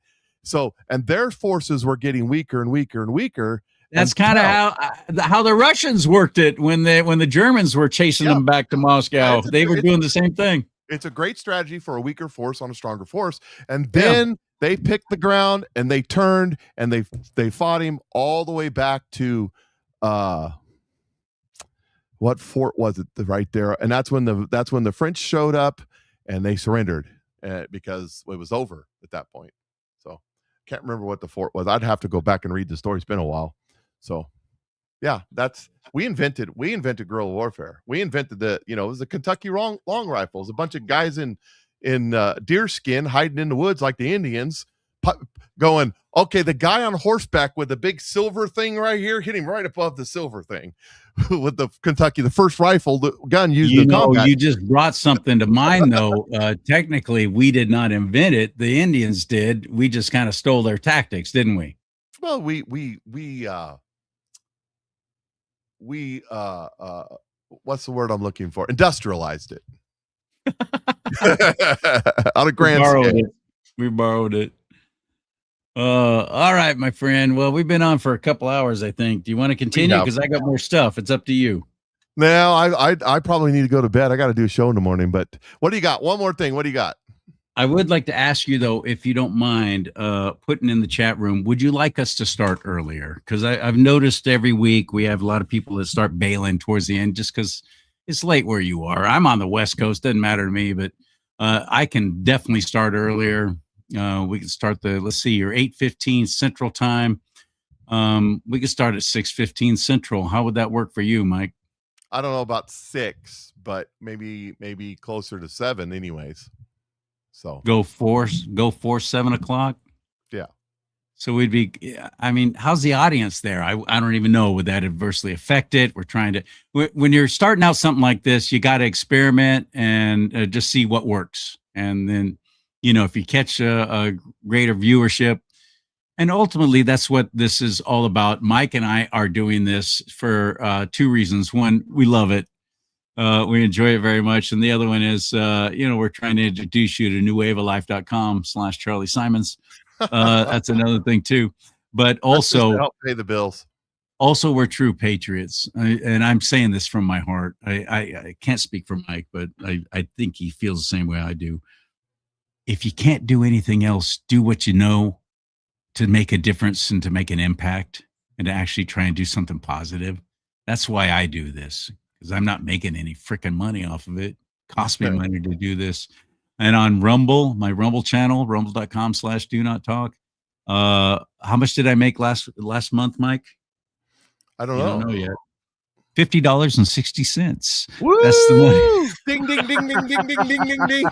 [SPEAKER 1] So, and their forces were getting weaker and weaker and weaker.
[SPEAKER 2] That's kind of how the Russians worked it when the Germans were chasing them back to Moscow. They were doing the same thing.
[SPEAKER 1] It's a great strategy for a weaker force on a stronger force. And then they picked the ground and they turned and they fought him all the way back to what fort was it right there? And that's when the French showed up and they surrendered because it was over at that point. So can't remember what the fort was. I'd have to go back and read the story. It's been a while. So yeah, we invented guerrilla warfare. We invented it was the Kentucky long rifles, a bunch of guys in deer skin hiding in the woods like the Indians, going, okay, the guy on horseback with the big silver thing right here, hit him right above the silver thing with the Kentucky, the first rifle gun used in combat.
[SPEAKER 2] You just brought something to mind, though. Technically, we did not invent it. The Indians did. We just kind of stole their tactics, didn't we?
[SPEAKER 1] Well, we what's the word I'm looking for? Industrialized it. On a grand scale.
[SPEAKER 2] We borrowed it. All right, my friend. Well, we've been on for a couple hours, I think. Do you want to continue? Because I got more stuff. It's up to you.
[SPEAKER 1] No, I probably need to go to bed. I got to do a show in the morning. But what do you got? One more thing. What do you got?
[SPEAKER 2] I would like to ask you, though, if you don't mind putting in the chat room, would you like us to start earlier? Because I've noticed every week we have a lot of people that start bailing towards the end just because it's late where you are. I'm on the West Coast. Doesn't matter to me, but I can definitely start earlier. We can start let's see, you're 8:15 Central Time. We could start at 6:15 Central. How would that work for you, Mike?
[SPEAKER 1] I don't know about 6, but maybe closer to 7 anyways. So
[SPEAKER 2] go 7 o'clock.
[SPEAKER 1] Yeah.
[SPEAKER 2] So we'd be, I mean, how's the audience there? I don't even know. Would that adversely affect it? We're trying to, when you're starting out something like this, you got to experiment and just see what works. And then, if you catch a greater viewership, and ultimately that's what this is all about. Mike and I are doing this for 2 reasons. One, we love it. We enjoy it very much. And the other one is, we're trying to introduce you to newwaveoflife.com/CharLee Simons. That's another thing too. But also
[SPEAKER 1] help pay the bills.
[SPEAKER 2] Also, we're true patriots. And I'm saying this from my heart. I can't speak for Mike, but I think he feels the same way I do. If you can't do anything else, do what you know to make a difference and to make an impact and to actually try and do something positive. That's why I do this. Because I'm not making any freaking money off of it. Cost me money to do this. And on Rumble, my Rumble channel, rumble.com/do-not-talk. How much did I make last month, Mike?
[SPEAKER 1] I don't
[SPEAKER 2] know yet. $50.60.
[SPEAKER 1] Woo!
[SPEAKER 2] That's the money.
[SPEAKER 1] Ding, ding, ding, ding, ding, ding, ding, ding, ding.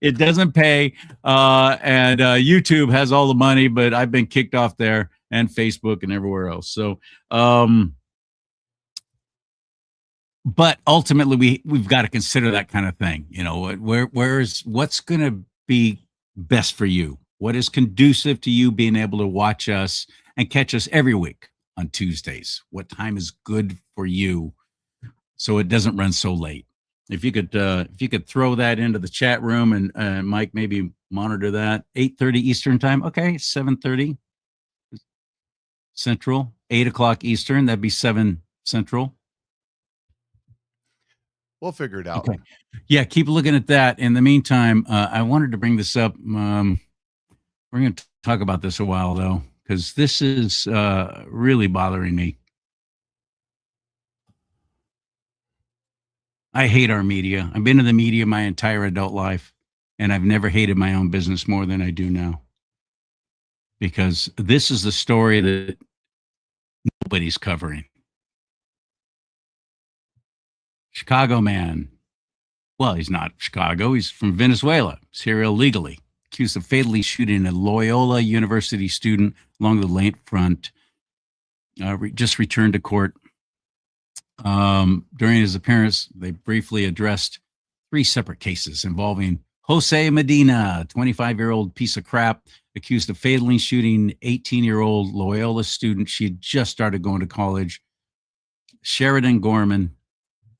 [SPEAKER 2] It doesn't pay. And YouTube has all the money, but I've been kicked off there and Facebook and everywhere else. So, but ultimately we've got to consider that kind of thing. What's going to be best for you? What is conducive to you being able to watch us and catch us every week on Tuesdays? What time is good for you so it doesn't run so late? If you could throw that into the chat room and Mike, maybe monitor that. 8:30 Eastern time. Okay. 7:30 Central, 8 o'clock Eastern. That'd be 7 Central.
[SPEAKER 1] We'll figure it out.
[SPEAKER 2] Okay. Yeah, keep looking at that. In the meantime, I wanted to bring this up. We're going to talk about this a while, though, because this is really bothering me. I hate our media. I've been in the media my entire adult life, and I've never hated my own business more than I do now. Because this is the story that nobody's covering. Chicago man. Well, he's not Chicago. He's from Venezuela. He's here illegally. Accused of fatally shooting a Loyola University student along the lakefront. Just returned to court. During his appearance, they briefly addressed 3 separate cases involving Jose Medina, a 25-year-old piece of crap, accused of fatally shooting 18-year-old Loyola student. She had just started going to college. Sheridan Gorman.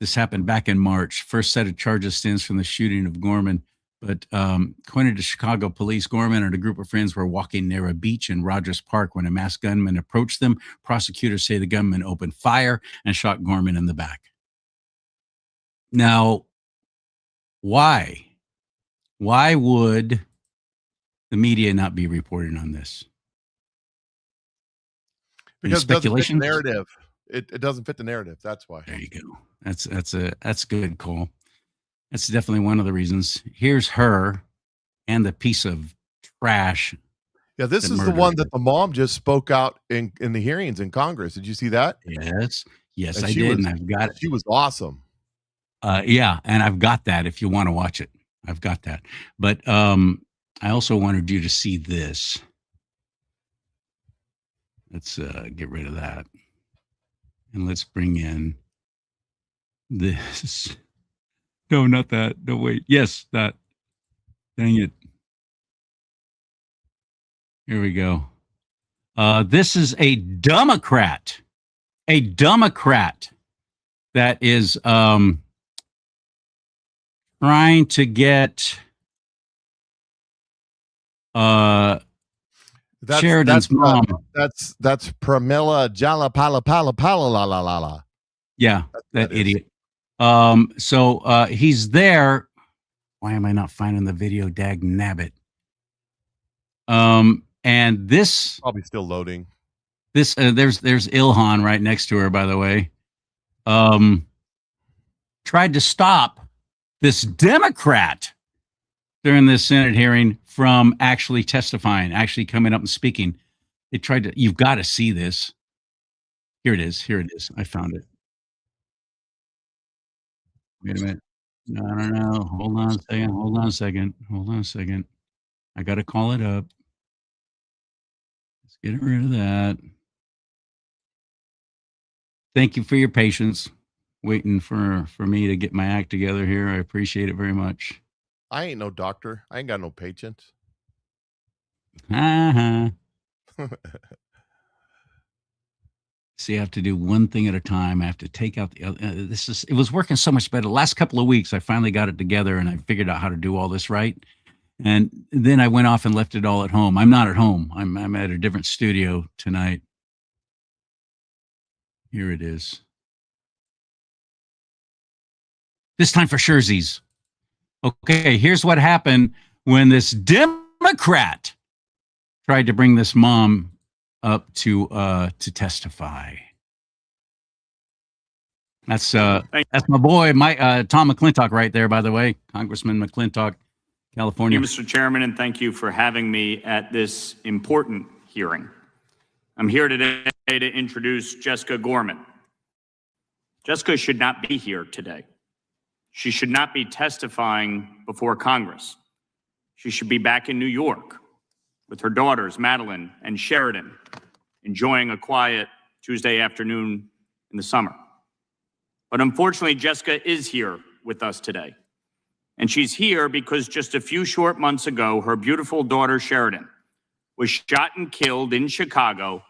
[SPEAKER 2] This happened back in March. First set of charges stems from the shooting of Gorman. But according to Chicago police, Gorman and a group of friends were walking near a beach in Rogers Park when a masked gunman approached them. Prosecutors say the gunman opened fire and shot Gorman in the back. Now, why? Why would the media not be reporting on this?
[SPEAKER 1] Because it doesn't fit the
[SPEAKER 2] speculations?
[SPEAKER 1] narrative. It doesn't fit the narrative. That's why.
[SPEAKER 2] There you go. That's a good call. That's definitely one of the reasons. Here's her and the piece of trash.
[SPEAKER 1] Yeah, this is the one that the mom just spoke out in the hearings in Congress. Did you see that?
[SPEAKER 2] Yes,
[SPEAKER 1] And
[SPEAKER 2] I did, and I've got it.
[SPEAKER 1] She was awesome.
[SPEAKER 2] Yeah, and I've got that if you want to watch it. I've got that. But I also wanted you to see this. Let's get rid of that. And let's bring in this. No, not that. No, wait. Yes, that. Dang it. Here we go. This is a Democrat. A Democrat that is trying to get Sheridan's mom.
[SPEAKER 1] That's Pramila Jalapala.
[SPEAKER 2] Yeah, that idiot. So he's there. Why am I not finding the video? Dag nabbit. And this
[SPEAKER 1] probably still loading.
[SPEAKER 2] This there's Ilhan right next to her, by the way. Tried to stop this Democrat during this Senate hearing from actually testifying, actually coming up and speaking. It tried to. You've got to see this. Here it is. Here it is. I found it. Wait a minute. No. Hold on a second. Hold on a second. Hold on a second. I got to call it up. Let's get rid of that. Thank you for your patience, waiting for me to get my act together here. I appreciate it very much.
[SPEAKER 1] I ain't no doctor. I ain't got no patience.
[SPEAKER 2] See, I have to do one thing at a time. I have to take out the other. It was working so much better. The last couple of weeks, I finally got it together and I figured out how to do all this right. And then I went off and left it all at home. I'm not at home. I'm at a different studio tonight. Here it is. This time for Scherzies. Okay, here's what happened when this Democrat tried to bring this mom up to testify. That's my boy, Tom McClintock right there, by the way, Congressman McClintock, California.
[SPEAKER 21] Thank you, Mr. Chairman, and thank you for having me at this important hearing. I'm here today to introduce Jessica Gorman. Jessica should not be here today. She should not be testifying before Congress. She should be back in New York with her daughters, Madeline and Sheridan, enjoying a quiet Tuesday afternoon in the summer. But unfortunately, Jessica is here with us today. And she's here because just a few short months ago, her beautiful daughter, Sheridan, was shot and killed in Chicago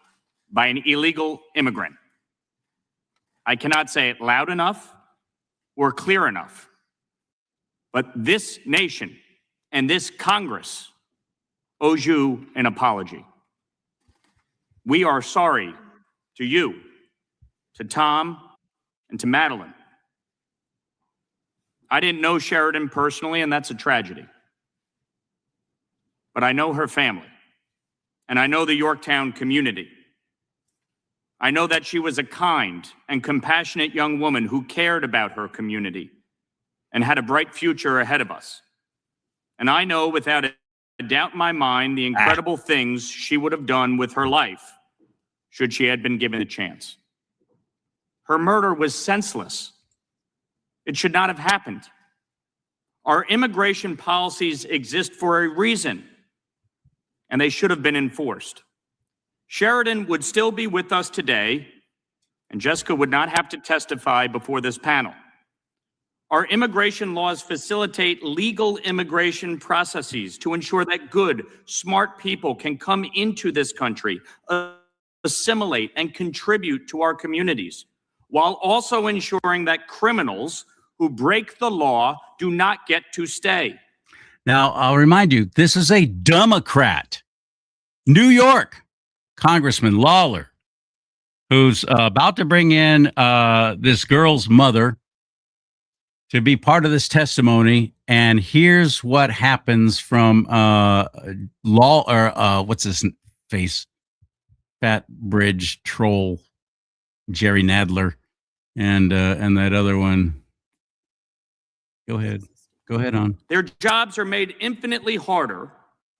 [SPEAKER 21] by an illegal immigrant. I cannot say it loud enough or clear enough, but this nation and this Congress owes you an apology. We are sorry to you, to Tom, and to Madeline. I didn't know Sheridan personally, and that's a tragedy. But I know her family, and I know the Yorktown community. I know that she was a kind and compassionate young woman who cared about her community and had a bright future ahead of us. And I know without a doubt in my mind the incredible things she would have done with her life should she had been given a chance. Her murder was senseless. It should not have happened. Our immigration policies exist for a reason, and they should have been enforced. Sheridan would still be with us today, and Jessica would not have to testify before this panel. Our immigration laws facilitate legal immigration processes to ensure that good, smart people can come into this country, assimilate, and contribute to our communities, while also ensuring that criminals who break the law do not get to stay.
[SPEAKER 2] Now, I'll remind you, this is a Democrat, New York Congressman Lawler, who's about to bring in this girl's mother to be part of this testimony. And here's what happens from what's his face? fat bridge troll, Jerry Nadler, and that other one. Go ahead on.
[SPEAKER 21] Their jobs are made infinitely harder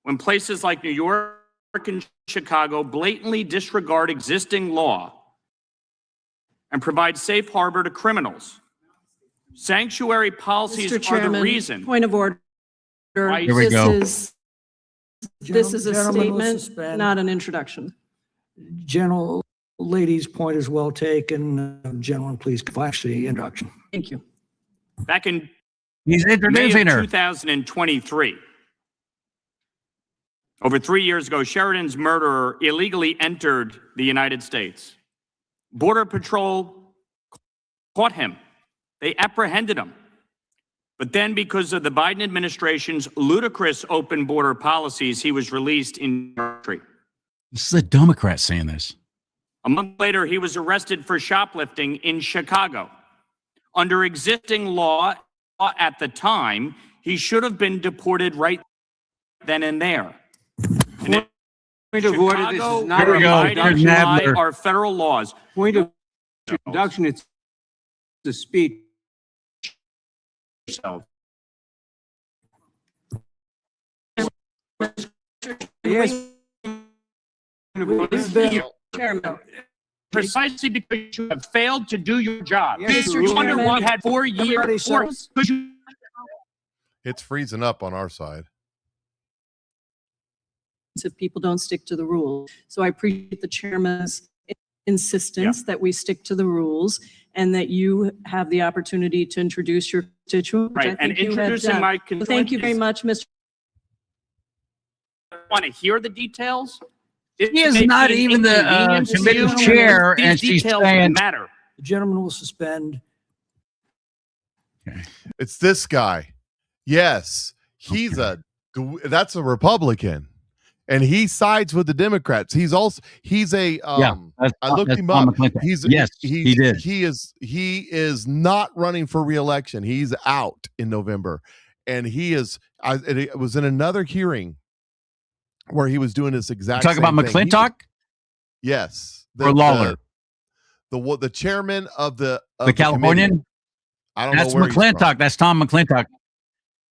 [SPEAKER 21] when places like New York and Chicago blatantly disregard existing law and provide safe harbor to criminals. Sanctuary policies
[SPEAKER 3] Mr. Chairman,
[SPEAKER 21] are the reason.
[SPEAKER 3] Point of order.
[SPEAKER 2] Here we go.
[SPEAKER 3] This is a
[SPEAKER 22] Gentlemen will
[SPEAKER 3] statement,
[SPEAKER 22] suspend.
[SPEAKER 3] not an introduction.
[SPEAKER 22] Lady's point is well taken. Gentlemen, please flash the introduction.
[SPEAKER 3] Thank you.
[SPEAKER 21] Back in
[SPEAKER 2] He's introducing
[SPEAKER 21] May of
[SPEAKER 2] her.
[SPEAKER 21] 2023, over 3 years ago, Sheridan's murderer illegally entered the United States. Border Patrol caught him. They apprehended him. But then, because of the Biden administration's ludicrous open border policies, he was released in country.
[SPEAKER 2] This is a Democrat saying this.
[SPEAKER 21] A month later, he was arrested for shoplifting in Chicago. Under existing law at the time, he should have been deported right then and there. And
[SPEAKER 23] Point of order, this is not
[SPEAKER 2] Here we go.
[SPEAKER 21] abiding
[SPEAKER 2] Here's
[SPEAKER 21] by
[SPEAKER 2] Nadler.
[SPEAKER 21] our federal laws.
[SPEAKER 23] point of introduction. It's the speech.
[SPEAKER 21] Yourself.
[SPEAKER 23] Yes.
[SPEAKER 3] Chairman.
[SPEAKER 21] Precisely because you have failed to do your job.
[SPEAKER 23] Yes,
[SPEAKER 21] You
[SPEAKER 23] Mr.
[SPEAKER 21] wonder
[SPEAKER 23] Chairman.
[SPEAKER 21] why you had 4
[SPEAKER 22] Everybody
[SPEAKER 21] years.
[SPEAKER 22] settle.
[SPEAKER 21] Because you
[SPEAKER 1] It's freezing up on our side.
[SPEAKER 3] If people don't stick to the rules. So I appreciate the chairman's insistence that we stick to the rules and that you have the opportunity to introduce your constituent. which I
[SPEAKER 21] Right, and
[SPEAKER 3] think you have
[SPEAKER 21] introducing
[SPEAKER 3] done.
[SPEAKER 21] my
[SPEAKER 3] So thank you very much, Mr.
[SPEAKER 21] want to hear the details.
[SPEAKER 2] He is not even the committee chair, and she's saying
[SPEAKER 21] matter.
[SPEAKER 22] The gentleman will suspend.
[SPEAKER 1] It's this guy. Yes, that's a Republican, and he sides with the Democrats. He's a I looked him up. He is not running for re-election. He's out in November, and it was in another hearing where he was doing this exact.
[SPEAKER 2] Talk about
[SPEAKER 1] same thing.
[SPEAKER 2] McClintock.
[SPEAKER 1] Yes,
[SPEAKER 2] Or Lawler.
[SPEAKER 1] The chairman of the
[SPEAKER 2] Californian.
[SPEAKER 1] committee. I don't
[SPEAKER 2] That's
[SPEAKER 1] know where he's
[SPEAKER 2] McClintock.
[SPEAKER 1] from.
[SPEAKER 2] That's Tom McClintock.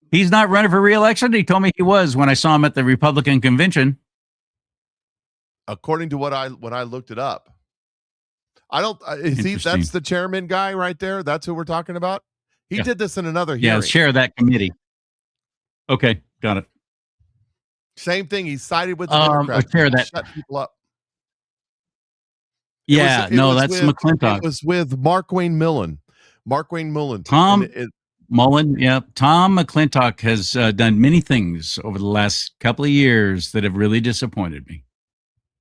[SPEAKER 2] He's not running for re-election. He told me he was when I saw him at the Republican convention.
[SPEAKER 1] According to when I looked it up, I don't. That's the chairman guy right there. That's who we're talking about. He did this in another hearing.
[SPEAKER 2] Yeah, chair of that committee. Okay, got it.
[SPEAKER 1] Same thing. He sided with the Democrats.
[SPEAKER 2] Chair of that.
[SPEAKER 1] Shut people up.
[SPEAKER 2] Yeah, that's McClintock.
[SPEAKER 1] It was with Markwayne Mullen.
[SPEAKER 2] Tom Mullen, yeah. Tom McClintock has done many things over the last couple of years that have really disappointed me.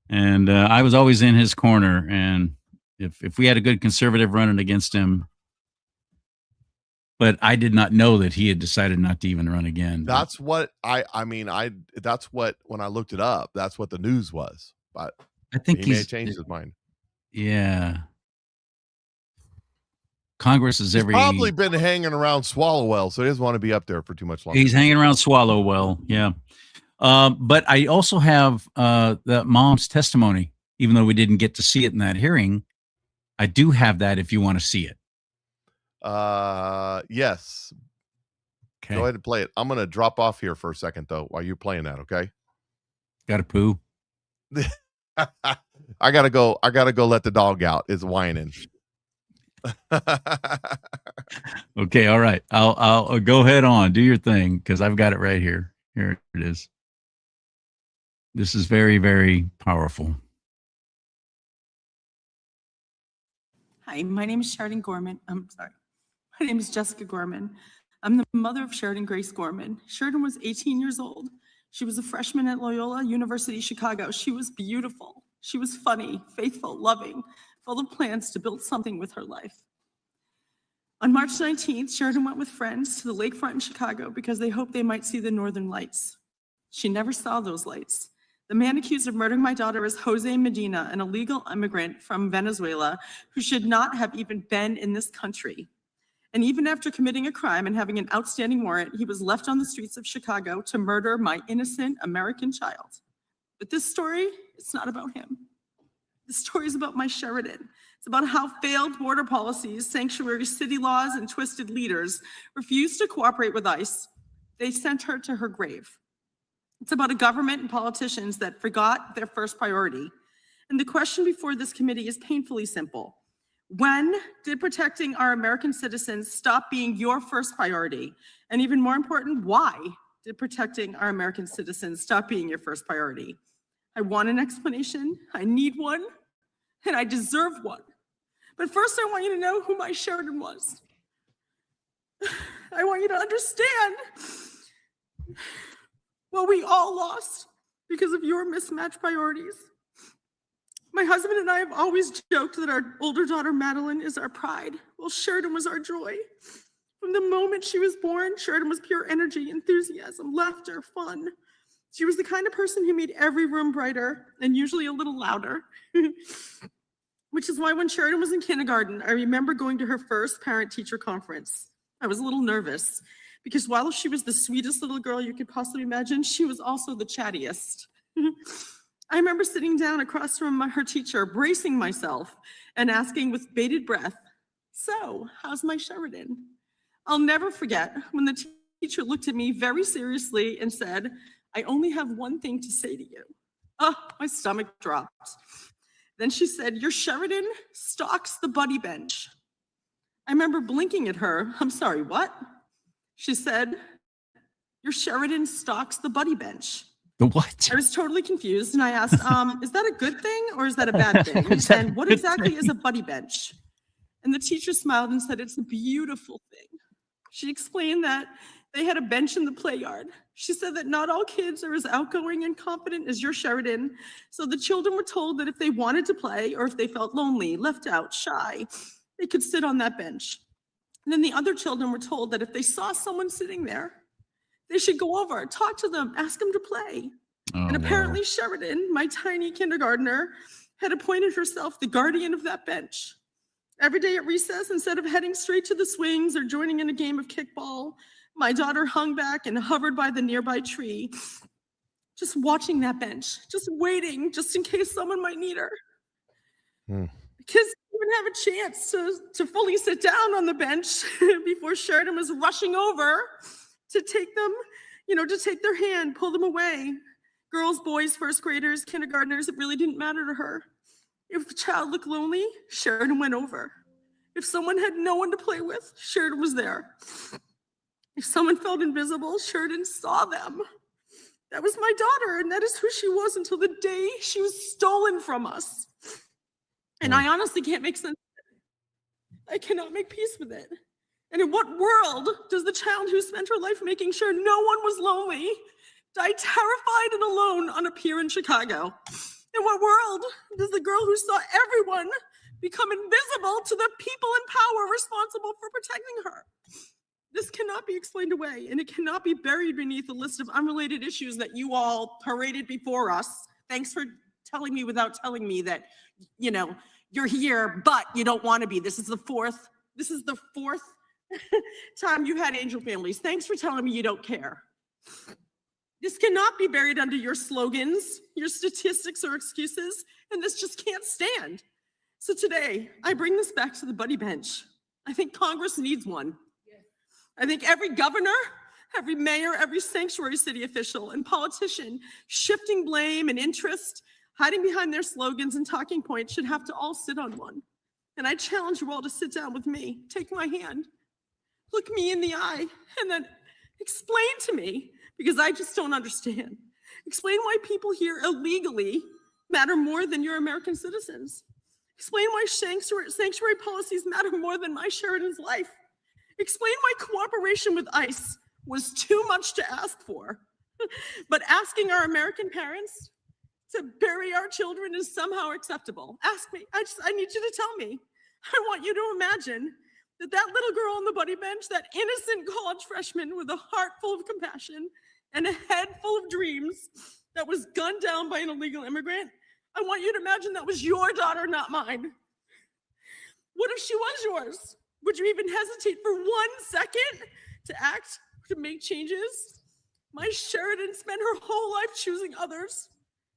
[SPEAKER 2] And I was always in his corner. And if we had a good conservative running against him, but I did not know that he had decided not to even run again.
[SPEAKER 1] That's what that's what, when I looked it up, that's what the news was. But
[SPEAKER 2] I think
[SPEAKER 1] he may have changed his mind.
[SPEAKER 2] Yeah. Congress is
[SPEAKER 1] He's probably been hanging around Swallowwell, so he doesn't want to be up there for too much longer.
[SPEAKER 2] He's hanging around Swallowwell, yeah. But I also have the mom's testimony, even though we didn't get to see it in that hearing. I do have that if you want to see it.
[SPEAKER 1] Yes.
[SPEAKER 2] Okay.
[SPEAKER 1] Go ahead and play it. I'm going to drop off here for a second, though, while you're playing that, okay?
[SPEAKER 2] Got to poo.
[SPEAKER 1] I gotta go let the dog out. It's whining.
[SPEAKER 2] Okay, all right. I'll go ahead on. Do your thing, because I've got it right here. Here it is. This is very, very powerful.
[SPEAKER 24] Hi, my name is Sheridan Gorman. I'm sorry. My name is Jessica Gorman. I'm the mother of Sheridan Grace Gorman. Sheridan was 18 years old. She was a freshman at Loyola University, Chicago. She was beautiful. She was funny, faithful, loving, full of plans to build something with her life. On March 19th, Sheridan went with friends to the lakefront in Chicago because they hoped they might see the northern lights. She never saw those lights. The man accused of murdering my daughter is Jose Medina, an illegal immigrant from Venezuela who should not have even been in this country. And even after committing a crime and having an outstanding warrant, he was left on the streets of Chicago to murder my innocent American child. But this story, it's not about him. The story is about my Sheridan. It's about how failed border policies, sanctuary city laws, and twisted leaders refused to cooperate with ICE. They sent her to her grave. It's about a government and politicians that forgot their first priority. And the question before this committee is painfully simple. When did protecting our American citizens stop being your first priority? And even more important, why did protecting our American citizens stop being your first priority? I want an explanation, I need one, and I deserve one. But first, I want you to know who my Sheridan was. I want you to understand what we all lost because of your mismatched priorities. My husband and I have always joked that our older daughter, Madeline, is our pride. Well, Sheridan was our joy. From the moment she was born, Sheridan was pure energy, enthusiasm, laughter, fun. She was the kind of person who made every room brighter and usually a little louder. Which is why when Sheridan was in kindergarten, I remember going to her first parent-teacher conference. I was a little nervous because while she was the sweetest little girl you could possibly imagine, she was also the chattiest. I remember sitting down across from her teacher, bracing myself and asking with bated breath, "So, how's my Sheridan?" I'll never forget when the teacher looked at me very seriously and said, "I only have one thing to say to you." Oh, my stomach dropped. Then she said, "Your Sheridan stalks the buddy bench." I remember blinking at her. "I'm sorry, what?" She said, "Your Sheridan stalks the buddy bench."
[SPEAKER 2] The what?
[SPEAKER 24] I was totally confused and I asked, is that a good thing or is that a bad thing? And what exactly is a buddy bench? And the teacher smiled and said, "It's a beautiful thing." She explained that they had a bench in the play yard. She said that not all kids are as outgoing and confident as your Sheridan. So the children were told that if they wanted to play or if they felt lonely, left out, shy, they could sit on that bench. And then the other children were told that if they saw someone sitting there, they should go over, talk to them, ask them to play. And apparently Sheridan, my tiny kindergartner, had appointed herself the guardian of that bench. Every day at recess, instead of heading straight to the swings or joining in a game of kickball, my daughter hung back and hovered by the nearby tree, just watching that bench, just waiting, just in case someone might need her. Because she didn't have a chance to fully sit down on the bench before Sheridan was rushing over to take them, to take their hand, pull them away. Girls, boys, first graders, kindergartners, it really didn't matter to her. If the child looked lonely, Sheridan went over. If someone had no one to play with, Sheridan was there. If someone felt invisible, Sheridan saw them. That was my daughter, and that is who she was until the day she was stolen from us. And I honestly can't make sense of it. I cannot make peace with it. And in what world does the child who spent her life making sure no one was lonely die terrified and alone on a pier in Chicago? In what world does the girl who saw everyone become invisible to the people in power responsible for protecting her? This cannot be explained away, and it cannot be buried beneath a list of unrelated issues that you all paraded before us. Thanks for telling me without telling me that, you're here, but you don't want to be. This is the fourth time you've had angel families. Thanks for telling me you don't care. This cannot be buried under your slogans, your statistics, or excuses, and this just can't stand. So today, I bring this back to the buddy bench. I think Congress needs one. I think every governor, every mayor, every sanctuary city official and politician shifting blame and interest, hiding behind their slogans and talking points should have to all sit on one. And I challenge you all to sit down with me, take my hand, look me in the eye, and then explain to me, because I just don't understand. Explain why people here illegally matter more than your American citizens. Explain why sanctuary policies matter more than my Sheridan's life. Explain why cooperation with ICE was too much to ask for, but asking our American parents to bury our children is somehow acceptable. Ask me. I need you to tell me. I want you to imagine that little girl on the buddy bench, that innocent college freshman with a heart full of compassion and a head full of dreams that was gunned down by an illegal immigrant, I want you to imagine that was your daughter, not mine. What if she was yours? Would you even hesitate for 1 second to act, to make changes? My Sheridan spent her whole life choosing others.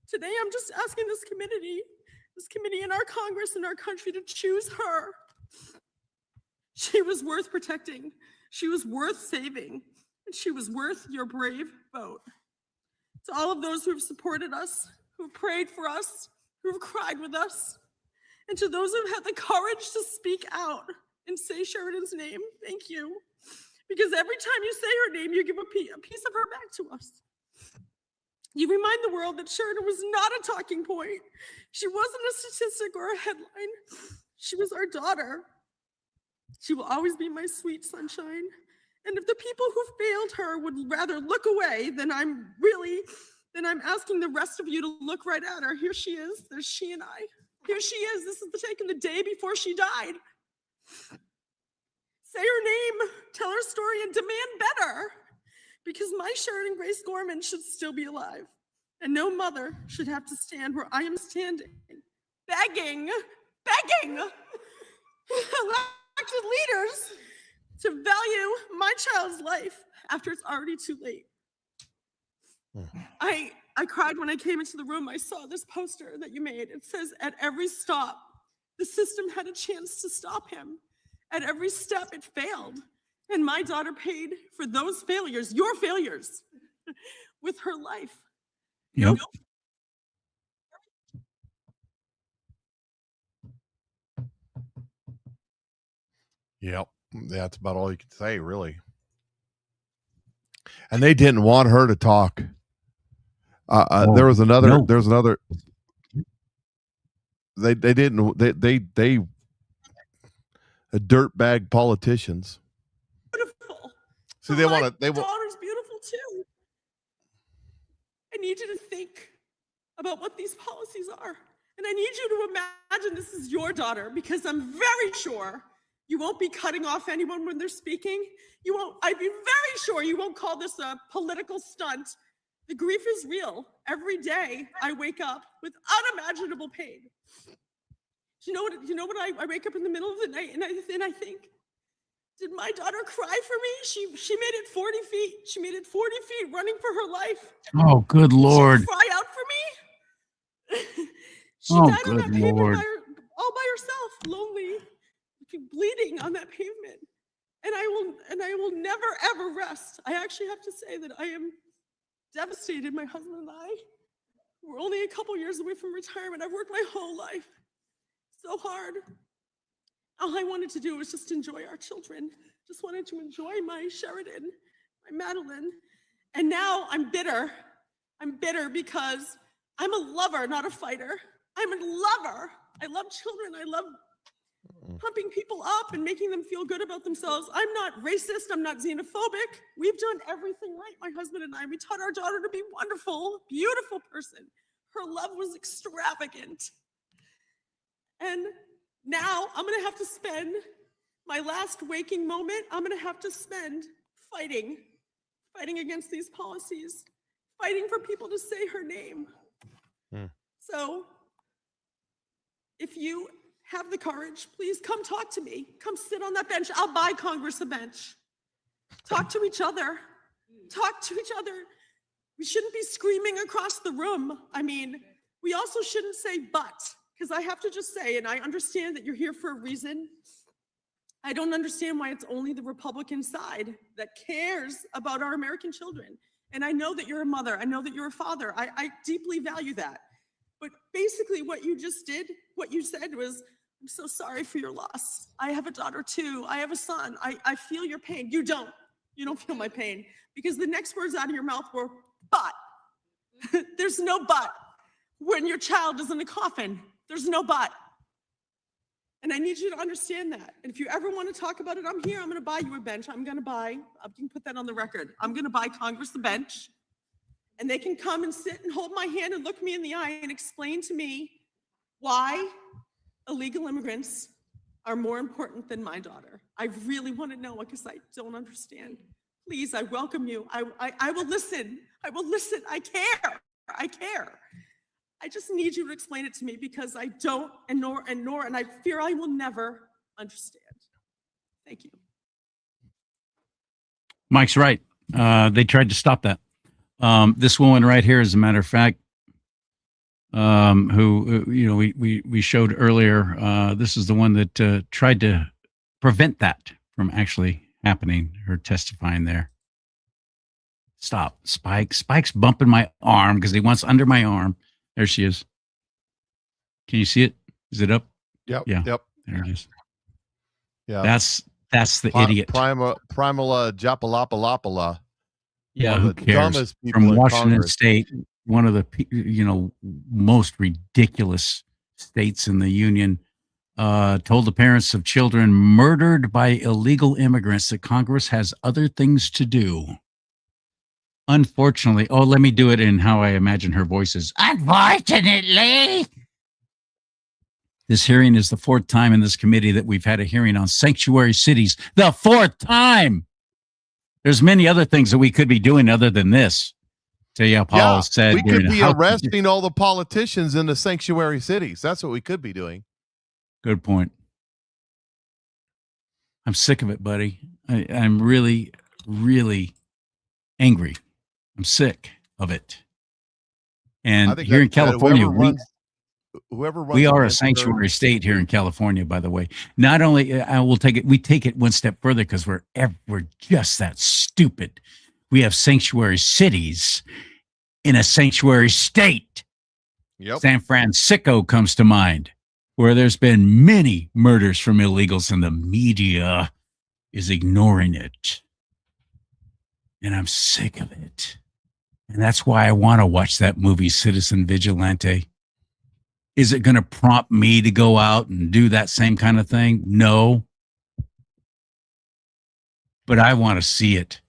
[SPEAKER 24] Today, I'm just asking this committee this committee and our Congress and our country to choose her. She was worth protecting. She was worth saving. And she was worth your brave vote. To all of those who have supported us, who have prayed for us, who have cried with us, and to those who have had the courage to speak out and say Sheridan's name, thank you. Because every time you say her name, you give a piece of her back to us. You remind the world that Sheridan was not a talking point. She wasn't a statistic or a headline. She was our daughter. She will always be my sweet sunshine. And if the people who failed her would rather look away, then I'm asking the rest of you to look right at her. Here she is. There's she and I. Here she is. This is taken the day before she died. Say her name, tell her story, and demand better. Because my Sheridan Grace Gorman should still be alive. And no mother should have to stand where I am standing, begging elected leaders to value my child's life after it's already too late. I cried when I came into the room. I saw this poster that you made. It says, at every stop, the system had a chance to stop him. At every step, it failed. And my daughter paid for those failures, your failures, with her life.
[SPEAKER 2] Yep.
[SPEAKER 1] Yep. That's about all you can say, really. And they didn't want her to talk. There was another. They didn't. They dirtbag politicians.
[SPEAKER 24] Beautiful.
[SPEAKER 1] See, they want to. They
[SPEAKER 24] want. Daughter's beautiful too. I need you to think about what these policies are, and I need you to imagine this is your daughter, because I'm very sure you won't be cutting off anyone when they're speaking. You won't. I'd be very sure you won't call this a political stunt. The grief is real. Every day I wake up with unimaginable pain. You know what? I wake up in the middle of the night and I think, did my daughter cry for me? She made it 40 feet. She made it 40 feet running for her life.
[SPEAKER 2] Oh, good Lord.
[SPEAKER 24] She cry out for me. She
[SPEAKER 2] Oh,
[SPEAKER 24] died on that
[SPEAKER 2] good
[SPEAKER 24] pavement
[SPEAKER 2] Lord.
[SPEAKER 24] all by herself, lonely, bleeding on that pavement. And I will never ever rest. I actually have to say that I am devastated. My husband and I, we're only a couple years away from retirement. I've worked my whole life so hard. All I wanted to do was just enjoy our children. Just wanted to enjoy my Sheridan, my Madeline. And now I'm bitter. I'm bitter because I'm a lover, not a fighter. I'm a lover. I love children. I love pumping people up and making them feel good about themselves. I'm not racist. I'm not xenophobic. We've done everything right, my husband and I. We taught our daughter to be wonderful, beautiful person. Her love was extravagant. And now I'm going to have to spend my last waking moment, I'm going to have to spend fighting against these policies, fighting for people to say her name. So if you have the courage, please come talk to me. Come sit on that bench. I'll buy Congress a bench. Talk to each other. Talk to each other. We shouldn't be screaming across the room. I mean, we also shouldn't say but, because I have to just say, and I understand that you're here for a reason. I don't understand why it's only the Republican side that cares about our American children. And I know that you're a mother. I know that you're a father. I deeply value that. But basically what you just did, what you said was, I'm so sorry for your loss. I have a daughter too. I have a son. I feel your pain. You don't. You don't feel my pain. Because the next words out of your mouth were, but. There's no but. When your child is in a coffin, there's no but. And I need you to understand that. And if you ever want to talk about it, I'm here. I'm going to buy you a bench. I can put that on the record. I'm going to buy Congress a bench. And they can come and sit and hold my hand and look me in the eye and explain to me why illegal immigrants are more important than my daughter. I really want to know, because I don't understand. Please, I welcome you. I will listen. I will listen. I care. I care. I just need you to explain it to me, because I don't, and I fear I will never understand. Thank you.
[SPEAKER 2] Mike's right. They tried to stop that. This woman right here, as a matter of fact, who we showed earlier. This is the one that tried to prevent that from actually happening. Her testifying there. Stop, Spike. Spike's bumping my arm because he wants under my arm. There she is. Can you see it? Is it up?
[SPEAKER 1] Yep.
[SPEAKER 2] Yeah.
[SPEAKER 1] Yep.
[SPEAKER 2] There it is.
[SPEAKER 1] Yeah.
[SPEAKER 2] That's the idiot.
[SPEAKER 1] Primala Japalapalapala.
[SPEAKER 2] Yeah, who cares?
[SPEAKER 1] Dumbest people
[SPEAKER 2] From
[SPEAKER 1] in
[SPEAKER 2] Washington
[SPEAKER 1] Congress.
[SPEAKER 2] State, one of the most ridiculous states in the union, told the parents of children murdered by illegal immigrants that Congress has other things to do. Unfortunately, let me do it in how I imagine her voice is. Unfortunately. This hearing is the fourth time in this committee that we've had a hearing on sanctuary cities. The fourth time. There's many other things that we could be doing other than this. Tell you how Paul said.
[SPEAKER 1] We could be arresting all the politicians in the sanctuary cities. That's what we could be doing.
[SPEAKER 2] Good point. I'm sick of it, buddy. I'm really, really angry. I'm sick of it. And here in California, we are a sanctuary state here in California, by the way. Not only we take it one step further because we're just that stupid. We have sanctuary cities in a sanctuary state.
[SPEAKER 1] Yep.
[SPEAKER 2] San Francisco comes to mind, where there's been many murders from illegals and the media is ignoring it. And I'm sick of it. And that's why I want to watch that movie, Citizen Vigilante. Is it going to prompt me to go out and do that same kind of thing? No. But I want to see it.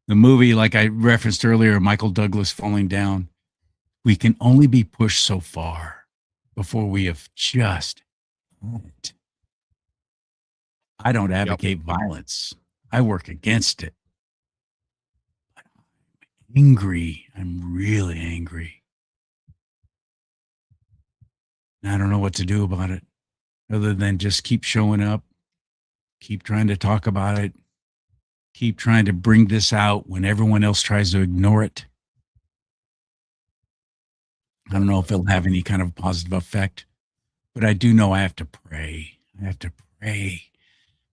[SPEAKER 2] The movie, like I referenced earlier, Michael Douglas Falling Down, we can only be pushed so far before we have just had it. I don't advocate violence. I work against it. But I'm angry. I'm really angry. I don't know what to do about it other than just keep showing up, keep trying to talk about it, keep trying to bring this out when everyone else tries to ignore it. I don't know if it'll have any kind of positive effect, but I do know I have to pray.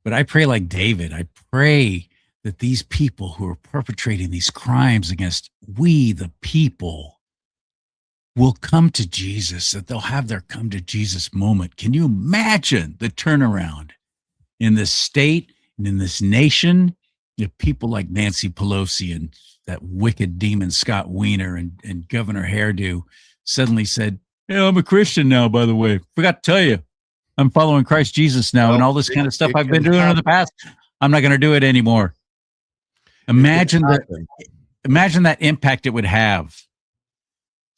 [SPEAKER 2] But I pray like David. I pray that these people who are perpetrating these crimes against we, the people, will come to Jesus, that they'll have their come to Jesus moment. Can you imagine the turnaround in this state and in this nation if people like Nancy Pelosi and that wicked demon Scott Wiener and Governor Hairdo suddenly said, "Hey, I'm a Christian now, by the way. Forgot to tell you, I'm following Christ Jesus now, and all this kind of stuff I've been doing in the past, I'm not going to do it anymore." Imagine that impact it would have.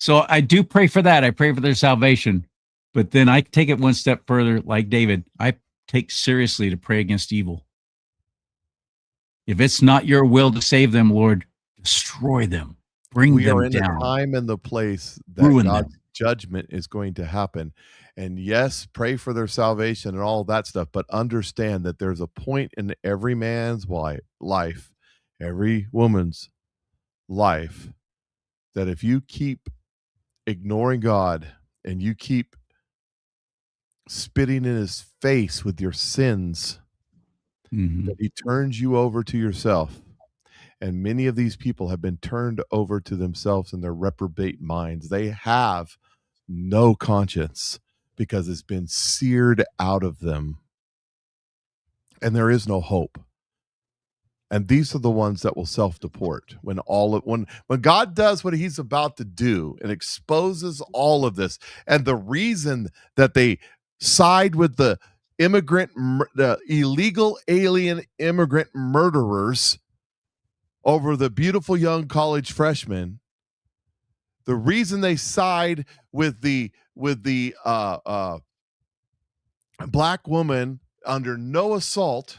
[SPEAKER 2] So I do pray for that. I pray for their salvation. But then I take it one step further, like David. I take seriously to pray against evil. If it's not your will to save them, Lord, destroy them. Bring them down.
[SPEAKER 1] We are in the time and the place that God's judgment is going to happen. And yes, pray for their salvation and all that stuff, but understand that there's a point in every man's life, every woman's life, that if you keep ignoring God and you keep spitting in his face with your sins, that he turns you over to yourself. And many of these people have been turned over to themselves and their reprobate minds. They have no conscience because it's been seared out of them. And there is no hope. And these are the ones that will self-deport when God does what he's about to do and exposes all of this. And the reason that they side with the illegal alien immigrant murderers over the beautiful young college freshmen, the reason they side with the black woman under no assault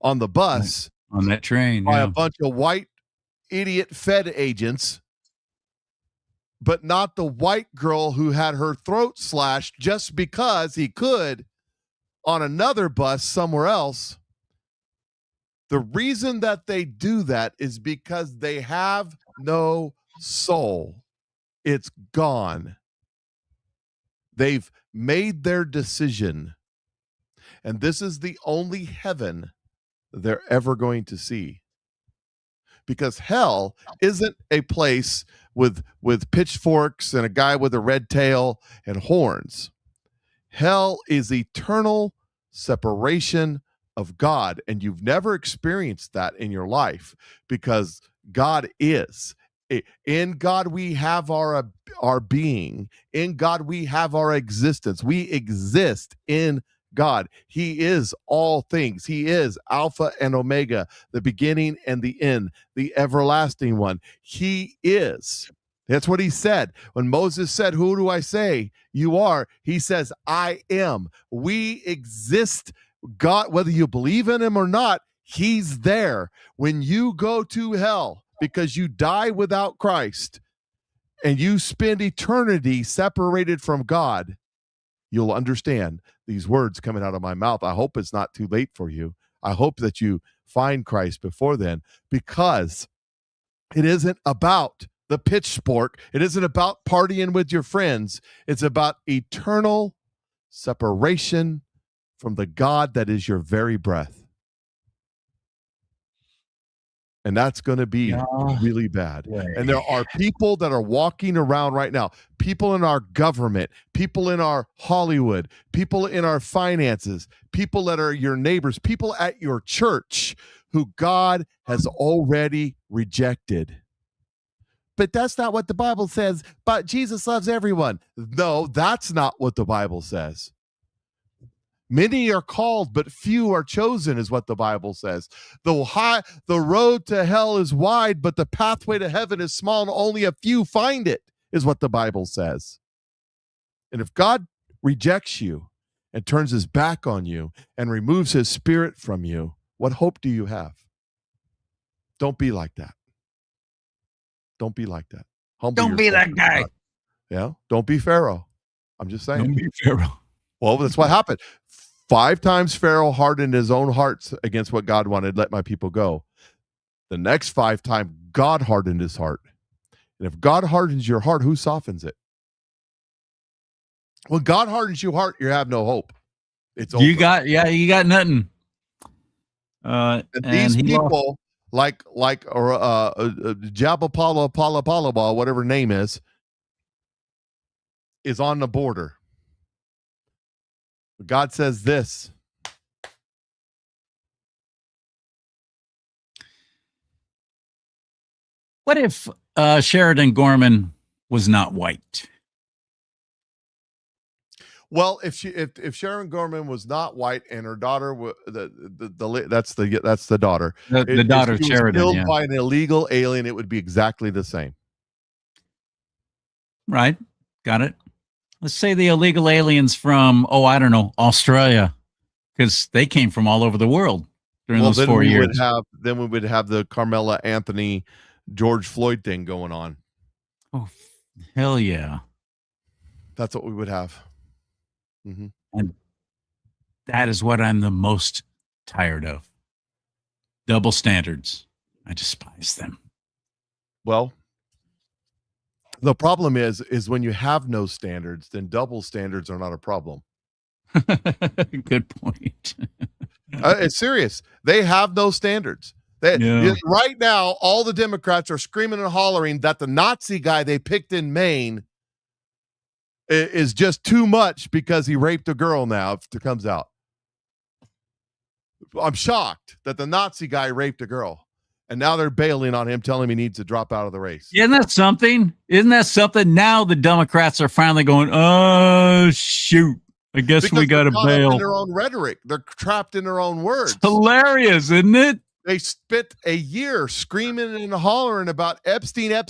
[SPEAKER 1] on the bus,
[SPEAKER 2] on that train,
[SPEAKER 1] by a bunch of white idiot Fed agents, but not the white girl who had her throat slashed just because he could on another bus somewhere else. The reason that they do that is because they have no soul. It's gone. They've made their decision, and this is the only heaven they're ever going to see. Because hell isn't a place with pitchforks and a guy with a red tail and horns. Hell is eternal separation of God, and you've never experienced that in your life because God is. In God we have our being. In God we have our existence. We exist in God. He is all things. He is Alpha and Omega, the beginning and the end, the everlasting one. He is. That's what he said. When Moses said, "Who do I say you are?" He says, "I am." We exist. God, whether you believe in him or not, he's there. When you go to hell because you die without Christ and you spend eternity separated from God, you'll understand these words coming out of my mouth. I hope it's not too late for you. I hope that you find Christ before then, because it isn't about the pitch sport. It isn't about partying with your friends. It's about eternal separation from the God that is your very breath. And that's going to be really bad. And there are people that are walking around right now, people in our government, people in our Hollywood, people in our finances, people that are your neighbors, people at your church who God has already rejected. But that's not what the Bible says. But Jesus loves everyone. No, that's not what the Bible says. Many are called, but few are chosen, is what the Bible says. The road to hell is wide, but the pathway to heaven is small, and only a few find it, is what the Bible says. And if God rejects you and turns his back on you and removes his spirit from you, what hope do you have? Don't be like that. Don't be like that.
[SPEAKER 2] Don't be that guy.
[SPEAKER 1] Yeah. Don't be Pharaoh. I'm just saying.
[SPEAKER 2] Don't be Pharaoh.
[SPEAKER 1] Well, that's what happened. 5 times Pharaoh hardened his own heart against what God wanted. Let my people go. The next 5 times, God hardened his heart. And if God hardens your heart, who softens it? When God hardens your heart, you have no hope. It's over.
[SPEAKER 2] You got nothing.
[SPEAKER 1] And these people, like Jabba Pala, whatever name is on the border. God says this.
[SPEAKER 2] What if Sheridan Gorman was not white?
[SPEAKER 1] Well, if Sharon Gorman was not white and her daughter that's the daughter.
[SPEAKER 2] The daughter
[SPEAKER 1] if she
[SPEAKER 2] Sheridan,
[SPEAKER 1] was killed by an illegal alien, it would be exactly the same.
[SPEAKER 2] Right. Got it. Let's say the illegal aliens from, Australia, because they came from all over the world during those 4 years.
[SPEAKER 1] Then we would have the Carmela Anthony, George Floyd thing going on.
[SPEAKER 2] Oh, hell yeah.
[SPEAKER 1] That's what we would have. Mm-hmm.
[SPEAKER 2] And that is what I'm the most tired of. Double standards. I despise them.
[SPEAKER 1] Well, the problem is when you have no standards, then double standards are not a problem.
[SPEAKER 2] Good point.
[SPEAKER 1] It's serious. They have no standards. Right now, all the Democrats are screaming and hollering that the Nazi guy they picked in Maine is just too much because he raped a girl now, if it comes out. I'm shocked that the Nazi guy raped a girl. And now they're bailing on him, telling him he needs to drop out of the race.
[SPEAKER 2] Isn't that something? Now the Democrats are finally going, oh, shoot. I guess
[SPEAKER 1] because
[SPEAKER 2] we got to bail.
[SPEAKER 1] In their own rhetoric. They're trapped in their own words.
[SPEAKER 2] It's hilarious, isn't it?
[SPEAKER 1] They spent a year screaming and hollering about Epstein. The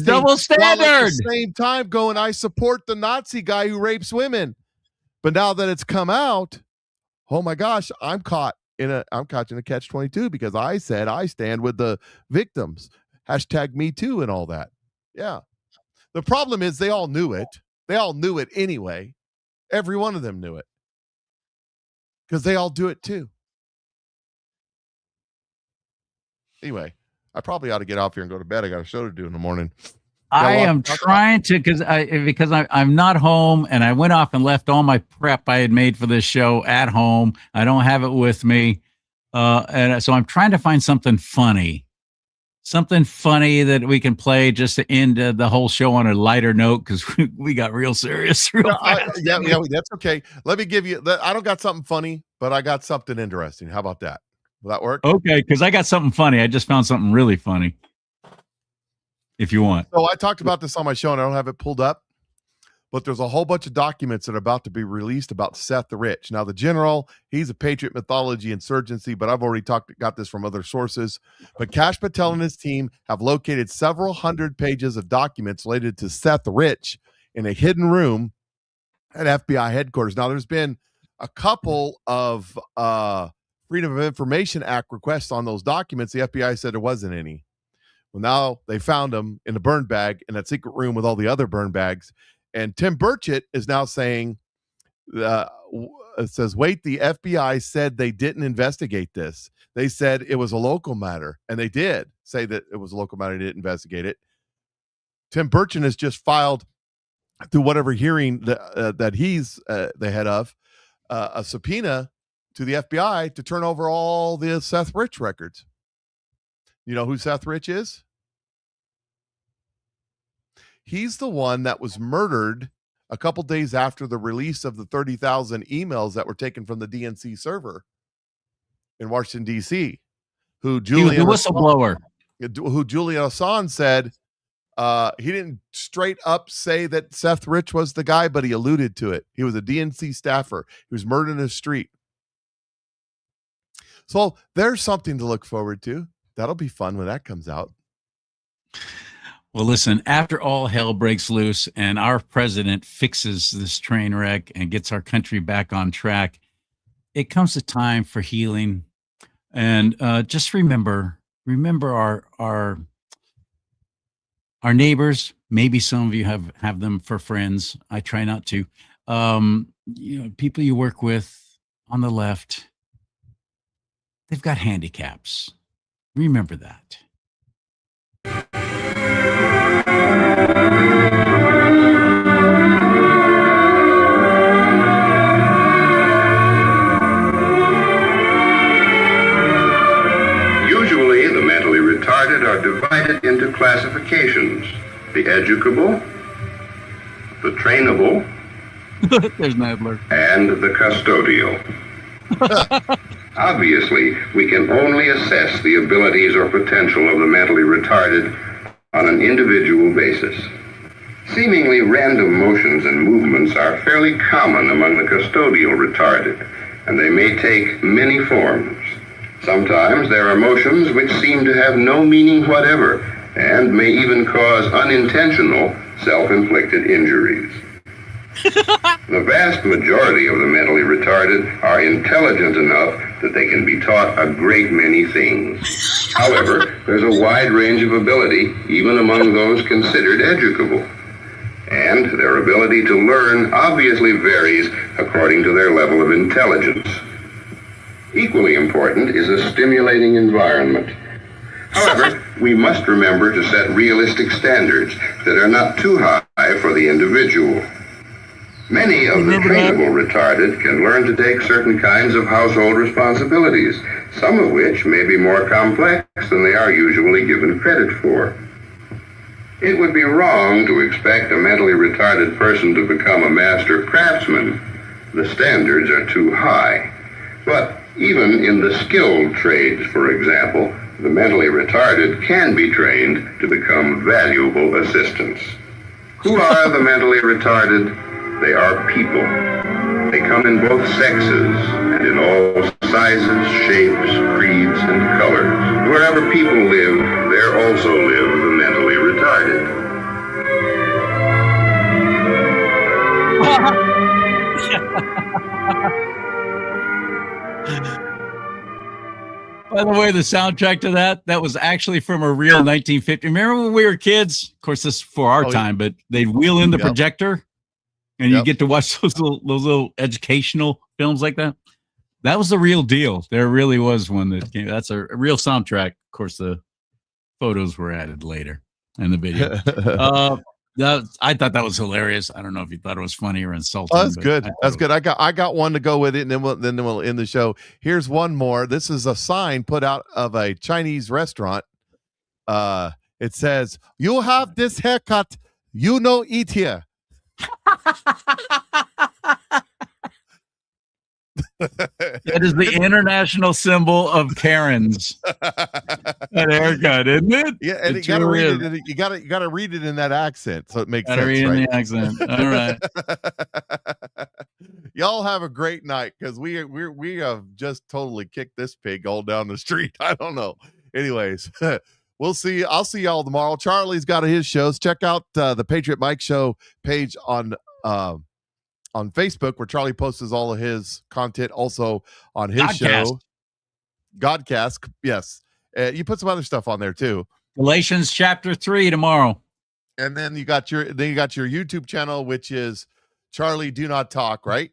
[SPEAKER 2] double standard.
[SPEAKER 1] While at the same time going, I support the Nazi guy who rapes women. But now that it's come out, oh my gosh, I'm caught in a catch-22 because I said I stand with the victims. #MeToo and all that. Yeah. The problem is they all knew it. They all knew it anyway. Every one of them knew it. Because they all do it too. Anyway, I probably ought to get off here and go to bed. I got a show to do in the morning.
[SPEAKER 2] I am trying to because I'm not home and I went off and left all my prep I had made for this show at home. I don't have it with me, and so I'm trying to find something funny that we can play just to end the whole show on a lighter note because we got real serious real fast.
[SPEAKER 1] Yeah, that's okay. Let me give you. I don't got something funny, but I got something interesting. How about that? Will that work?
[SPEAKER 2] Okay, because I got something funny. I just found something really funny. If you want.
[SPEAKER 1] So I talked about this on my show, and I don't have it pulled up, but there's a whole bunch of documents that are about to be released about Seth the Rich. Now, the general, he's a patriot mythology insurgency, but I've already got this from other sources. But Kash Patel and his team have located several hundred pages of documents related to Seth the Rich in a hidden room at FBI headquarters. Now, there's been a couple of Freedom of Information Act requests on those documents. The FBI said there wasn't any. Well, now they found them in a burn bag in that secret room with all the other burn bags. And Tim Burchett is now saying, it says, wait, the FBI said they didn't investigate this. They said it was a local matter. And they did say that it was a local matter. They didn't investigate it. Tim Burchett has just filed through whatever hearing that he's the head of, a subpoena to the FBI to turn over all the Seth Rich records. You know who Seth Rich is? He's the one that was murdered a couple days after the release of the 30,000 emails that were taken from the DNC server in Washington, D.C., who Julian
[SPEAKER 2] whistleblower.
[SPEAKER 1] Who Julian Assange said he didn't straight up say that Seth Rich was the guy, but he alluded to it. He was a DNC staffer. He was murdered in the street. So there's something to look forward to. That'll be fun when that comes out.
[SPEAKER 2] Well, listen, after all hell breaks loose and our president fixes this train wreck and gets our country back on track, it comes a time for healing. And just remember our neighbors. Maybe some of you have them for friends. I try not to. People you work with on the left, they've got handicaps. Remember that.
[SPEAKER 4] Usually, the mentally retarded are divided into classifications: the educable, the trainable,
[SPEAKER 2] there's Nadler,
[SPEAKER 4] and the custodial. Obviously, we can only assess the abilities or potential of the mentally retarded on an individual basis. Seemingly random motions and movements are fairly common among the custodial retarded, and they may take many forms. Sometimes there are motions which seem to have no meaning whatever and may even cause unintentional self-inflicted injuries. The vast majority of the mentally retarded are intelligent enough that they can be taught a great many things. However, there's a wide range of ability even among those considered educable. And their ability to learn obviously varies according to their level of intelligence. Equally important is a stimulating environment. However, we must remember to set realistic standards that are not too high for the individual. Many of the trainable retarded can learn to take certain kinds of household responsibilities, some of which may be more complex than they are usually given credit for. It would be wrong to expect a mentally retarded person to become a master craftsman. The standards are too high. But even in the skilled trades, for example, the mentally retarded can be trained to become valuable assistants. Who are the mentally retarded? They are people. They come in both sexes and in all sizes, shapes, creeds, and colors. Wherever people live, there also live the mentally retarded.
[SPEAKER 2] By the way, the soundtrack to that was actually from a real 1950. Remember when we were kids? Of course, this is for our time, but they'd wheel in the projector and you get to watch those little educational films like that. That was the real deal. There really was one that came. That's a real soundtrack. Of course, the photos were added later. in the video. I thought that was hilarious. I don't know if you thought it was funny or insulting.
[SPEAKER 1] Oh, that's good. That's good. I got one to go with it, and then we'll end the show. Here's one more. This is a sign put out of a Chinese restaurant. It says, "You have this haircut, you know, eat here."
[SPEAKER 2] That is the international symbol of Karens. That haircut, isn't it?
[SPEAKER 1] Yeah, and you gotta read it. You gotta read it in that accent, so it makes sense.
[SPEAKER 2] Read
[SPEAKER 1] right?
[SPEAKER 2] in the accent. All right.
[SPEAKER 1] Y'all have a great night, because we have just totally kicked this pig all down the street. I don't know. Anyways, we'll see. I'll see y'all tomorrow. Charlie's got his shows. Check out the Patriot Mike Show page on Facebook, where Charlie posts all of his content. Also on his show, Godcast. Yes, you put some other stuff on there too.
[SPEAKER 2] Galatians chapter 3 tomorrow.
[SPEAKER 1] And then you got your YouTube channel, which is CharLee Do Not Talk, right?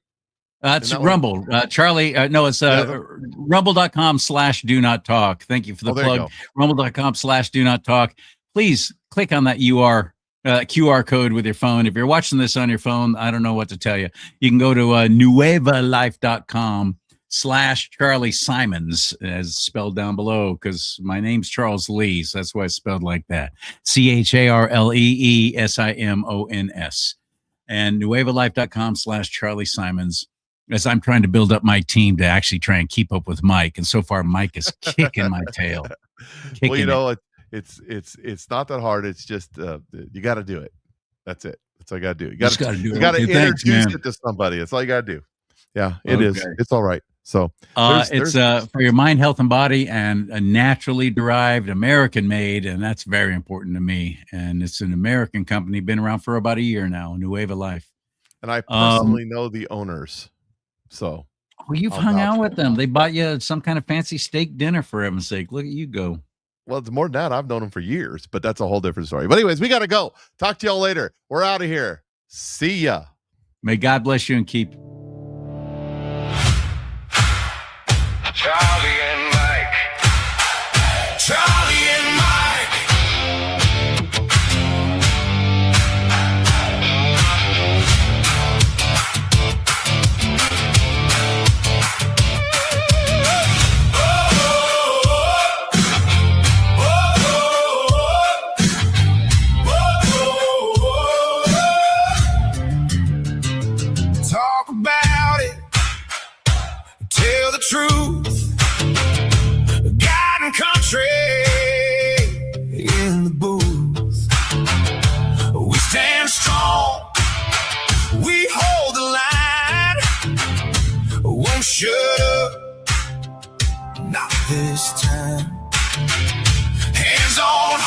[SPEAKER 2] It's Rumble. Charlie, no, it's rumble.com/do not talk. Thank you for the plug. Rumble.com/do not talk. Please click on that QR code with your phone. If you're watching this on your phone, I don't know what to tell you. You can go to nuevalife.com/Charlie Simons, as spelled down below, because my name's Charles Lee, so that's why it's spelled like that. CharLeeSimons. And nuevalife.com/Charlie Simons, as I'm trying to build up my team to actually try and keep up with Mike. And so far, Mike is kicking my tail.
[SPEAKER 1] Well, you know, it's not that hard. It's just you got to do it. That's it. That's all you got to do. You got to introduce it to somebody. That's all you got to do. Yeah, it is. It's all right. So
[SPEAKER 2] it's for your mind, health, and body, and a naturally derived, American made, and that's very important to me. And it's an American company, been around for about a year now, Nueva Life.
[SPEAKER 1] And I personally know the owners. So
[SPEAKER 2] you've hung out with them. They bought you some kind of fancy steak dinner, for heaven's sake. Look at you go.
[SPEAKER 1] Well, it's more than that. I've known them for years, but that's a whole different story. But anyways, we got to go. Talk to y'all later. We're out of here. See ya.
[SPEAKER 2] May God bless you and keep.
[SPEAKER 20] Charlie and Mike. Charlie and Mike. Talk about it. Tell the truth. God and country in the booth. We stand strong. We hold the line. Won't shut up. Not this time. Hands on